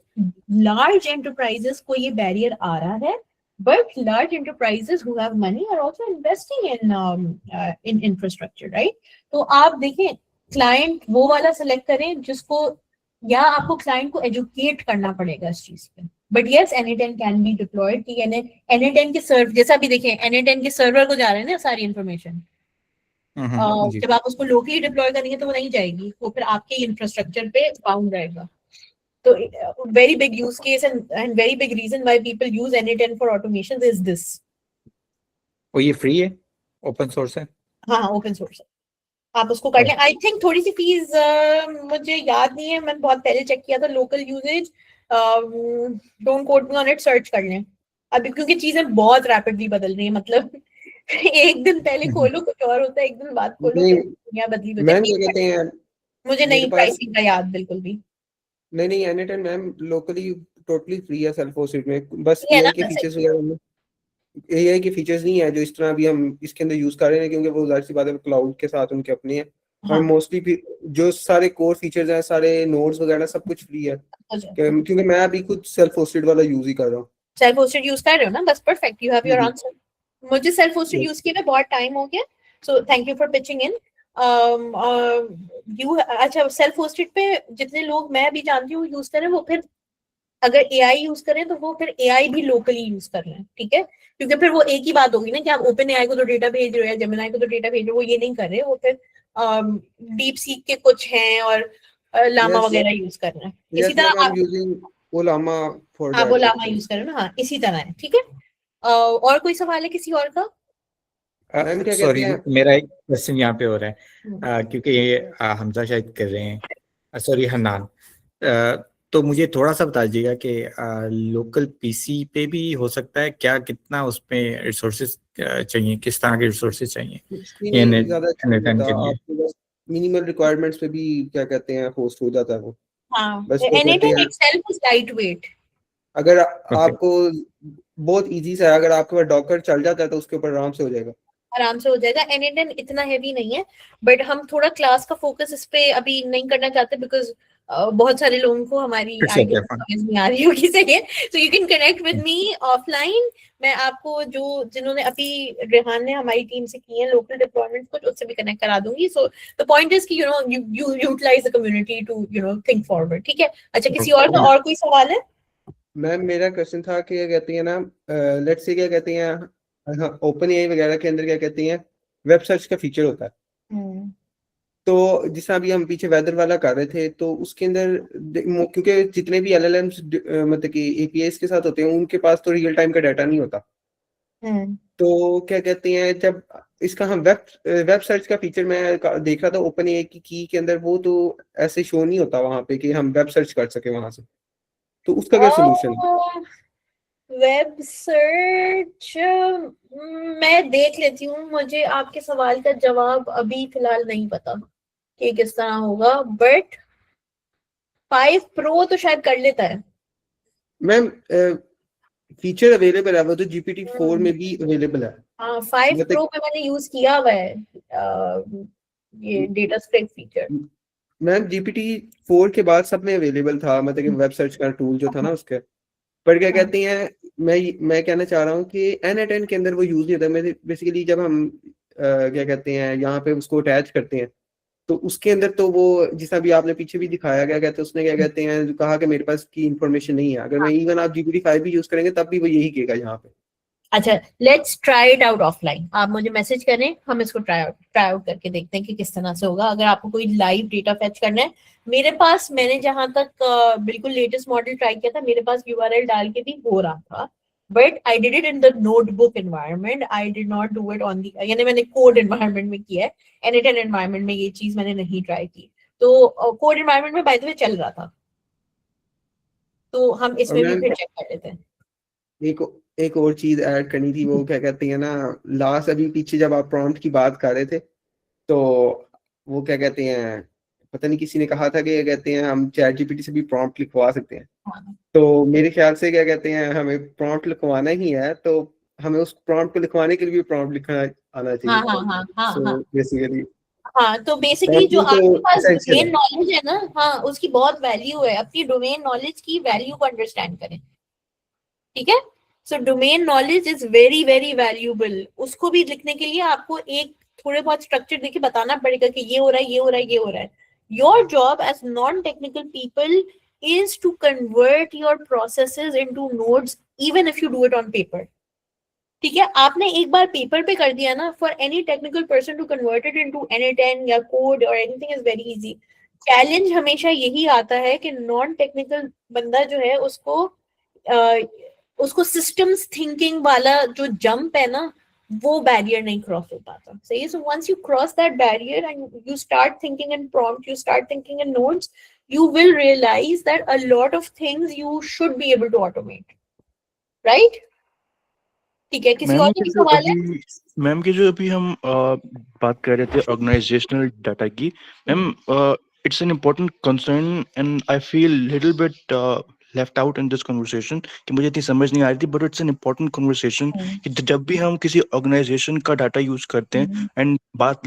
Speaker 2: large enterprises को ये barrier आ रहा है, but large enterprises who have money are also investing in infrastructure, right? तो आप देखें client वो वाला select करें जिसको, या आपको client को educate करना पड़ेगा इस चीज पे. But yes, N10 can be deployed. कि N10 के सर्वर, जैसा भी देखें N10 के सर्वर को जा रहे हैं ना सारी इंफॉर्मेशन. जब आप उसको लोकली डिप्लॉय करेंगे तो वो नहीं जाएगी, वो फिर आपके इंफ्रास्ट्रक्चर पे बाउंड रहेगा. तो very big use case and very big reason why people use N10 for automation is this.
Speaker 11: वो ये फ्री है, ओपन सोर्स है?
Speaker 2: हाँ, ओपन सोर्स है, आप उसको कर लें. आई थिंक थोड़ी सी फीस मुझे याद नहीं है, मैंने बहुत पहले चेक किया था. Local usages, don't quote me on it, search कर लें अभी, क्योंकि चीजें बहुत रैपिडली बदल रही है. मतलब एक दिन पहले खोलो कुछ और होता है, एक दिन बाद खोलो दुनिया बदली होती है. मुझे नहीं प्राइसिंग का याद बिल्कुल भी.
Speaker 3: नहीं N10 ma'am locally totally free है सेल्फ होस्टेड में. बस AI के फीचर्स वगैरह में AI के फीचर्स नहीं है जो इस तरह अभी हम इसके अंदर यूज कर रहे हैं, क्योंकि वो जाहिर सी बात है क्लाउड के साथ उनके अपने हैं. और मोस्टली जो सारे कोर फीचर्स हैं, सारे नोड्स वगैरह सब कुछ फ्री है. क्योंकि मैं अभी खुद सेल्फ होस्टेड वाला यूज ही कर रहा हूँ।
Speaker 2: सेल्फ होस्टेड यूज कर रहे हो ना, बस perfect, you have your answer. मुझे सेल्फ होस्टेड यूज किए हुए बहुत टाइम हो गया, so thank you for pitching in. You अच्छा, सेल्फ होस्टेड पे जितने लोग मैं भी जानती हूँ यूज करें, वो फिर अगर एआई यूज करें तो वो फिर एआई भी लोकली यूज कर रहे हैं, ठीक है, क्योंकि फिर वो एक ही बात होगी ना कि आप ओपन एआई को तो डेटा भेज रहे हो या जेमिनी को तो डेटा भेज रहे हो, वो ये नहीं कर रहे, वो फिर डीप सीक के कुछ हैं और लामा वगैरह यूज कर रहे हैं। इसी तरह आप
Speaker 3: लामा फॉर
Speaker 2: वो लामा यूज कर रहे हो ना, हाँ इसी तरह है, ठीक है। और कोई सवाल है किसी और का?
Speaker 11: सॉरी, मेरा एक क्वेश्चन यहाँ पे हो रहा है क्योंकि ये हमजा शायद कर रहे हैं, सॉरी हन्नान, तो मुझे थोड़ा सा बता दीजिएगा कि लोकल पीसी पे भी हो सकता है क्या, कितना उसमें रिसोर्सेज चाहिए, किस तरह के रिसोर्सेज चाहिए?
Speaker 3: मिनिमल रिक्वायरमेंट्स पे भी क्या कहते हैं होस्ट हो जाता है वो।
Speaker 2: हाँ, N8N itself is lightweight।
Speaker 3: अगर आपको बहुत इजी से, अगर आपके पास डॉकर चल जाता है तो उसके ऊपर आराम से हो जाएगा,
Speaker 2: आराम से हो जाएगा। N8N इतना हैवी नहीं है, बट हम थोड़ा क्लास का फोकस इस पे अभी नहीं करना चाहते, बिकॉज बहुत सारे लोगों को हमारी आइडिया समझ नहीं आ रही होगी, सही है। So you can connect with me offline. मैं आपको जिन्होंने अभी रेहान ने हमारी टीम से की है लोकल डिप्लॉयमेंट कुछ, उससे भी कनेक्ट करा दूंगी। सो द पॉइंट इज कि you utilise the community to think forward, ठीक है। अच्छा, किसी और का और कोई सवाल है?
Speaker 3: मैम मेरा क्वेश्चन था कि क्या कहते हैं ना, लेट्स से क्या कहते हैं ओपन एआई वगैरह के अंदर क्या कहते हैं वेब सर्च का फीचर होता है। तो जिस अभी हम पीछे वेदर वाला कर रहे थे, तो उसके अंदर क्योंकि जितने भी एलएलएम्स मतलब कि एपीआईज के साथ होते हैं, उनके पास तो रियल टाइम का डाटा नहीं होता। तो क्या कहते हैं, जब इसका हम वेब सर्च का फीचर मैं देख रहा था ओपन एआई की के अंदर, वो तो ऐसे शो नहीं होता वहां पे कि हम वेब सर्च कर सके वहां से, तो उसका क्या सोल्यूशन है?
Speaker 2: वेब सर्च मैं देख लेती हूँ, मुझे आपके सवाल का जवाब अभी फिलहाल नहीं पता कि किस तरह होगा, बट 5 Pro तो शायद कर लेता है।
Speaker 3: मैम फीचर अवेलेबल है, वो तो GPT-4 में भी अवेलेबल है।
Speaker 2: हाँ, 5 Pro पे मैंने यूज किया हुआ है ये data spread feature.
Speaker 3: Ma'am GPT-4 के बाद सब में अवेलेबल था, मतलब कि वेब सर्च का टूल जो था ना उसके, पर क्या कहते हैं, मैं कहना चाह रहा हूँ कि N8N के अंदर वो यूज नहीं होता। बेसिकली जब हम क्या कहते हैं यहाँ पे उसको अटैच करते हैं, तो उसके अंदर तो वो जिस भी आपने पीछे भी दिखाया गया कहते हैं, उसने क्या कहते हैं कहा कि मेरे पास की इंफॉर्मेशन नहीं है। अगर मैं इवन आप GPT-5 भी यूज करेंगे तब भी वो यही कहेगा यहाँ पे।
Speaker 2: अच्छा, let's try it out offline. आप मुझे मैसेज करें, हम इसको ट्राई आउट करके देखते हैं कि किस तरह से होगा। अगर आपको कोई लाइव डेटा फेच करना है, मेरे पास, मैंने जहां तक बिल्कुल लेटेस्ट मॉडल ट्राई किया था, मेरे पास URL डाल के भी हो रहा था, but I did it in the notebook environment, I did not do it on the, यानी मैंने कोड एनवायरनमेंट में किया है। N8N एनवायरनमेंट में ये चीज मैंने नहीं ट्राई की, तो कोड एनवायरनमेंट में बाय द वे चल रहा था, तो हम इसमें भी फिर चेक कर लेते हैं।
Speaker 3: एक और चीज ऐड करनी थी, वो क्या कहते हैं ना, लास्ट अभी पीछे जब आप प्रॉम्प्ट की बात कर रहे थे, तो वो क्या कहते हैं, पता नहीं किसी ने कहा था कि क्या कहते हैं हम चैट जीपीटी से भी प्रॉम्प्ट लिखवा सकते हैं। तो मेरे ख्याल से क्या कहते हैं हमें प्रॉम्प्ट लिखवाना ही है, तो हमें उस प्रॉम्प्ट को लिखवाने के लिए भी प्रॉम्प्ट लिखना आना चाहिए। बेसिकली
Speaker 2: हाँ, तो बेसिकली जो आपके पास डोमेन नॉलेज है ना, हाँ उसकी बहुत वैल्यू है। अपनी डोमेन नॉलेज की वैल्यू को अंडरस्टैंड करें, ठीक है। So domain knowledge is very very valuable. उसको भी लिखने के लिए आपको एक थोड़े बहुत स्ट्रक्चर देके बताना पड़ेगा कि ये हो रहा है, ये हो रहा है, ये हो रहा है। Your job as non technical people is to convert your processes into nodes, even if you do it on paper, ठीक है। आपने एक बार पेपर पे कर दिया ना, for any technical person to convert it into N8N या कोड और anything is very easy. Challenge हमेशा यही आता है कि नॉन टेक्निकल बंदा जो है उसको सिस्टम्स थिंकिंग वाला जो जंप है ना, वो बैरियर नहीं क्रॉस हो पाता, सही है। So once you cross that barrier and you start thinking in prompt, you start thinking in nodes, you will realize that a lot of things you should be able to automate, right? ठीक है, किसी और भी सवाल है?
Speaker 5: Ma'am की जो अभी हम बात कर रहे थे ऑर्गेनाइजेशनल डाटा की, ma'am it's an important concern and I feel little bit left out in this conversation कि मुझे इतनी समझ नहीं आ रही थी, but it's an important conversation कि जब भी हम किसी organization का डाटा यूज करते हैं एंड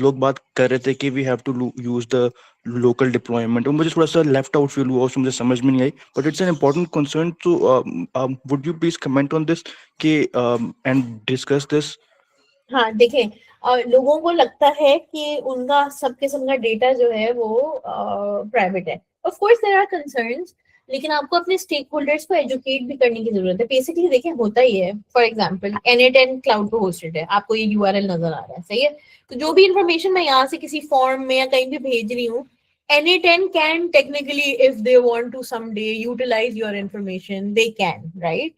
Speaker 5: लोग बात कर रहे थे कि we have to use the local deployment, और मुझे थोड़ा सा left out feel हुआ, उसमें मुझे समझ में नहीं आई, but it's an important concern. तो would you please comment on this कि and discuss this?
Speaker 2: हाँ देखें, लोगों को लगता है कि उनका सबके सब का डेटा जो है वो प्राइवेट है. Of course there are concerns, लेकिन आपको अपने स्टेक होल्डर्स को एजुकेट भी करने की जरूरत है. बेसिकली देखें होता ही है, फॉर एग्जांपल NA10 क्लाउड पे होस्टेड है, आपको ये URL नजर आ रहा है, सही है. तो जो भी इंफॉर्मेशन मैं यहाँ से किसी फॉर्म में या कहीं भी भेज रही हूँ, NA10 can technically, if they want to someday utilize your information, they can, right?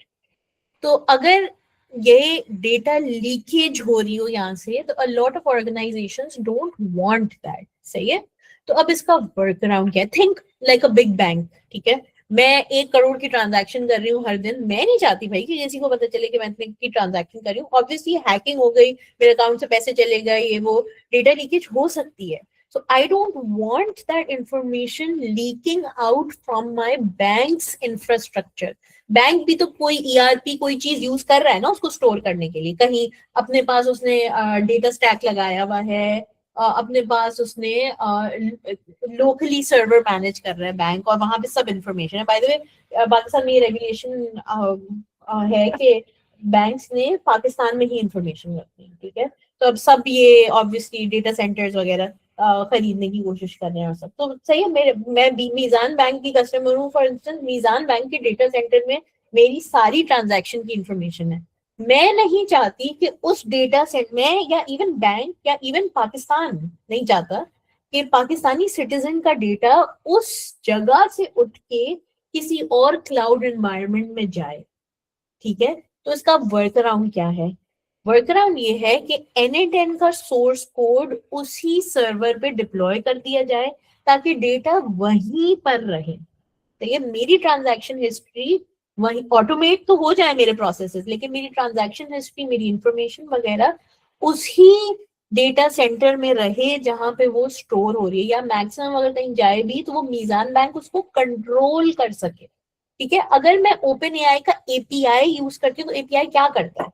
Speaker 2: तो अगर ये डेटा लीकेज हो रही हो यहाँ से, तो a lot of organizations don't want that, सही है. तो अब इसका वर्क अराउंड क्या है? Think like a big bank, ठीक है. मैं 1 करोड़ की ट्रांजैक्शन कर रही हूँ हर दिन, मैं नहीं चाहती भाई कि किसी को पता चले कि मैं इतने की ट्रांजैक्शन कर रही हूँ. ऑब्वियसली हैकिंग हो गई, मेरे अकाउंट से पैसे चले गए, ये वो, डेटा लीकेज हो सकती है. So I don't want that information leaking out from my bank's infrastructure. Bank भी तो कोई ERP कोई चीज यूज कर रहा है ना उसको स्टोर करने के लिए. कहीं अपने पास उसने डेटा स्टैक लगाया हुआ है, अपने पास उसने लोकली सर्वर मैनेज कर रहा है बैंक, और वहां पे सब इंफॉर्मेशन है. बाय द वे, पाकिस्तान में ये रेगुलेशन है कि बैंक्स ने पाकिस्तान में ही इंफॉर्मेशन रखनी है, ठीक है. तो अब सब ये ऑब्वियसली डेटा सेंटर्स वगैरह खरीदने की कोशिश कर रहे हैं और सब. तो सही है, मैं मीजान बैंक की कस्टमर हूँ. फॉर इंस्टेंस, मीजान बैंक के डेटा सेंटर में मेरी सारी ट्रांजैक्शन की इंफॉर्मेशन है. मैं नहीं चाहती कि उस डेटा सेट में, या इवन बैंक या इवन पाकिस्तान नहीं चाहता कि पाकिस्तानी सिटीजन का डेटा उस जगह से उठ के किसी और क्लाउड एनवायरनमेंट में जाए, ठीक है. तो इसका वर्क अराउंड क्या है? वर्क अराउंड ये है कि NA10 का सोर्स कोड उसी सर्वर पे डिप्लॉय कर दिया जाए ताकि डेटा वहीं पर रहे. तो ये मेरी ट्रांजैक्शन हिस्ट्री वही ऑटोमेट तो हो जाए मेरे प्रोसेसेस, लेकिन मेरी ट्रांजैक्शन हिस्ट्री, मेरी इंफॉर्मेशन वगैरह उसी डेटा सेंटर में रहे जहां पे वो स्टोर हो रही है. या मैक्सिमम अगर कहीं जाए भी तो वो मीजान बैंक उसको कंट्रोल कर सके, ठीक है. अगर मैं OpenAI का API यूज करती हूँ तो API क्या करता है?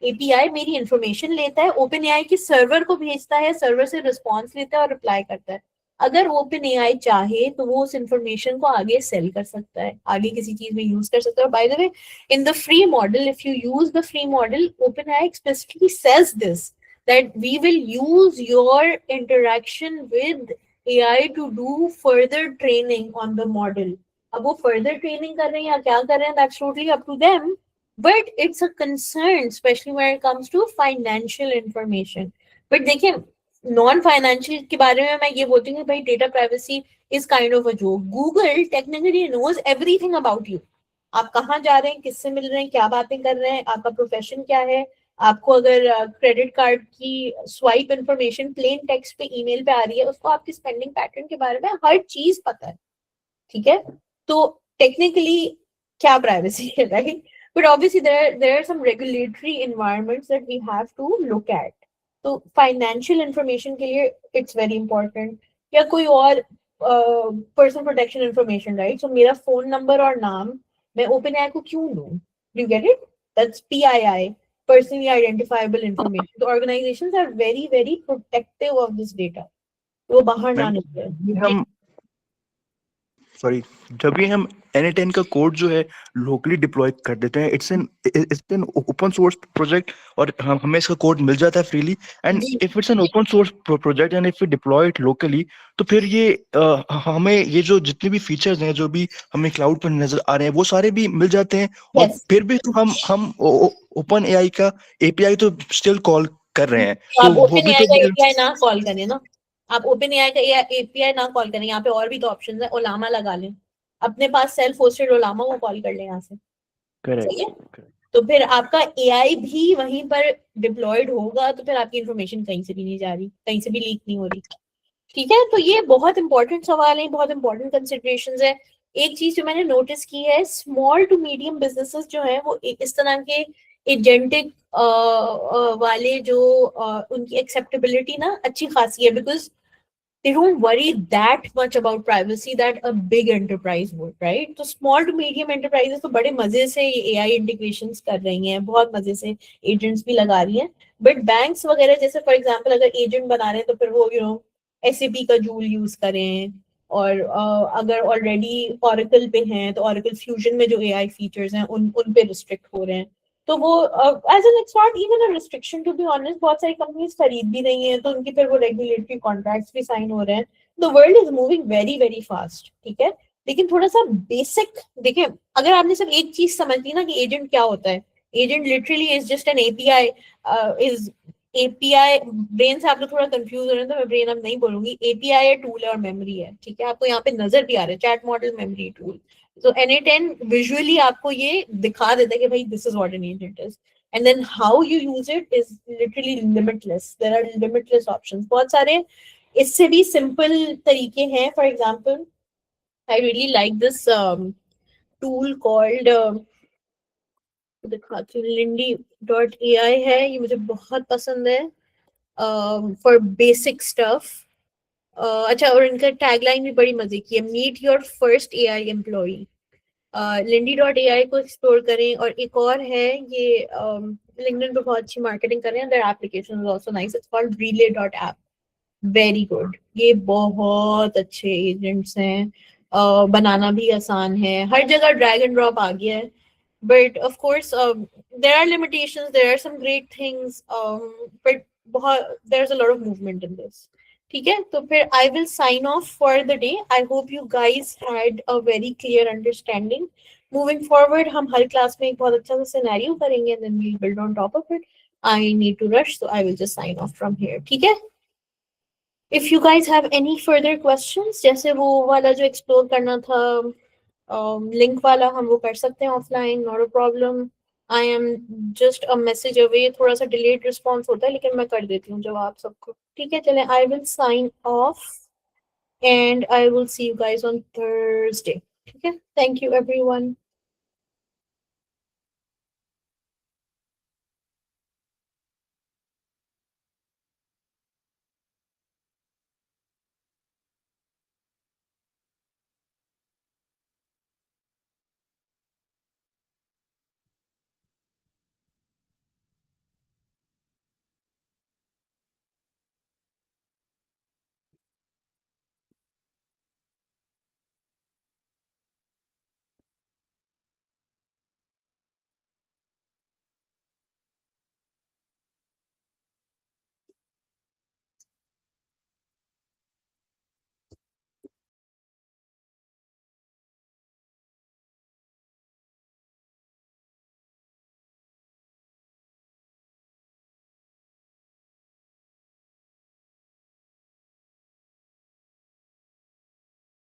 Speaker 2: API मेरी इंफॉर्मेशन लेता है, OpenAI के सर्वर को भेजता है, सर्वर से रिस्पॉन्स लेता है और रिप्लाई करता है. अगर OpenAI चाहे तो वो उस इंफॉर्मेशन को आगे सेल कर सकता है, आगे किसी चीज में यूज कर सकता है. By the way, in the free model, if you use the free model, OpenAI explicitly says this, that we will use your interaction with AI to do further training on the model. अब वो further training कर रहे हैं या क्या कर रहे हैं, that's totally up to them. But it's a concern, especially when it comes to financial information. But देखिए, नॉन फाइनेंशियल के बारे में मैं ये बोलती हूँ भाई, data privacy is kind of a joke. Google technically knows everything about you. आप कहाँ जा रहे हैं, किससे मिल रहे हैं, क्या बातें कर रहे हैं, आपका प्रोफेशन क्या है, आपको अगर क्रेडिट कार्ड की स्वाइप इंफॉर्मेशन प्लेन टेक्स्ट पे ईमेल पे आ रही है, उसको आपके स्पेंडिंग पैटर्न के बारे में हर चीज पता है, ठीक है. तो टेक्निकली क्या प्राइवेसी है, right? But obviously there are some regulatory environments that we have to look at. तो financial information के लिए it's very important. या कोई और personal protection information, right? So मेरा phone number और नाम मैं OpenAI को क्यों दूँ? Do you get it? That's PII, personally identifiable information. So organizations are very very protective of this data. वो बाहर ना निकले.
Speaker 5: सॉरी, जब भी हम NA10 का कोड जो है लोकली डिप्लॉय कर देते हैं, it's an open source project और हमें इसका कोड मिल जाता है freely. And if it's an open source project and if we deploy it locally, तो फिर ये हमें ये जो जितने भी फीचर्स हैं जो भी हमें क्लाउड पर नजर आ रहे हैं वो सारे भी मिल जाते हैं. और फिर भी तो हम OpenAI का API तो स्टिल कॉल कर रहे हैं.
Speaker 2: तो वो भी तो API ना कॉल करें ना, आप OpenAI का API ना कॉल करें. यहाँ पे और भी तो ऑप्शंस है. ओलामा लगा लें, अपने पास सेल्फ होस्टेड ओलामा को कॉल कर लें यहाँ से. करेक्ट. तो फिर आपका AI भी वहीं पर डिप्लॉयड होगा, तो फिर आपकी इंफॉर्मेशन कहीं से भी नहीं जा रही, कहीं से भी लीक नहीं हो रही, ठीक है. तो ये बहुत इंपॉर्टेंट सवाल है, बहुत इंपॉर्टेंट कंसिडरेशंस है. एक चीज जो मैंने नोटिस की है, स्मॉल टू मीडियम बिजनेसेस जो है वो इस तरह के एजेंटिक वाले जो उनकी एक्सेप्टेबिलिटी ना अच्छी खासी है, because they don't worry that much about privacy that a big enterprise would, right? तो small to medium enterprises तो बड़े मजे से ये AI integrations कर रही हैं, बहुत मजे से agents भी लगा रही हैं, but banks वगैरह जैसे for example अगर agent बना रहे हैं तो फिर वो SAP का Joule use करें, और अगर already Oracle पे हैं तो Oracle Fusion में जो AI features हैं उन पे restrict हो रहे हैं, तो वो as in it's not even a restriction to be honest, बहुत सारी कंपनीज खरीद भी रही हैं तो उनकी फिर वो रेगुलेटरी कॉन्ट्रैक्ट्स भी साइन हो रहे हैं. The world is moving very very fast, ठीक है, लेकिन थोड़ा सा बेसिक देखिए, अगर आपने सिर्फ एक चीज समझ ली ना कि एजेंट क्या होता है, agent literally is just an API, is API. Brain से आप लोग थोड़ा कंफ्यूज हो रहे हैं तो मैं ब्रेन अब नहीं बोलूंगी, एपीआई है, टूल है और मेमोरी है, ठीक है, आपको यहाँ पे नजर भी आ रहा है chat model memory tool. So N8N visually आपको ये दिखा देता है कि भाई this is what an agent is, and then how you use it is literally limitless. There are limitless options. बहुत सारे इससे भी simple तरीके हैं. For example, I really like this tool called दिखाती हूँ, Lindy.ai है, ये मुझे बहुत पसंद है for basic stuff. अच्छा, और इनका टैगलाइन भी बड़ी मजे की है, meet your first AI employee. Lindy.ai को एक्सप्लोर करें. और एक और है, ये लिंक्डइन पे बहुत अच्छी मार्केटिंग कर रहे हैं, their application is also nice, it's called relay.app, very good. ये बहुत अच्छे एजेंट्स हैं, बनाना भी आसान है, हर जगह ड्रैग एंड ड्रॉप आ गया है, but of course there are limitations, there are some great things, but there's a lot of movement in this. ठीक है, तो फिर I will sign off for the day. I hope you guys had a very clear understanding. Moving forward, हम हर class में एक बहुत अच्छा सा सिनेरियो करेंगे and then we'll build on top of it. I need to rush, so I will just sign off from here. ठीक है? If you guys have any further questions, जैसे वो वाला जो explore करना था, link वाला, हम वो कर सकते हैं offline, not a problem. I am just a message away. थोड़ा सा delayed response होता है, लेकिन मैं कर देती हूँ जवाब सबको. ठीक है, चलें, I will sign off and I will see you guys on Thursday. ठीक है, thank you everyone.